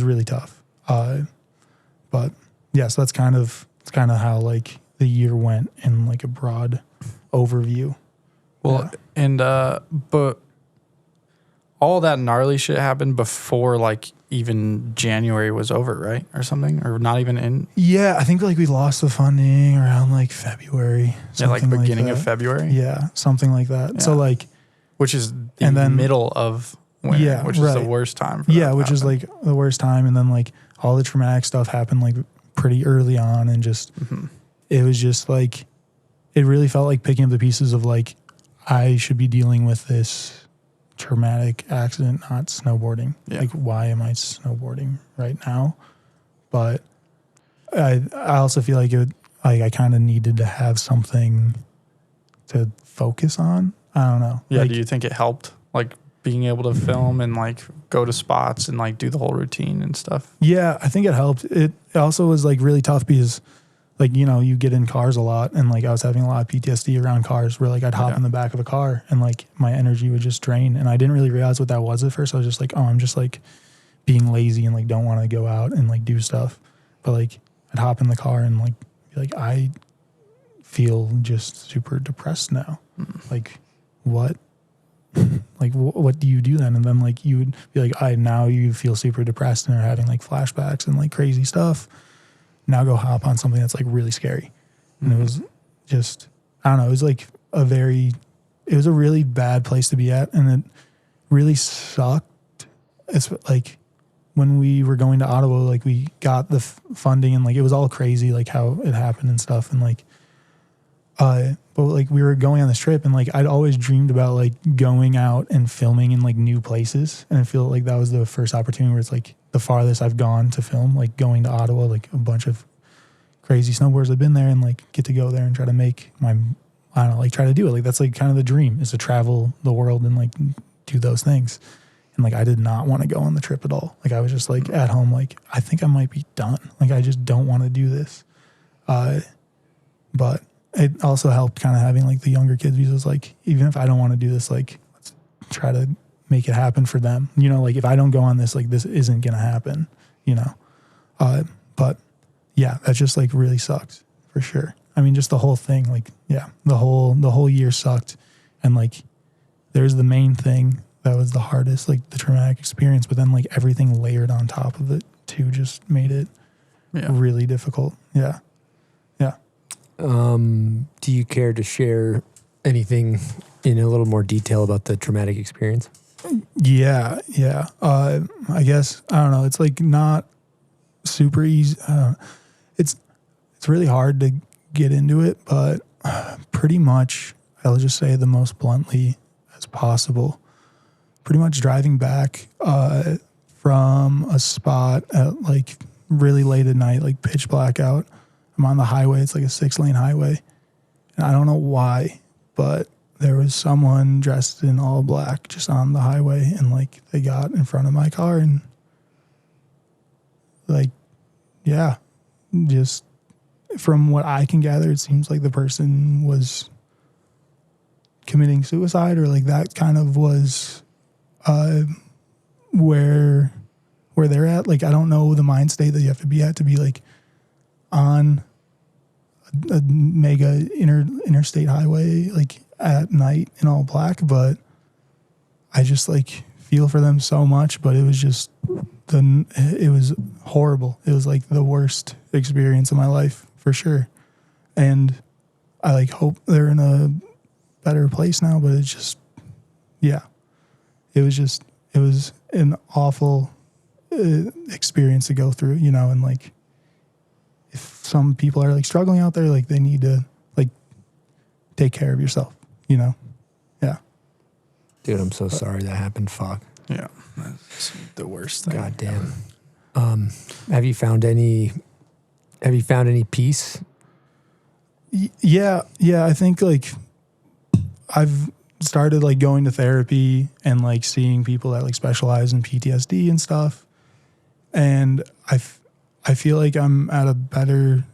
really tough. But yeah, so that's kind of how like the year went in like a broad overview. Well, and but all that gnarly shit happened before like even January was over, right? Or something, or not even in. Yeah, I think like we lost the funding around like February. Yeah, like beginning of February. Yeah, something like that. Yeah. So like, which is the middle of winter, yeah, which is the worst time. For which is like the worst time, and then like all the traumatic stuff happened like pretty early on, and just it was just like it really felt like picking up the pieces of like I should be dealing with this traumatic accident, not snowboarding. Yeah. Like, why am I snowboarding right now? But I also feel like I kind of needed to have something to focus on. I don't know. Yeah. Like, do you think it helped, like being able to film and like go to spots and like do the whole routine and stuff? Yeah, I think it helped. It also was like really tough because like, you know, you get in cars a lot, and like I was having a lot of PTSD around cars where like I'd hop in the back of a car and like my energy would just drain, and I didn't really realize what that was at first. I was just like, oh, I'm just like being lazy and like don't want to go out and like do stuff. But like I'd hop in the car and like be like, I feel just super depressed now. Like what? Like what do you do then? And then like you would be like, now you feel super depressed and are having like flashbacks and like crazy stuff. Now go hop on something that's like really scary. And it was just, I don't know, it was like it was a really bad place to be at, and it really sucked. It's like when we were going to Ottawa, like we got the funding and like it was all crazy, like how it happened and stuff. And like, but like we were going on this trip, and like I'd always dreamed about like going out and filming in like new places. And I feel like that was the first opportunity where it's like the farthest I've gone to film, like going to Ottawa, like a bunch of crazy snowboarders have been there, and like get to go there and try to make I don't know, like try to do it. Like that's like kind of the dream, is to travel the world and like do those things. And like I did not want to go on the trip at all. Like I was just like at home, like I think I might be done. Like I just don't want to do this. But it also helped kind of having like the younger kids, because it was like, even if I don't want to do this, like let's try to make it happen for them. You know, like if I don't go on this, like this isn't going to happen, you know? But yeah, that just like really sucked for sure. I mean, just the whole thing, like, yeah, the whole year sucked. And like, there's the main thing that was the hardest, like the traumatic experience, but then like everything layered on top of it too just made it really difficult. Yeah. Yeah. Do you care to share anything in a little more detail about the traumatic experience? Yeah. I guess, I don't know. It's like not super easy. It's really hard to get into it, but pretty much, I'll just say the most bluntly as possible. Pretty much driving back from a spot at like really late at night, like pitch blackout. I'm on the highway. It's like a 6-lane highway. And I don't know why, but there was someone dressed in all black just on the highway, and like they got in front of my car, and like, yeah, just from what I can gather, it seems like the person was committing suicide, or like that kind of was where they're at. Like, I don't know the mind state that you have to be at to be like on a mega interstate highway like at night in all black, but I just like feel for them so much. But it was just it was horrible. It was like the worst experience of my life for sure. And I like hope they're in a better place now, but it's just, yeah, it was an awful experience to go through, you know, and like, if some people are like struggling out there, like they need to like take care of yourself, you know? Yeah. Dude, I'm so sorry that happened. Fuck. Yeah. That's the worst thing. God damn. Have you found any peace? Yeah. I think like I've started like going to therapy and like seeing people that like specialize in PTSD and stuff. And I feel like I'm at a better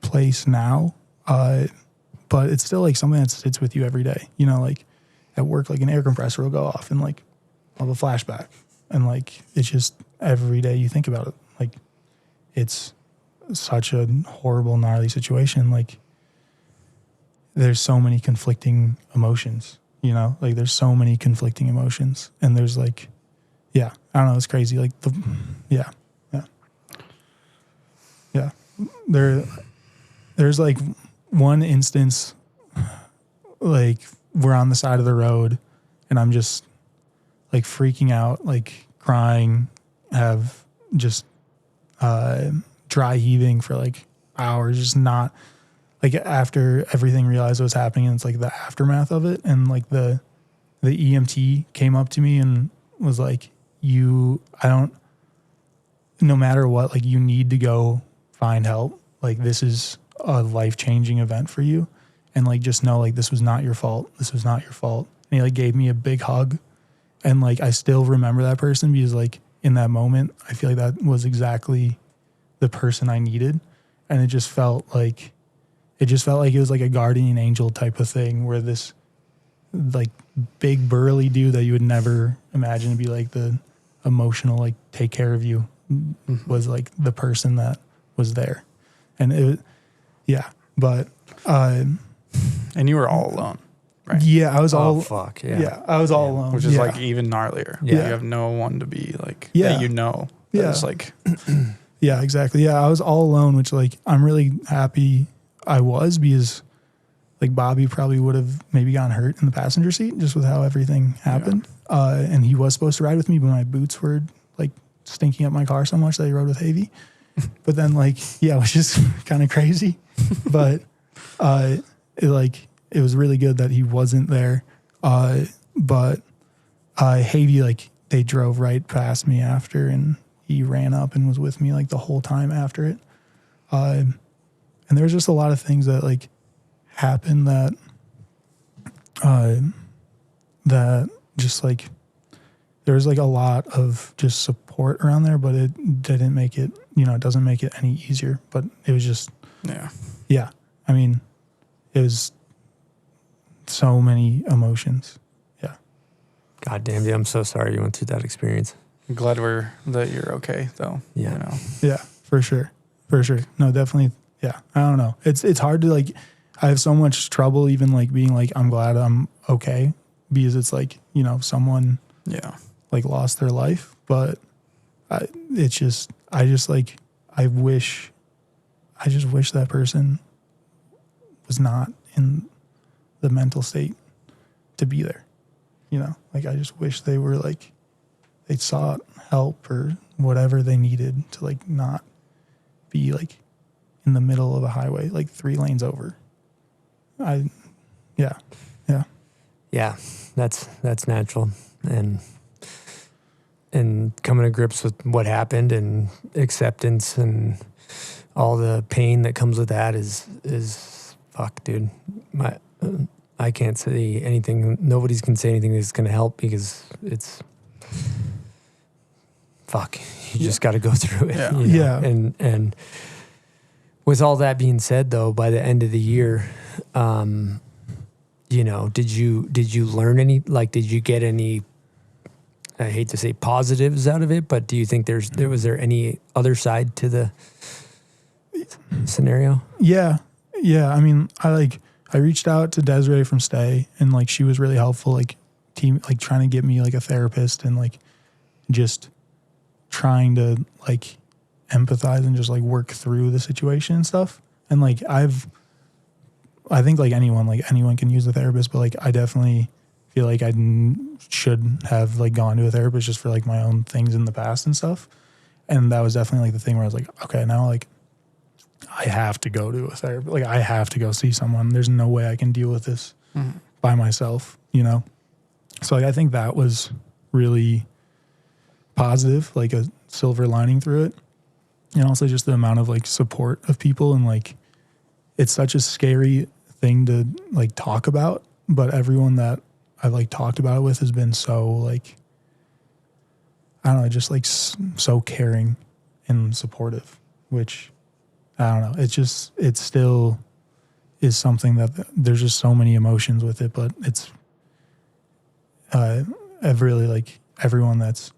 place now. But it's still like something that sits with you every day, you know, like at work, like an air compressor will go off and like I'll have a flashback, and like, it's just every day you think about it. Like, it's such a horrible, gnarly situation. Like, there's so many conflicting emotions, you know, like there's so many conflicting emotions, and there's like, yeah, I don't know. It's crazy. Like yeah. There's like one instance, like we're on the side of the road and I'm just like freaking out, like crying, have just dry heaving for like hours, just not like, after everything realized what was happening, and it's like the aftermath of it. And like the EMT came up to me and was like, no matter what, like you need to go find help. Like, this is a life-changing event for you. And like, just know, like, this was not your fault. This was not your fault. And he like gave me a big hug. And like, I still remember that person because like in that moment, I feel like that was exactly the person I needed. And it just felt like it was like a guardian angel type of thing, where this like big burly dude that you would never imagine to be like the emotional, like take care of you, was like the person that was there. And it, yeah, but, and you were all alone, right? Yeah, I was all, fuck. Yeah, I was all alone. Which is like even gnarlier. Yeah. You have no one to be like, Yeah. that you know. Yeah. It's like, yeah, exactly. Yeah, I was all alone, which like I'm really happy I was, because like Bobby probably would have maybe gotten hurt in the passenger seat just with how everything happened. And he was supposed to ride with me, but my boots were like stinking up my car so much that he rode with Havy. But then like, yeah, it was just kind of crazy. But it was really good that he wasn't there. But Havy, like they drove right past me after, and he ran up and was with me like the whole time after it. And there was just a lot of things that like happened that just like, there was like a lot of just support around there, but it didn't make it, you know, it doesn't make it any easier, but it was just, yeah. I mean, it was so many emotions. Yeah. God damn, dude, I'm so sorry you went through that experience. I'm glad that you're okay though. Yeah. You know? Yeah, for sure. No, definitely. Yeah. I don't know. It's hard to like, I have so much trouble even like being like, I'm glad I'm okay, because it's like, you know, someone like lost their life, but I just wish that person was not in the mental state to be there. You know, like I just wish they were like, they sought help or whatever they needed to like not be like in the middle of a highway, like 3 lanes over. Yeah, that's natural. And coming to grips with what happened and acceptance and all the pain that comes with that is fuck, dude. I can't say anything. Nobody's can say anything that's going to help, because it's fuck. You just got to go through it. Yeah. You know? And with all that being said, though, by the end of the year, you know, did you learn any? Like, did you get any? I hate to say positives out of it, but do you think was there any other side to the scenario? Yeah. I mean, I reached out to Desiree from Stay, and like she was really helpful, like trying to get me like a therapist, and like just trying to like empathize and just like work through the situation and stuff. And like I've I think like anyone can use a therapist, but like I definitely feel like I should have like gone to a therapist just for like my own things in the past and stuff. And that was definitely like the thing where I was like, okay, now like I have to go to a therapist. Like I have to go see someone. There's no way I can deal with this by myself, you know? So like, I think that was really positive, like a silver lining through it. And also just the amount of like support of people, and like, it's such a scary thing to like talk about, but everyone that I've like talked about it with has been so like, I don't know, just like so caring and supportive, which I don't know. It still is something that there's just so many emotions with it, but it's, I've really like everyone that's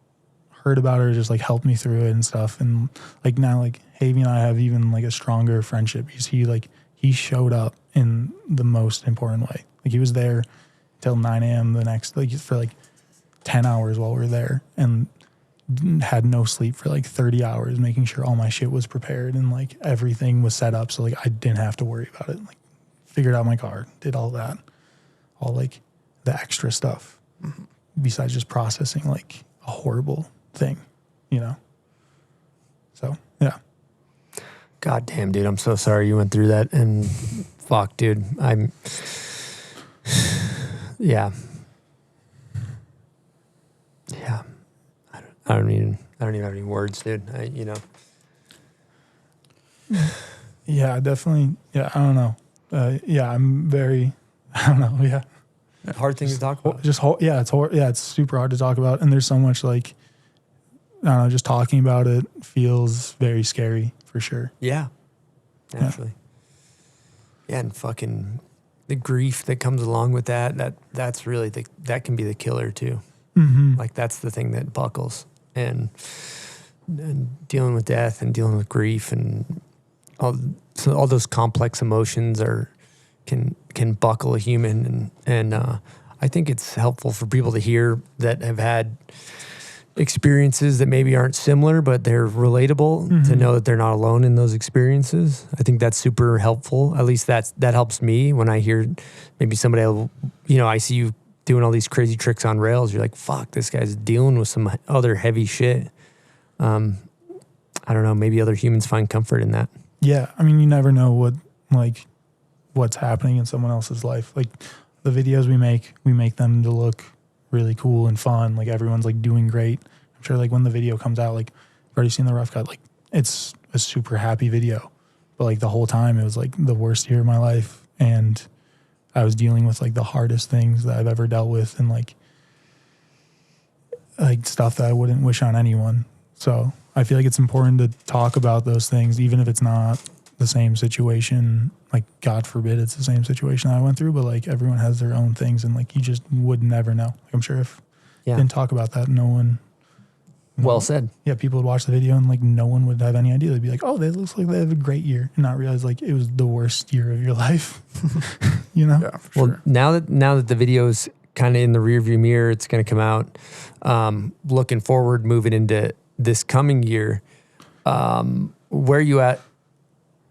heard about it or just like helped me through it and stuff. And like now, like Havy and I have even like a stronger friendship because he showed up in the most important way. Like he was there till 9 a.m. the next, like for like 10 hours while we were there, and had no sleep for like 30 hours, making sure all my shit was prepared and like everything was set up. So like I didn't have to worry about it. Like figured out my car, did all that, all like the extra stuff besides just processing like a horrible thing, you know? So, yeah. God damn, dude. I'm so sorry you went through that. And fuck, dude. Yeah. Yeah. I don't even have any words, dude. Yeah, definitely. Yeah, I don't know. I'm very, I don't know. Yeah. Hard thing to talk about. It's super hard to talk about. And there's so much like, I don't know, just talking about it feels very scary for sure. Yeah. Naturally. Yeah, and fucking the grief that comes along with that's really that can be the killer too. Mm-hmm. Like that's the thing that buckles. And dealing with death and dealing with grief and all those complex emotions can buckle a human, and I think it's helpful for people to hear that have had experiences that maybe aren't similar, but they're relatable, to know that they're not alone in those experiences. I think that's super helpful. At least that helps me when I hear maybe somebody, I see you doing all these crazy tricks on rails. You're like, fuck, this guy's dealing with some other heavy shit. I don't know, maybe other humans find comfort in that. Yeah. I mean, you never know what's happening in someone else's life. Like the videos we make them to look really cool and fun. Like everyone's like doing great. I'm sure like when the video comes out, like I've already seen the rough cut, like it's a super happy video, but like the whole time it was like the worst year of my life. And I was dealing with like the hardest things that I've ever dealt with, and like stuff that I wouldn't wish on anyone. So I feel like it's important to talk about those things, even if it's not the same situation. Like God forbid it's the same situation I went through, but like everyone has their own things, and like you just would never know. Like I'm sure if you didn't talk about that, no one. Well said. Yeah, people would watch the video and like no one would have any idea. They'd be like, "Oh, that looks like they have a great year," and not realize like it was the worst year of your life. You know? Yeah, for sure. Well, now that the video's kind of in the rearview mirror, it's going to come out. Looking forward, moving into this coming year, where are you at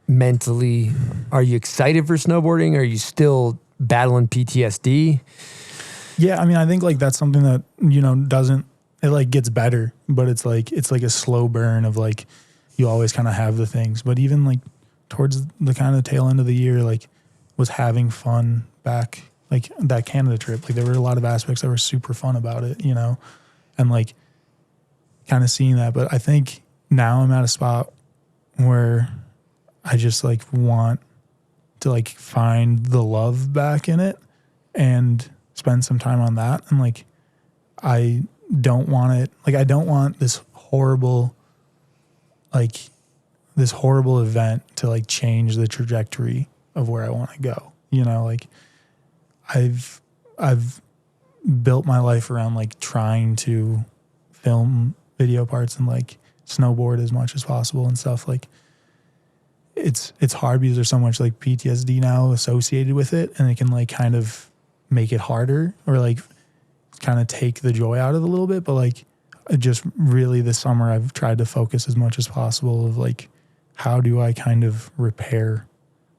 mentally? Are you excited for snowboarding? Are you still battling PTSD? Yeah, I mean, I think like that's something that doesn't. It like gets better, but it's like a slow burn of like you always kind of have the things. But even like towards the kind of tail end of the year, like was having fun back, like that Canada trip. Like there were a lot of aspects that were super fun about it, and like kind of seeing that. But I think now I'm at a spot where I just like want to like find the love back in it and spend some time on that. And like I don't want it, like I don't want this horrible event to like change the trajectory of where I want to go. Like I've built my life around like trying to film video parts and like snowboard as much as possible and stuff. Like it's hard because there's so much like PTSD now associated with it, and it can like kind of make it harder or like kind of take the joy out of it a little bit. But like just really this summer I've tried to focus as much as possible of like how do I kind of repair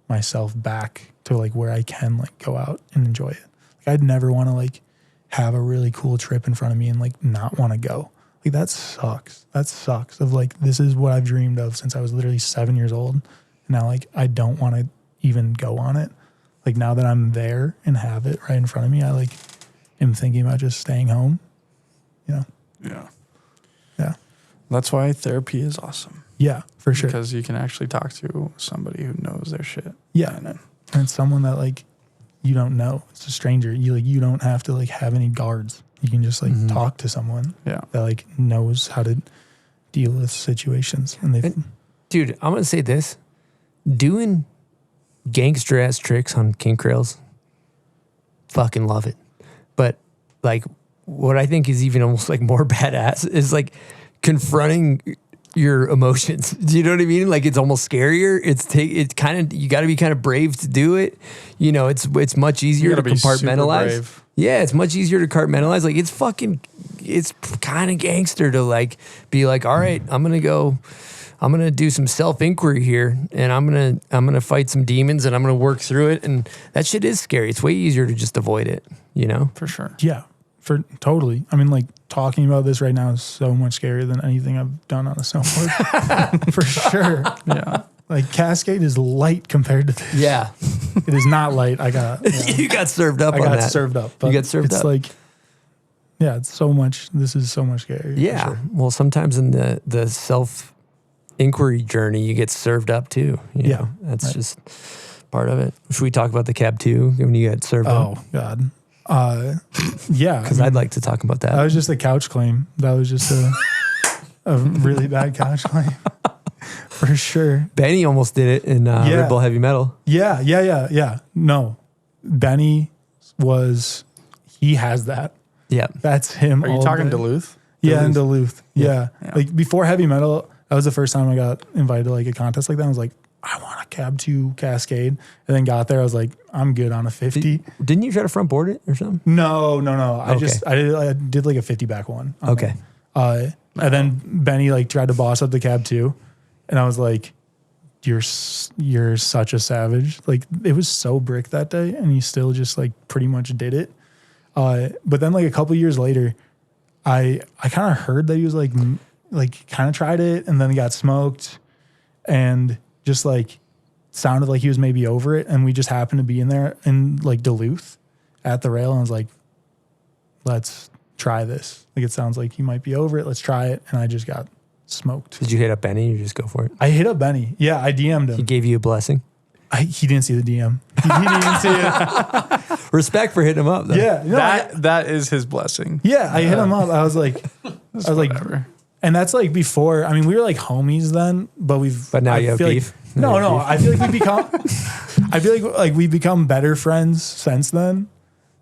myself back to like where I can like go out and enjoy it. Like I'd never want to like have a really cool trip in front of me and like not want to go. Like that sucks. That sucks of like, this is what I've dreamed of since I was literally 7 years old. And now like, I don't want to even go on it. Like now that I'm there and have it right in front of me, I like am thinking about just staying home, you know? Yeah. Yeah. That's why therapy is awesome. Yeah, for sure. Because you can actually talk to somebody who knows their shit. Yeah. And it's someone that like, you don't know. It's a stranger. You don't have to like have any guards. You can just like talk to someone that like knows how to deal with situations. And dude, I'm gonna say this: doing gangster ass tricks on kink rails, fucking love it. But like, what I think is even almost like more badass is like confronting your emotions. Do you know what I mean? Like it's almost scarier. It's kind of, you got to be kind of brave to do it. You know, it's much easier to compartmentalize. Yeah, it's much easier to compartmentalize. Like it's kind of gangster to like be like, all right, I'm gonna do some self-inquiry here, and I'm gonna fight some demons, and I'm gonna work through it. And that shit is scary. It's way easier to just avoid it. You know, for sure. Yeah. For totally. I mean, like talking about this right now is so much scarier than anything I've done on a snowboard. For sure. Yeah. Like Cascade is light compared to this. Yeah. It is not light. I got you got served up. I on got that. served up. But you got served it's up. like, yeah, it's so much. This is so much scarier. Yeah. For sure. Well, sometimes in the self inquiry journey, you get served up too. You know? That's just part of it. Should we talk about the cab too when you get served up? Oh God. Yeah, because I'd like to talk about that. That was just a couch claim. That was just a really bad couch claim, for sure. Benny almost did it in Red Bull Heavy Metal. Yeah. No, Benny he has that. Yeah, that's him. Are you talking Duluth? Yeah, in Duluth. Yeah. Like before Heavy Metal, that was the first time I got invited to like a contest like that. I was like, I want a Cab 2 Cascade. And then got there, I was like, I'm good on a 50. Didn't you try to front board it or something? No. Okay. I did like a 50 back one. Okay. And then Benny like tried to boss up the Cab 2. And I was like, you're such a savage. Like it was so brick that day. And he still just like pretty much did it. But then like a couple years later, I kind of heard that he was like kind of tried it and then he got smoked and just like sounded like he was maybe over it. And we just happened to be in there in like Duluth at the rail. And I was like, let's try this. Like, it sounds like he might be over it. Let's try it. And I just got smoked. Did you hit up Benny or just go for it? I hit up Benny. Yeah, I DM'd him. He gave you a blessing? He didn't see the DM. He didn't even see it. Respect for hitting him up though. Yeah. No, that is his blessing. Yeah, I hit him up. I was like, whatever. And that's like before, I mean, we were like homies then, but now you have beef? Like, no. I feel like we've become better friends since then.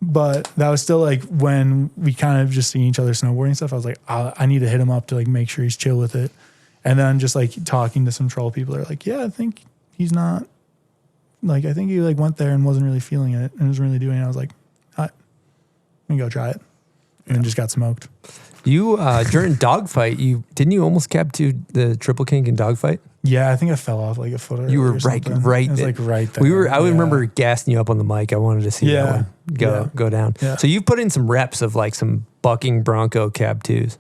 But that was still like when we kind of just seen each other snowboarding and stuff. I was like, I need to hit him up to like make sure he's chill with it. And then just like talking to some troll people are like, yeah, I think he's not like, I think he like went there and wasn't really feeling it and wasn't really doing it. I was like, all right, I'm gonna go try it. And then just got smoked. You during dogfight, didn't you almost cab to the triple kink in dogfight? Yeah, I think I fell off like a foot. You were right. It was like right there. I remember gassing you up on the mic. I wanted to see that one go down. Yeah. So you've put in some reps of like some bucking Bronco cab twos.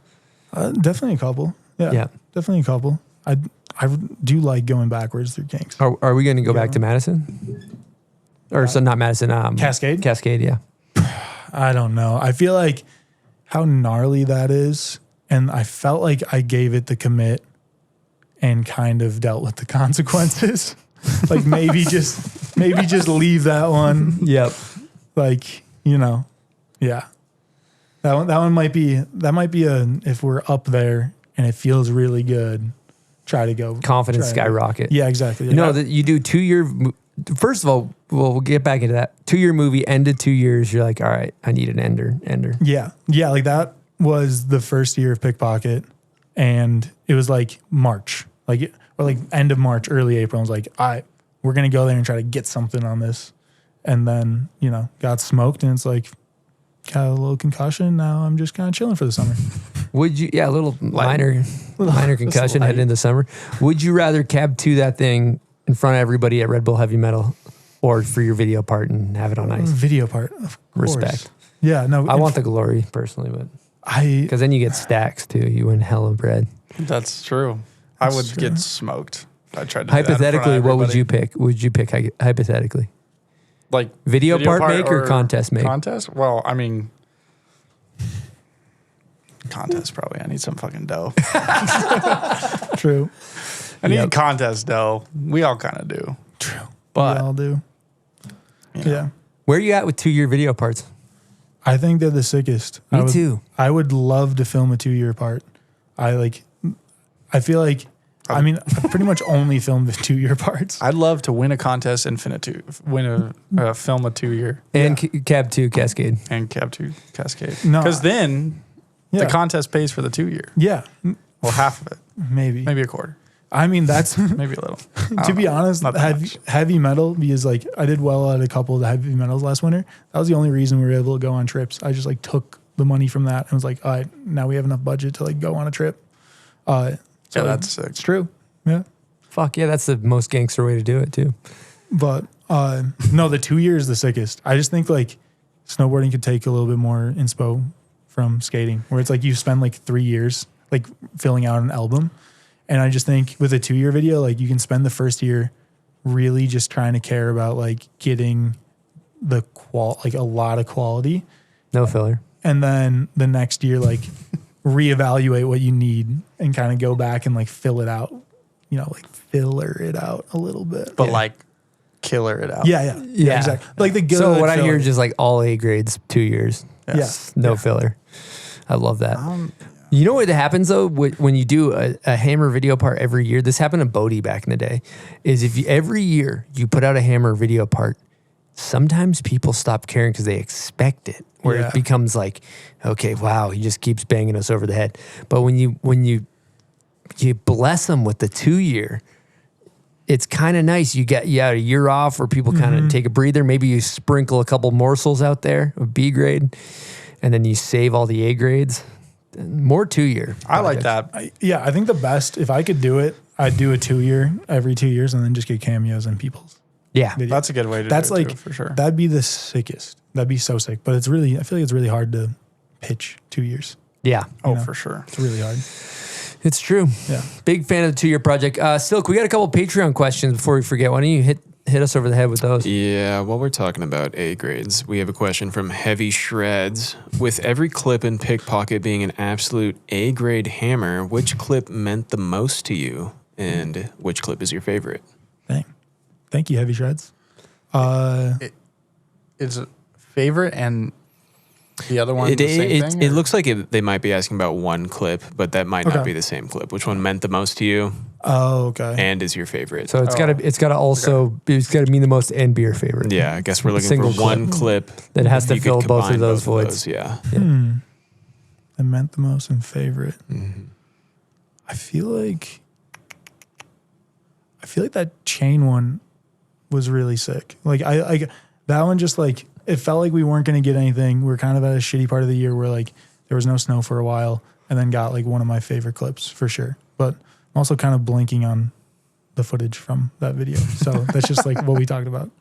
Definitely a couple. Yeah, definitely a couple. I do like going backwards through kinks. Are we going to go back to Madison? Or so not Madison. Cascade. Cascade. Yeah. I don't know. I feel like how gnarly that is, and I felt like I gave it the commit and kind of dealt with the consequences. Like maybe just leave that one. Yep. Like, yeah. That one might be if we're up there and it feels really good, try to go confidence skyrocket. Yeah, exactly. That you do 2 year. First of all, we'll get back into that 2 year movie. Ended 2 years. You're like, all right, I need an ender. Yeah. Like that was the first year of Pickpocket, and it was like March, or like end of March, early April. I was like, all right, we're gonna go there and try to get something on this, and then got smoked, and it's like got a little concussion. Now I'm just kind of chilling for the summer. Would you? Yeah, a little minor concussion heading into the summer. Would you rather cab to that thing in front of everybody at Red Bull Heavy Metal, or for your video part and have it on ice? Video part, of course. Respect. Yeah, no. I want the glory personally, but because then you get stacks too. You win hella bread. That's true. I would get smoked if I tried to. Hypothetically, what would you pick? Would you pick hypothetically? Like video part make or contest make? Contest? Well, I mean, contest probably. I need some fucking dough. True. I need contest dough. We all kind of do. True. But we all do. Yeah. Where are you at with 2-year video parts? I think they're the sickest. Me too. I would love to film a 2-year part. I feel like, I mean, I pretty much only filmed the 2-year parts. I'd love to win a contest and film a 2-year. And Cab 2 Cascade. And Cab 2 Cascade. No. Because then the contest pays for the 2-year. Yeah. Well, half of it. Maybe a quarter. I mean, that's maybe a little. To be honest, heavy metal, because like I did well at a couple of the heavy metals last winter. That was the only reason we were able to go on trips. I just like took the money from that and was like, all right, now we have enough budget to like go on a trip. So that's sick. It's true. Yeah. Fuck yeah, that's the most gangster way to do it too. But no, the 2 years is the sickest. I just think like snowboarding could take a little bit more inspo from skating, where it's like you spend like 3 years like filling out an album. And I just think with a 2-year video, like you can spend the first year really just trying to care about like getting the like a lot of quality. No filler. And then the next year, like reevaluate what you need and kind of go back and like fill it out, you know, like filler it out a little bit. But like killer it out. Yeah, exactly. Like the good. So what I hear is just like all A grades, 2 years. Yes. No filler. I love that. You know what happens though when you do a hammer video part every year? This happened to Bodie back in the day. Is if every year you put out a hammer video part, sometimes people stop caring because they expect it, where it becomes like, okay, wow, he just keeps banging us over the head. But when you bless them with the 2-year, it's kind of nice. You get a year off where people kind of take a breather. Maybe you sprinkle a couple morsels out there of B grade, and then you save all the A grades. More 2-year. I like that. I think the best, if I could do it, I'd do a 2-year every 2 years and then just get cameos in people's. Yeah. videos. That's a good way to That's do it like, too, for sure. That'd be the sickest. That'd be so sick. But it's really, I feel like it's really hard to pitch 2 years. Yeah. Oh, for sure. It's really hard. It's true. Yeah. Big fan of the 2-year project. Silk, we got a couple Patreon questions before we forget. Why don't you hit us over the head with those? Yeah, while we're talking about A grades, we have a question from Heavy Shreds. With every clip in Pickpocket being an absolute A grade hammer, which clip meant the most to you, and which clip is your favorite? Thank you, Heavy Shreds. It's a favorite and the other one the same thing? It looks like they might be asking about one clip, but that might not be the same clip. Which one meant the most to you? Oh, okay. And is your favorite? So it's gotta mean the most and be your favorite. Yeah, I guess we're looking for one clip that has to you fill could both of combine those voids. Yeah. That meant the most and favorite. I feel like that chain one was really sick. Like I that one just like it felt like we weren't going to get anything. We were kind of at a shitty part of the year where like there was no snow for a while, and then got like one of my favorite clips for sure. But I'm also kind of blanking on the footage from that video. So that's just like what we talked about.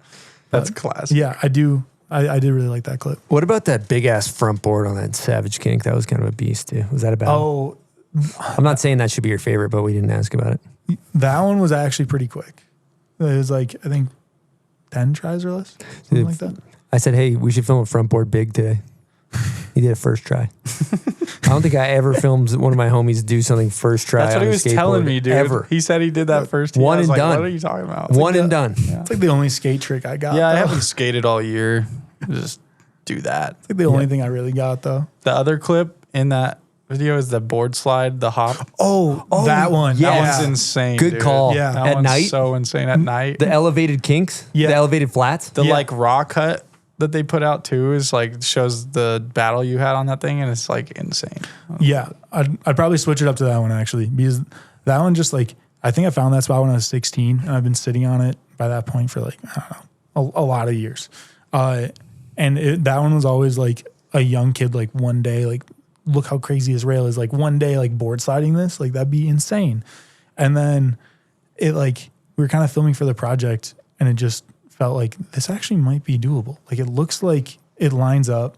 That's classic. Yeah, I do. I did really like that clip. What about that big ass front board on that Savage Kink? That was kind of a beast too. Was that about? Oh, I'm not saying that should be your favorite, but we didn't ask about it. That one was actually pretty quick. It was like, I think 10 tries or less, something like that. I said, hey, we should film a front board big today. He did it first try. I don't think I ever filmed one of my homies do something first try. That's what he was telling me, dude. Ever. He said he did that first. One and done. What are you talking about? One and done. It's like the only skate trick I got. Yeah, I though. haven't skated all year. Just do that. It's like the only thing I really got though. The other clip in that video is the board slide, the hop. Oh, that one. That one's insane. Good dude. call. Yeah. That At one's night? so insane at night. The elevated kinks? Yeah. The elevated flats? The like raw cut that they put out too is like shows the battle you had on that thing, and it's like insane. Yeah, I'd probably switch it up to that one actually, because that one just like, I think I found that spot when I was 16 and I've been sitting on it by that point for like, I don't know, a lot of years. And that one was always like a young kid, like one day, like, look how crazy his rail is. Like one day, like board sliding this, like that'd be insane. And then it like, we were kind of filming for the project, and it just felt like this actually might be doable. Like it looks like it lines up,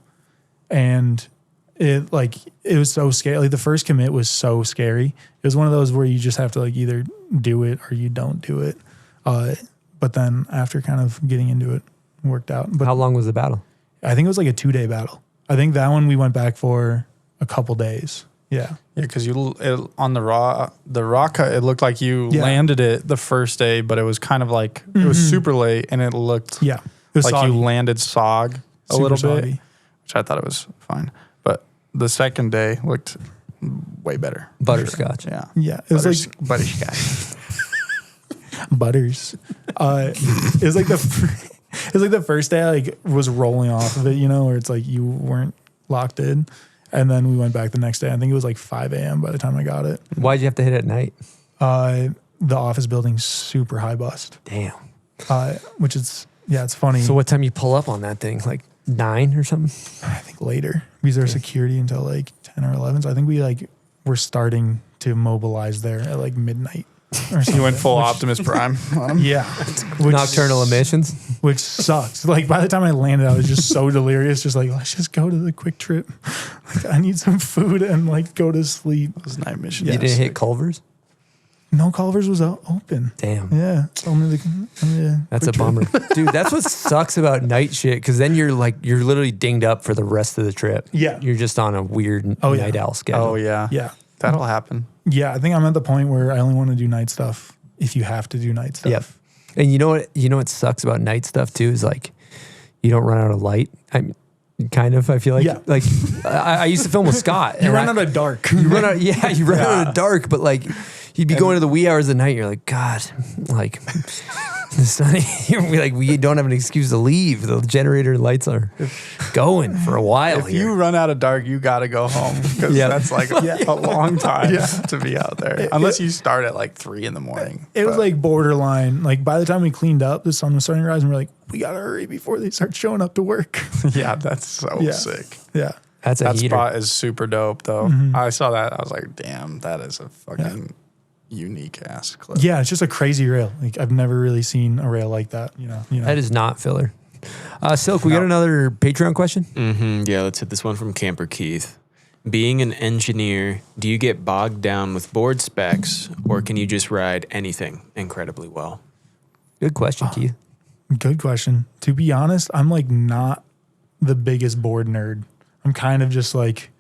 and it was so scary. Like the first commit was so scary. It was one of those where you just have to like either do it or you don't do it. But then after kind of getting into it, worked out. But how long was the battle? I think it was like a 2-day battle. I think that one we went back for a couple days. Yeah. Yeah, because on the raw cut, it looked like you landed it the first day, but it was kind of like, it was super late, and it looked it was like soggy. you landed sog a Super little soggy. bit, which I thought it was fine. But the second day looked way better. Butterscotch. Yeah. Yeah. It was like butterscotch. Butters. It was like the first day I like was rolling off of it, you know, where it's like you weren't locked in. And then we went back the next day. I think it was like 5 a.m. by the time I got it. Why'd you have to hit it at night? The office building's super high bust. Damn. Which is, it's funny. So what time you pull up on that thing? Like 9 or something? I think later. Because there's security until like 10 or 11. So I think we like were starting to mobilize there at like midnight. You went full Optimus Prime on him? Yeah. Nocturnal emissions. Which sucks. Like by the time I landed, I was just so delirious. Just like, let's just go to the quick trip. Like I need some food and like go to sleep. Those night missions. You didn't hit Culver's? No, Culver's was open. Damn. Yeah. Only that's a bummer. Dude, that's what sucks about night shit. Because then you're literally dinged up for the rest of the trip. Yeah. You're just on a weird night owl schedule. Oh, yeah. Yeah. That'll happen. Yeah, I think I'm at the point where I only want to do night stuff if you have to do night stuff. Yep. And you know what sucks about night stuff too is like you don't run out of light. I mean, kind of. I feel like like I used to film with Scott. You run out of dark. You run out. Yeah, you run out of dark. But like you'd be going to the wee hours of the night. You're like, God, like the sun. We don't have an excuse to leave. The generator lights are going for a while. If you run out of dark, you got to go home because that's like a long time to be out there. Unless you start at like 3 in the morning. It was like borderline. Like by the time we cleaned up, the sun was starting to rise, and we're like, we got to hurry before they start showing up to work. Yeah, that's so sick. Yeah. That spot is super dope though. Mm-hmm. I saw that. I was like, damn, that is a fucking unique ass clip. Yeah, it's just a crazy rail. Like I've never really seen a rail like that. You know. That is not filler. Silk, we got another Patreon question? Mm-hmm. Yeah, let's hit this one from Camper Keith. Being an engineer, do you get bogged down with board specs, or can you just ride anything incredibly well? Good question, Keith. Good question. To be honest, I'm like not the biggest board nerd. I'm kind of just like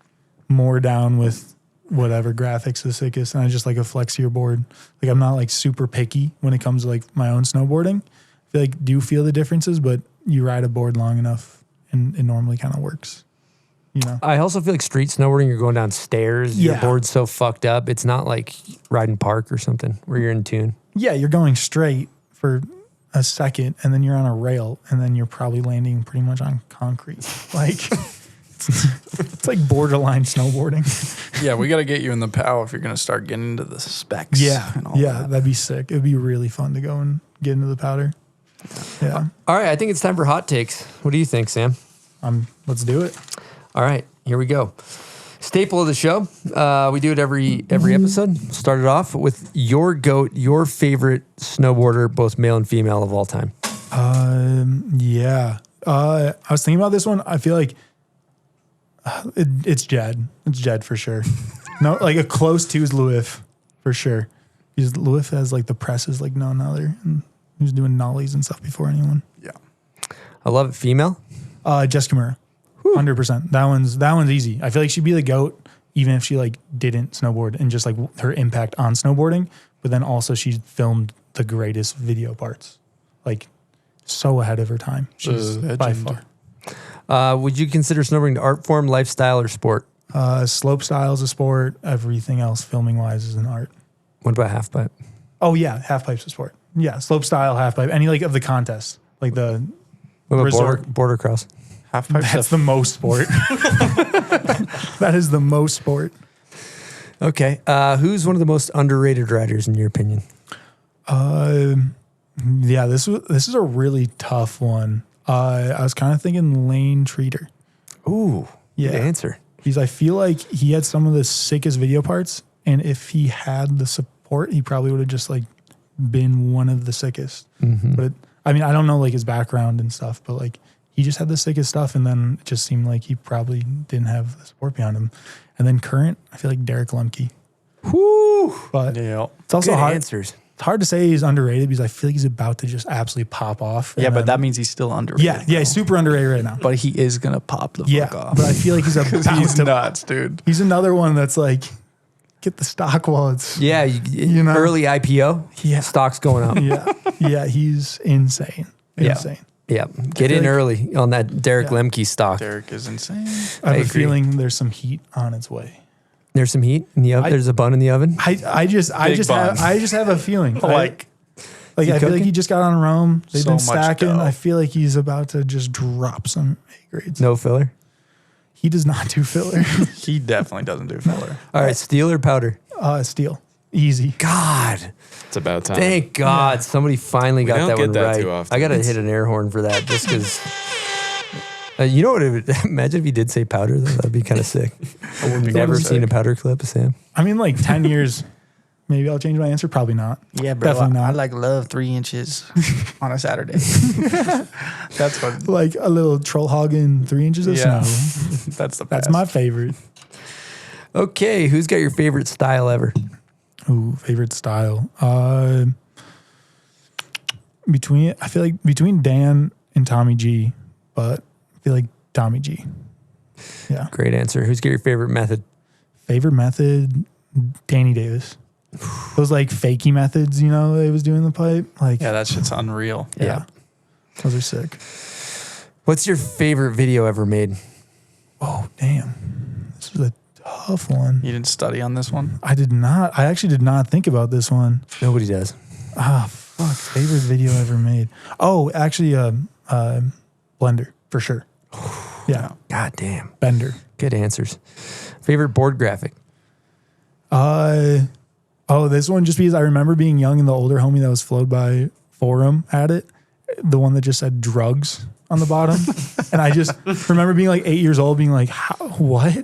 more down with whatever graphics the sickest, and I just like a flexier board. Like I'm not like super picky when it comes to like my own snowboarding. I feel like do feel the differences, but you ride a board long enough and it normally kind of works. You know. I also feel like street snowboarding, you're going down stairs, your board's so fucked up. It's not like riding park or something where you're in tune. Yeah, you're going straight for a second and then you're on a rail and then you're probably landing pretty much on concrete. Like it's like borderline snowboarding. Yeah, we got to get you in the POW if you're going to start getting into the specs. Yeah, and all yeah, that'd be sick. It'd be really fun to go and get into the powder. Yeah. All right, I think it's time for hot takes. What do you think, Sam? Let's do it. All right, here we go. Staple of the show. We do it every episode. Start it off with your GOAT, your favorite snowboarder, both male and female of all time. Yeah. I was thinking about this one. I feel like it's Jed. It's Jed for sure. No, like a close two is Louis for sure. Because Louis has like the presses like none other. And he was doing nollies and stuff before anyone. Yeah. I love it. Female? Jessica Mura. 100%. That one's easy. I feel like she'd be the GOAT even if she like didn't snowboard and just like her impact on snowboarding. But then also she filmed the greatest video parts. Like so ahead of her time. She's by far. Would you consider snowboarding an art form, lifestyle, or sport? Slope style is a sport. Everything else filming wise is an art. What about half pipe? Oh yeah, half pipe's a sport. Yeah, slope style, half pipe. Any like of the contests, like the what about border cross? Half pipe. That's the most sport. That is the most sport. Okay, who's one of the most underrated riders in your opinion? Yeah, this is a really tough one. I was kind of thinking Lane Treater. Ooh, yeah. Good answer. Because I feel like he had some of the sickest video parts, and if he had the support, he probably would have just like been one of the sickest. But I mean, I don't know like his background and stuff, but like he just had the sickest stuff, and then it just seemed like he probably didn't have the support behind him. And then current, I feel like Derek Lemke. Whoo! But it's also Good hard. answers. It's hard to say he's underrated because I feel like he's about to just absolutely pop off. Yeah, And but then- that means he's still underrated. yeah, he's super underrated right now. But he is gonna pop the fuck off. But I feel like he's about he's to. nuts, dude. He's another one that's like, get the stock while it's Yeah, you know? early IPO. Yeah. Stock's going up. yeah, he's insane. Insane. Yeah, get feel in like- early on that Derek Yeah. Lemke stock. Derek is insane. I have a agree. feeling there's some heat on its way. There's some heat in the oven. There's a bun in the oven. I just have a feeling. Like I feel like cooking? he just got on Rome. They've So been much stacking. dough. I feel like he's about to just drop some A grades. No filler. He does not do filler. he definitely doesn't do filler. All right, steel or powder? Steel. Easy. God. It's about time. Thank God somebody finally got don't that get one that right. too often. I got to hit an air horn for that just because. You know what? Imagine if he did say powder, though. That'd be kind of sick. I've never seen a powder clip of Sam. I mean, like 10 years, maybe I'll change my answer. Probably not. Yeah, bro. Definitely not. I like love 3 inches on a Saturday. That's what. Like a little troll hog in 3 inches of Yeah. snow. That's the best. That's my favorite. Okay, who's got your favorite style ever? Ooh, favorite style. I feel like between Dan and Tommy G, but I feel like Tommy G. Yeah. Great answer. Who's got your favorite method? Favorite method, Danny Davis. Those like fakey methods, you know, they was doing in the pipe. Like, Yeah, that shit's unreal. yeah. Those are sick. What's your favorite video ever made? Oh, damn. This was a tough one. You didn't study on this one? I did not. I actually did not think about this one. Nobody does. Ah, fuck. Favorite video ever made. Oh, actually, Blender, for sure. Yeah. God damn. Bender. Good answers. Favorite board graphic? This one just because I remember being young and the older homie that was flowed by Forum had it. The one that just said drugs on the bottom. And I just remember being like 8 years old being like, how, what?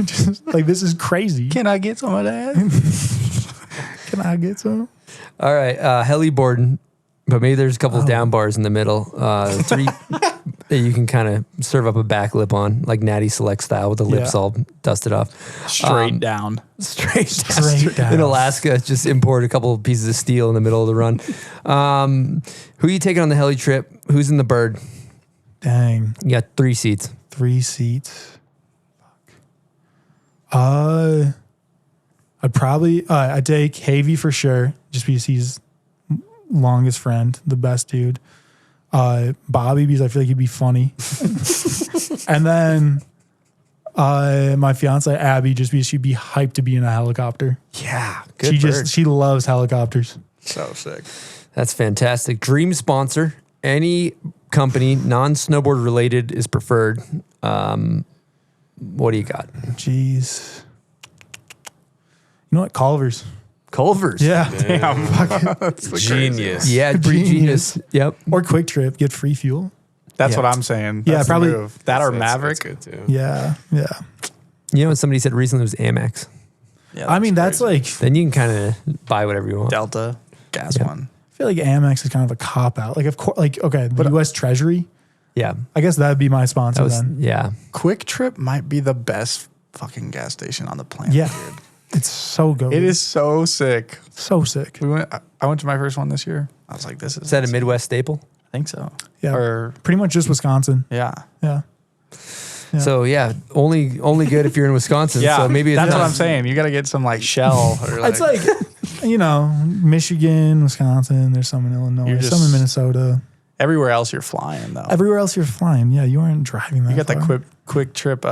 Just like, this is crazy. Can I get some of that? Can I get some? All right, heliboarding, but maybe there's a couple of down bars in the middle. 3 that you can kind of serve up a back lip on, like Natty Select style, with the lips all dusted off. Straight down. Straight down. In Alaska, just import a couple of pieces of steel in the middle of the run. Who are you taking on the heli trip? Who's in the bird? Dang. You got 3 seats. 3 seats. I'd probably I'd take Havy for sure, just because he's longest friend, the best dude. Bobby, because I feel like he'd be funny. And then my fiance Abby, just because she'd be hyped to be in a helicopter. Yeah, good bird. She loves helicopters. So sick. That's fantastic. Dream sponsor. Any company, non-snowboard related, is preferred. What do you got? Jeez. You know what? Culver's. Culver's. Yeah. Damn. That's the Genius. Yeah, pretty genius. Yep. Or Quick Trip, get free fuel. That's Yeah. what I'm saying. Yeah, That's the probably- move. That or Maverick. That's good too. Yeah. Yeah. You know what somebody said recently was Amex. Yeah, I mean, that's like, Then you can kind of buy whatever you want. Delta gas one. I feel like Amex is kind of a cop out. Like, of course, like, okay, the U.S. Treasury, Yeah. I guess that'd be my sponsor That was, then. yeah. Quick Trip might be the best fucking gas station on the planet. Yeah. Dude. It's so good. It is so sick. So sick. I went to my first one this year. I was like, this is. Is that a Midwest staple? I think so. Yeah. Or Pretty much just Wisconsin. yeah. Yeah. Yeah. So yeah, only good if you're in Wisconsin. Yeah. So maybe it's that's not- what I'm saying. You got to get some like Shell. Or like, It's like, you know, Michigan, Wisconsin, there's some in Illinois, You're just- some in Minnesota. everywhere else you're flying though. Everywhere else you're flying. Yeah, you aren't driving that You got the far. quick trip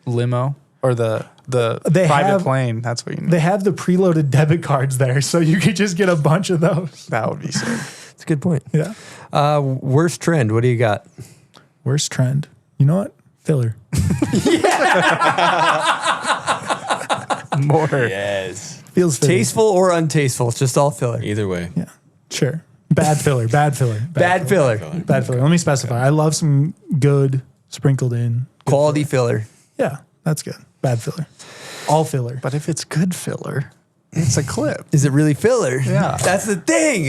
limo or the They private have- plane. That's what you need. They have the preloaded debit cards there, so you could just get a bunch of those. That would be sick. It's a good point. Yeah. Worst trend. What do you got? Worst trend. You know what? Filler. More. Yes. Feels fitting. Tasteful or untasteful? It's just all filler. Either way. Yeah. Sure. Bad filler. Bad filler. Bad filler. Bad filler. Let me specify. I love some good sprinkled in. Quality filler. Yeah, that's good. Bad filler. All filler. But if it's good filler, It's a clip. Is it really filler? Yeah. That's the thing.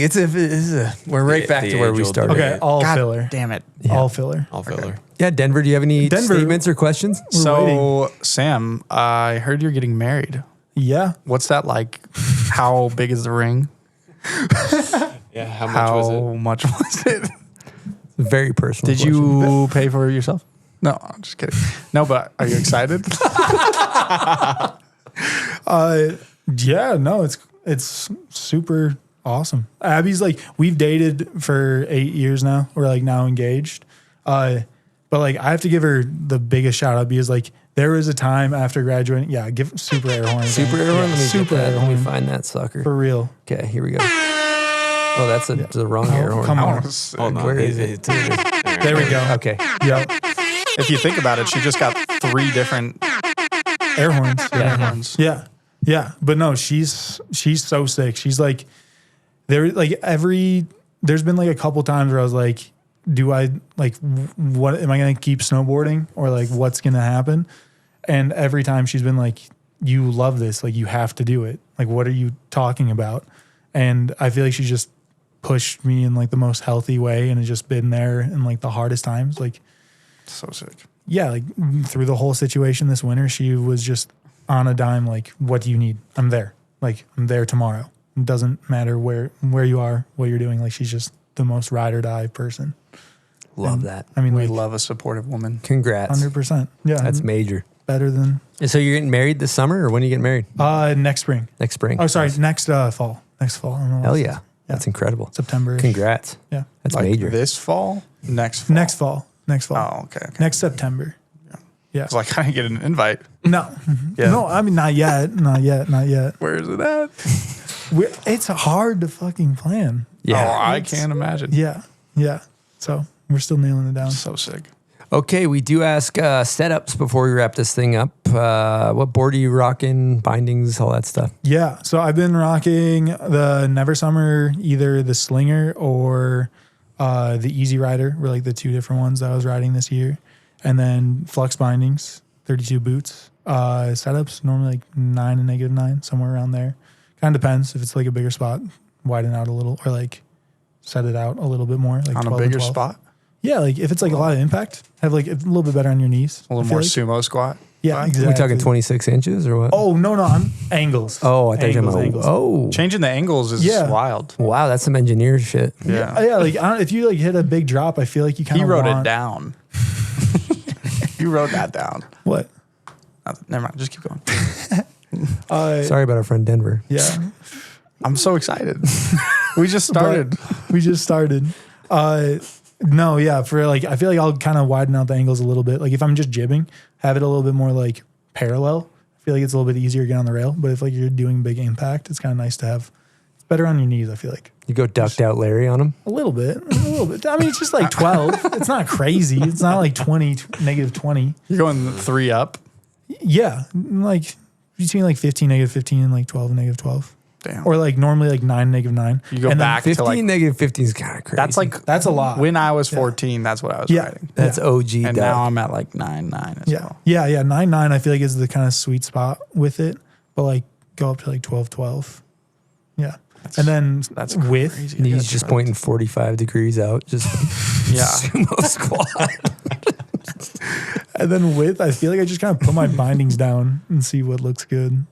We're right back to where we started. Okay, all God filler. Damn it. All filler. All filler. Yeah, Denver, do you have any statements or questions? So, Sam, I heard you're getting married. Yeah. What's that like? How big is the ring? Yeah, how much was it? Very personal. Did you pay for it yourself? No, I'm just kidding. No, but are you excited? Yeah, no, it's super awesome. Abby's like, we've dated for 8 years now. We're like now engaged. But like I have to give her the biggest shout out because like there was a time after graduating. Yeah, give super air horn. Super air horn? Yeah, Super air horn. Let me horn. find that sucker. For real. Okay, here we go. Oh, that's the wrong air horn. Come on. Hold on. Where is it? There we go. Okay. Yep. If you think about it, she just got 3 different Air horns. air horns. Yeah. Yeah. But no, she's so sick. She's like, there's been like a couple times where I was like, what am I going to keep snowboarding or like what's going to happen? And every time she's been like, you love this, like you have to do it. Like, what are you talking about? And I feel like she's just pushed me in like the most healthy way and has just been there in like the hardest times. Like, so sick. Yeah, like through the whole situation this winter, she was just on a dime. Like, what do you need? I'm there. Like, I'm there tomorrow. It doesn't matter where you are, what you're doing. Like, she's just the most ride or die person. Love that. I mean, We like, love a supportive woman. Congrats. 100%. Yeah, That's major. better than And so you're getting married this summer, or when are you getting married? next spring. Next spring. Oh, sorry, next fall. Next fall. I don't know what Hell it yeah. says. That's incredible. September. Congrats. Yeah. That's Like major. this fall? Next fall? Next fall. Oh, okay. Next September. Yeah. It's like I didn't get an invite. No. Yeah. No, I mean, not yet. Not yet. Where is it at? It's hard to fucking plan. Yeah. Oh, I can't imagine. Yeah. Yeah. So we're still nailing it down. So sick. Okay, we do ask setups before we wrap this thing up. What board are you rocking? Bindings, all that stuff. Yeah. So I've been rocking the Never Summer, either the Slinger or the Easy Rider were like the 2 different ones that I was riding this year. And then Flux Bindings, 32 boots. Setups, normally like 9 and -9, somewhere around there. Kind of depends if it's like a bigger spot, widen out a little, or like set it out a little bit more. Like On a 12 and bigger 12. spot? Yeah, like if it's like a lot of impact, have like a little bit better on your knees. A little I feel more like. sumo squat? Yeah, Are exactly. we talking 26 inches or what? Oh, no, I'm angles. Oh, I thought you were talking Angles. about. Oh. Changing the angles is Yeah. wild. Wow, that's some engineer shit. Yeah. Yeah, like if you like hit a big drop, I feel like you kind He of wrote it down. You wrote that down. What? Never mind. Just keep going. Sorry about our friend Denver. Yeah. I'm so excited. We just started. We just started. No, yeah, for like I feel like I'll kind of widen out the angles a little bit. Like if I'm just jibbing, have it a little bit more like parallel. I feel like it's a little bit easier to get on the rail. But if like you're doing big impact, it's kind of nice to have. It's better on your knees, I feel like. You go ducked out Larry on him? A little bit. I mean, it's just like 12. It's not crazy. It's not like 20, -20. You're going 3 up? Yeah, like between like 15, -15 and like 12, -12. Damn. Or like normally like 9, -9. You go and back then to like 15, -15 is kind of crazy. that's a lot. When I was 14, that's what I was riding. That's OG. And duck. now I'm at like 9.9 as well. Yeah, 9, I feel like is the kind of sweet spot with it. But like go up to like 12. Yeah. And then That's with crazy. Knees just pointing 45 degrees out. Just Yeah. sumo squat. and then with I feel like I just kind of put my bindings down and see what looks good.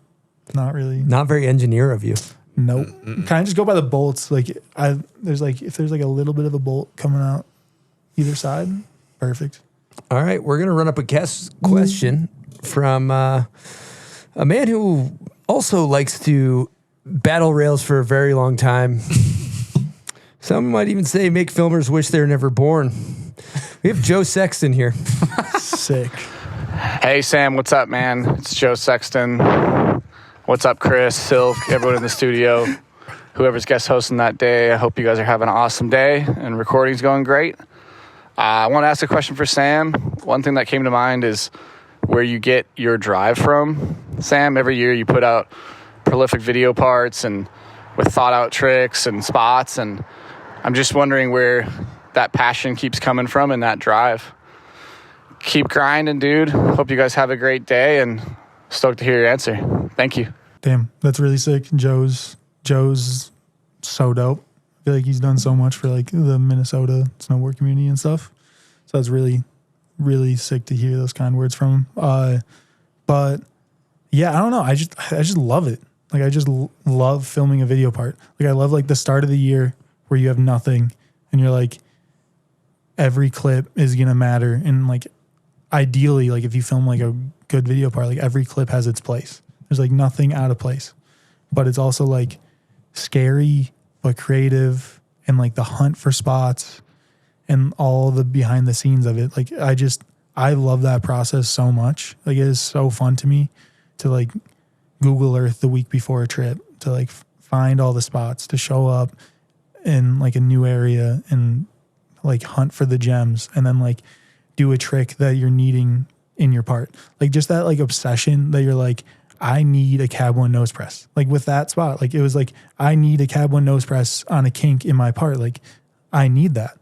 Not really. Not very engineer of you. Nope. Kind of just go by the bolts. Like there's like if there's like a little bit of a bolt coming out either side, perfect. All right, we're gonna run up a guest question from a man who also likes to battle rails for a very long time. Some might even say make filmers wish they were never born. We have Joe Sexton here. Sick. Hey, Sam, what's up, man? It's Joe Sexton. What's up, Chris, Silk, everyone in the studio, whoever's guest hosting that day. I hope you guys are having an awesome day and recording's going great. I want to ask a question for Sam. One thing that came to mind is where you get your drive from. Sam, every year you put out prolific video parts and with thought out tricks and spots, and I'm just wondering where that passion keeps coming from and that drive. Keep grinding, dude. Hope you guys have a great day and stoked to hear your answer. Thank you. Damn, that's really sick. Joe's so dope. I feel like he's done so much for like the Minnesota snowboard community and stuff. So that's really, really sick to hear those kind words from him. But yeah, I don't know. I just love it. Like I just love filming a video part. Like I love like the start of the year where you have nothing and you're like, every clip is gonna matter. And like ideally, like if you film like a good video part, like every clip has its place. There's like nothing out of place. But it's also like scary but creative, and like the hunt for spots and all the behind the scenes of it. Like I love that process so much. Like it is so fun to me to like Google Earth the week before a trip, to like find all the spots, to show up in like a new area and like hunt for the gems, and then like do a trick that you're needing in your part. Like just that like obsession that you're like, I need a cab one nose press. Like with that spot, like it was like, I need a cab one nose press on a kink in my part. Like I need that.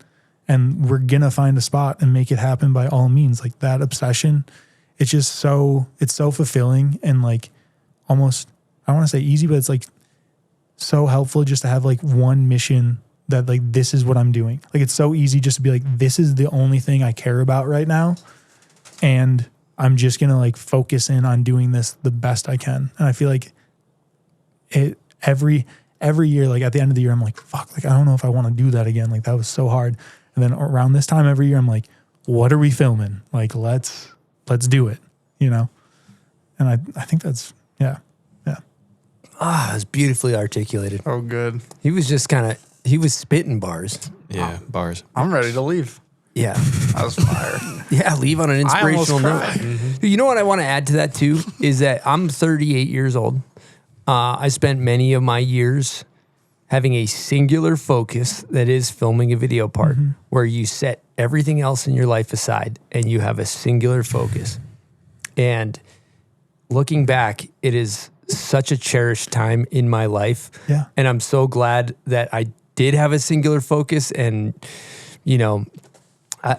And we're going to find a spot and make it happen by all means. Like that obsession, it's just it's so fulfilling and like almost, I don't want to say easy, but it's like so helpful just to have like one mission that like, this is what I'm doing. Like it's so easy just to be like, this is the only thing I care about right now. And I'm just going to like focus in on doing this the best I can. And I feel like every year, like at the end of the year, I'm like, fuck, like, I don't know if I want to do that again. Like that was so hard. And then around this time every year, I'm like, what are we filming? Like, let's do it, you know? And I think that's, yeah. Ah, it was beautifully articulated. Oh, good. He was just he was spitting bars. Yeah, bars. I'm ready to leave. Yeah. That was fire. Yeah, leave on an inspirational note. Mm-hmm. You know what I want to add to that too is that I'm 38 years old. I spent many of my years having a singular focus that is filming a video part, where you set everything else in your life aside and you have a singular focus. And looking back, it is such a cherished time in my life. Yeah. And I'm so glad that I did have a singular focus. And, you know,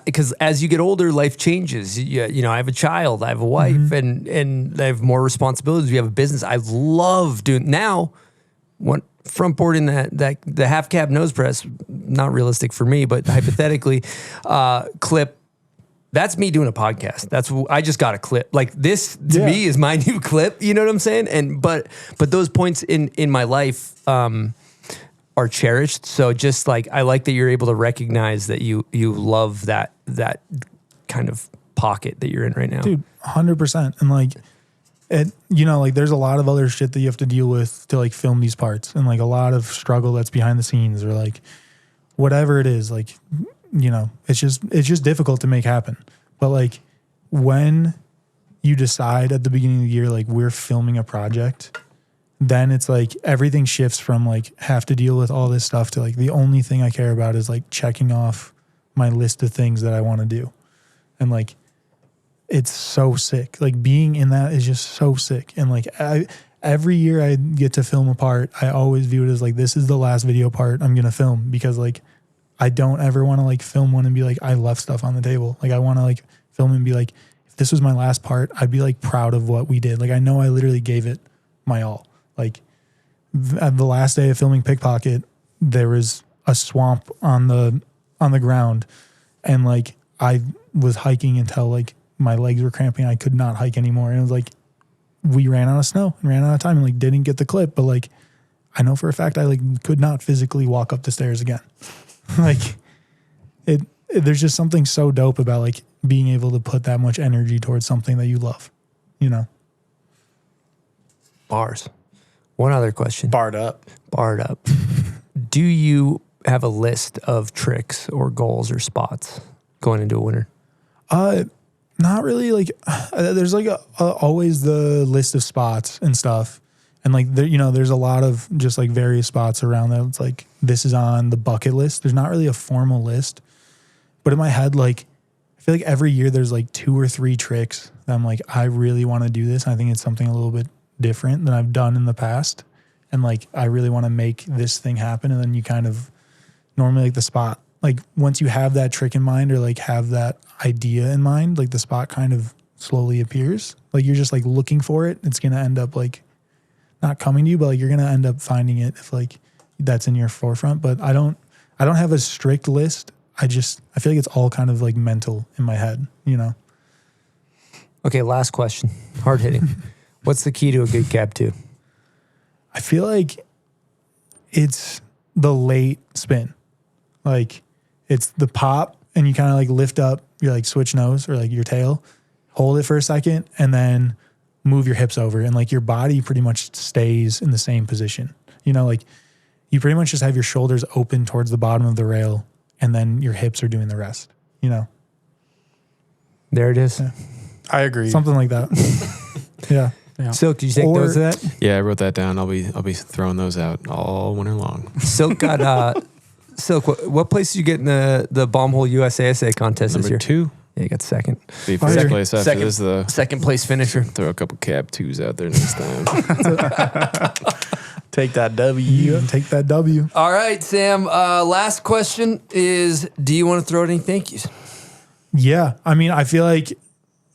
because as you get older, life changes. You know, I have a child, I have a wife, and I have more responsibilities. We have a business. I love doing now. Front boarding the half cab nose press, not realistic for me, but hypothetically, clip. That's me doing a podcast. I just got a clip. Like this to me is my new clip. You know what I'm saying? And but those points in my life are cherished. So just like I like that you're able to recognize that you love that kind of pocket that you're in right now, dude. 100%. And like it, you know, like there's a lot of other shit that you have to deal with to like film these parts, and like a lot of struggle that's behind the scenes, or like whatever it is. Like, you know, it's just difficult to make happen. But like when you decide at the beginning of the year, like we're filming a project, then it's like everything shifts from like have to deal with all this stuff to like the only thing I care about is like checking off my list of things that I want to do. And like it's so sick. Like being in that is just so sick. And like every year I get to film a part, I always view it as like this is the last video part I'm gonna film, because like I don't ever want to like film one and be like, I left stuff on the table. Like I want to like film and be like, if this was my last part, I'd be like proud of what we did. Like I know I literally gave it my all. Like at the last day of filming Pickpocket, there was a swamp on the ground, and like I was hiking until like my legs were cramping. I could not hike anymore. And it was like, we ran out of snow and ran out of time and like didn't get the clip. But like, I know for a fact I like could not physically walk up the stairs again. Like there's just something so dope about like being able to put that much energy towards something that you love, you know? Bars. One other question. Barred up. Do you have a list of tricks or goals or spots going into a winter? Not really. Like there's like always the list of spots and stuff. And like, there, you know, there's a lot of just like various spots around that. It's like, this is on the bucket list. There's not really a formal list, but in my head, like, I feel like every year there's like 2 or 3 tricks that I'm like, I really want to do this. I think it's something a little bit different than I've done in the past. And like, I really want to make this thing happen. And then you kind of normally like the spot, like once you have that trick in mind or like have that idea in mind, like the spot kind of slowly appears. Like you're just like looking for it. It's going to end up like not coming to you, but like you're gonna end up finding it if like that's in your forefront. But I don't have a strict list. I feel like it's all kind of like mental in my head, you know. Okay, last question. Hard hitting. What's the key to a good cab 2? I feel like it's the late spin. Like it's the pop and you kind of like lift up your like switch nose or like your tail, hold it for a second, and then move your hips over, and like your body pretty much stays in the same position. You know, like you pretty much just have your shoulders open towards the bottom of the rail, and then your hips are doing the rest, you know. There it is. Yeah. I agree. Something like that. Yeah. Silk, did you take notes of that? Yeah, I wrote that down. I'll be throwing those out all winter long. Silk got Silk. What place did you get in the Bomb Hole USASA contest this year? Number 2. Yeah, you got second. Be first place after second, this. The second place finisher. Throw a couple cab 2s out there next time. Take that W. Yeah, take that W. All right, Sam. Last question is: do you want to throw out any thank yous? Yeah, I mean, I feel like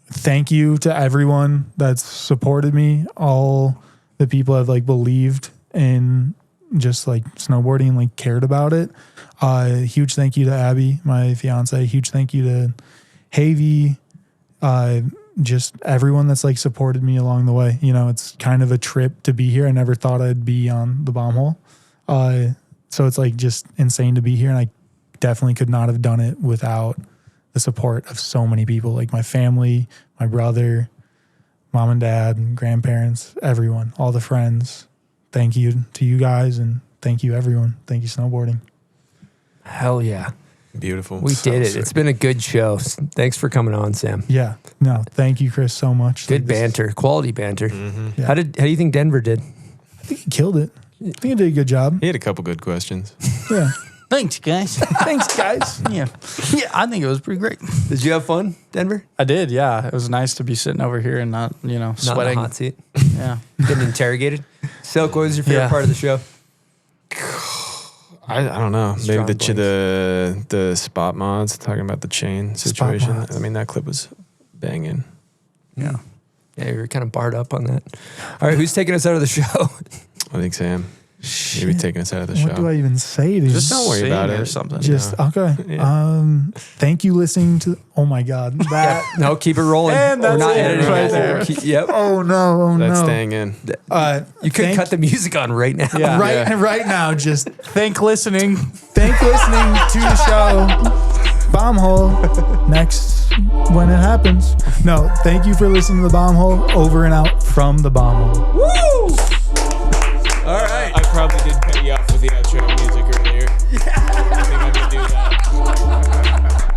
thank you to everyone that's supported me. All the people have like believed in just like snowboarding and like cared about it. Huge thank you to Abby, my fiance. Huge thank you to Havy. Just everyone that's like supported me along the way. You know, it's kind of a trip to be here. I never thought I'd be on the Bomb Hole. So it's like just insane to be here. And I definitely could not have done it without the support of so many people, like my family, my brother, mom and dad, and grandparents, everyone, all the friends. Thank you to you guys, and thank you everyone. Thank you snowboarding. Hell yeah. Beautiful. We did it. It's been a good show. Thanks for coming on, Sam. Yeah. No, thank you, Chris, so much. Good banter, quality banter. Mm-hmm. Yeah. How do you think Denver did? I think he killed it. I think he did a good job. He had a couple good questions. Yeah. Thanks, guys. Thanks, guys. Yeah, I think it was pretty great. Did you have fun, Denver? I did, yeah. It was nice to be sitting over here and not, sweating. Not in the hot seat. Yeah. Getting interrogated. Silk, what was your favorite part of the show? I don't know. Strong Maybe the spot mods talking about the chain situation. mods. I mean, that clip was banging. Yeah. Yeah, you were kind of barred up on that. All right, who's taking us out of the show? I think Sam. Maybe taking us out of the show. What do I even say to Just don't worry about it or something. Just okay. Yeah. Thank you listening to. Oh my God. That. No, keep it rolling. And that's We're not it editing right it. there. Yep. Oh no. Oh That's no. staying in. You could cut the music on right now. Yeah. Right now. Just Thank listening. thank listening to the show. Bomb Hole next when it happens. No, thank you for listening to the Bomb Hole. Over and out from the Bomb Hole. Woo! All right. I probably did cut you off with the outro music earlier. Yeah. I think I can do that.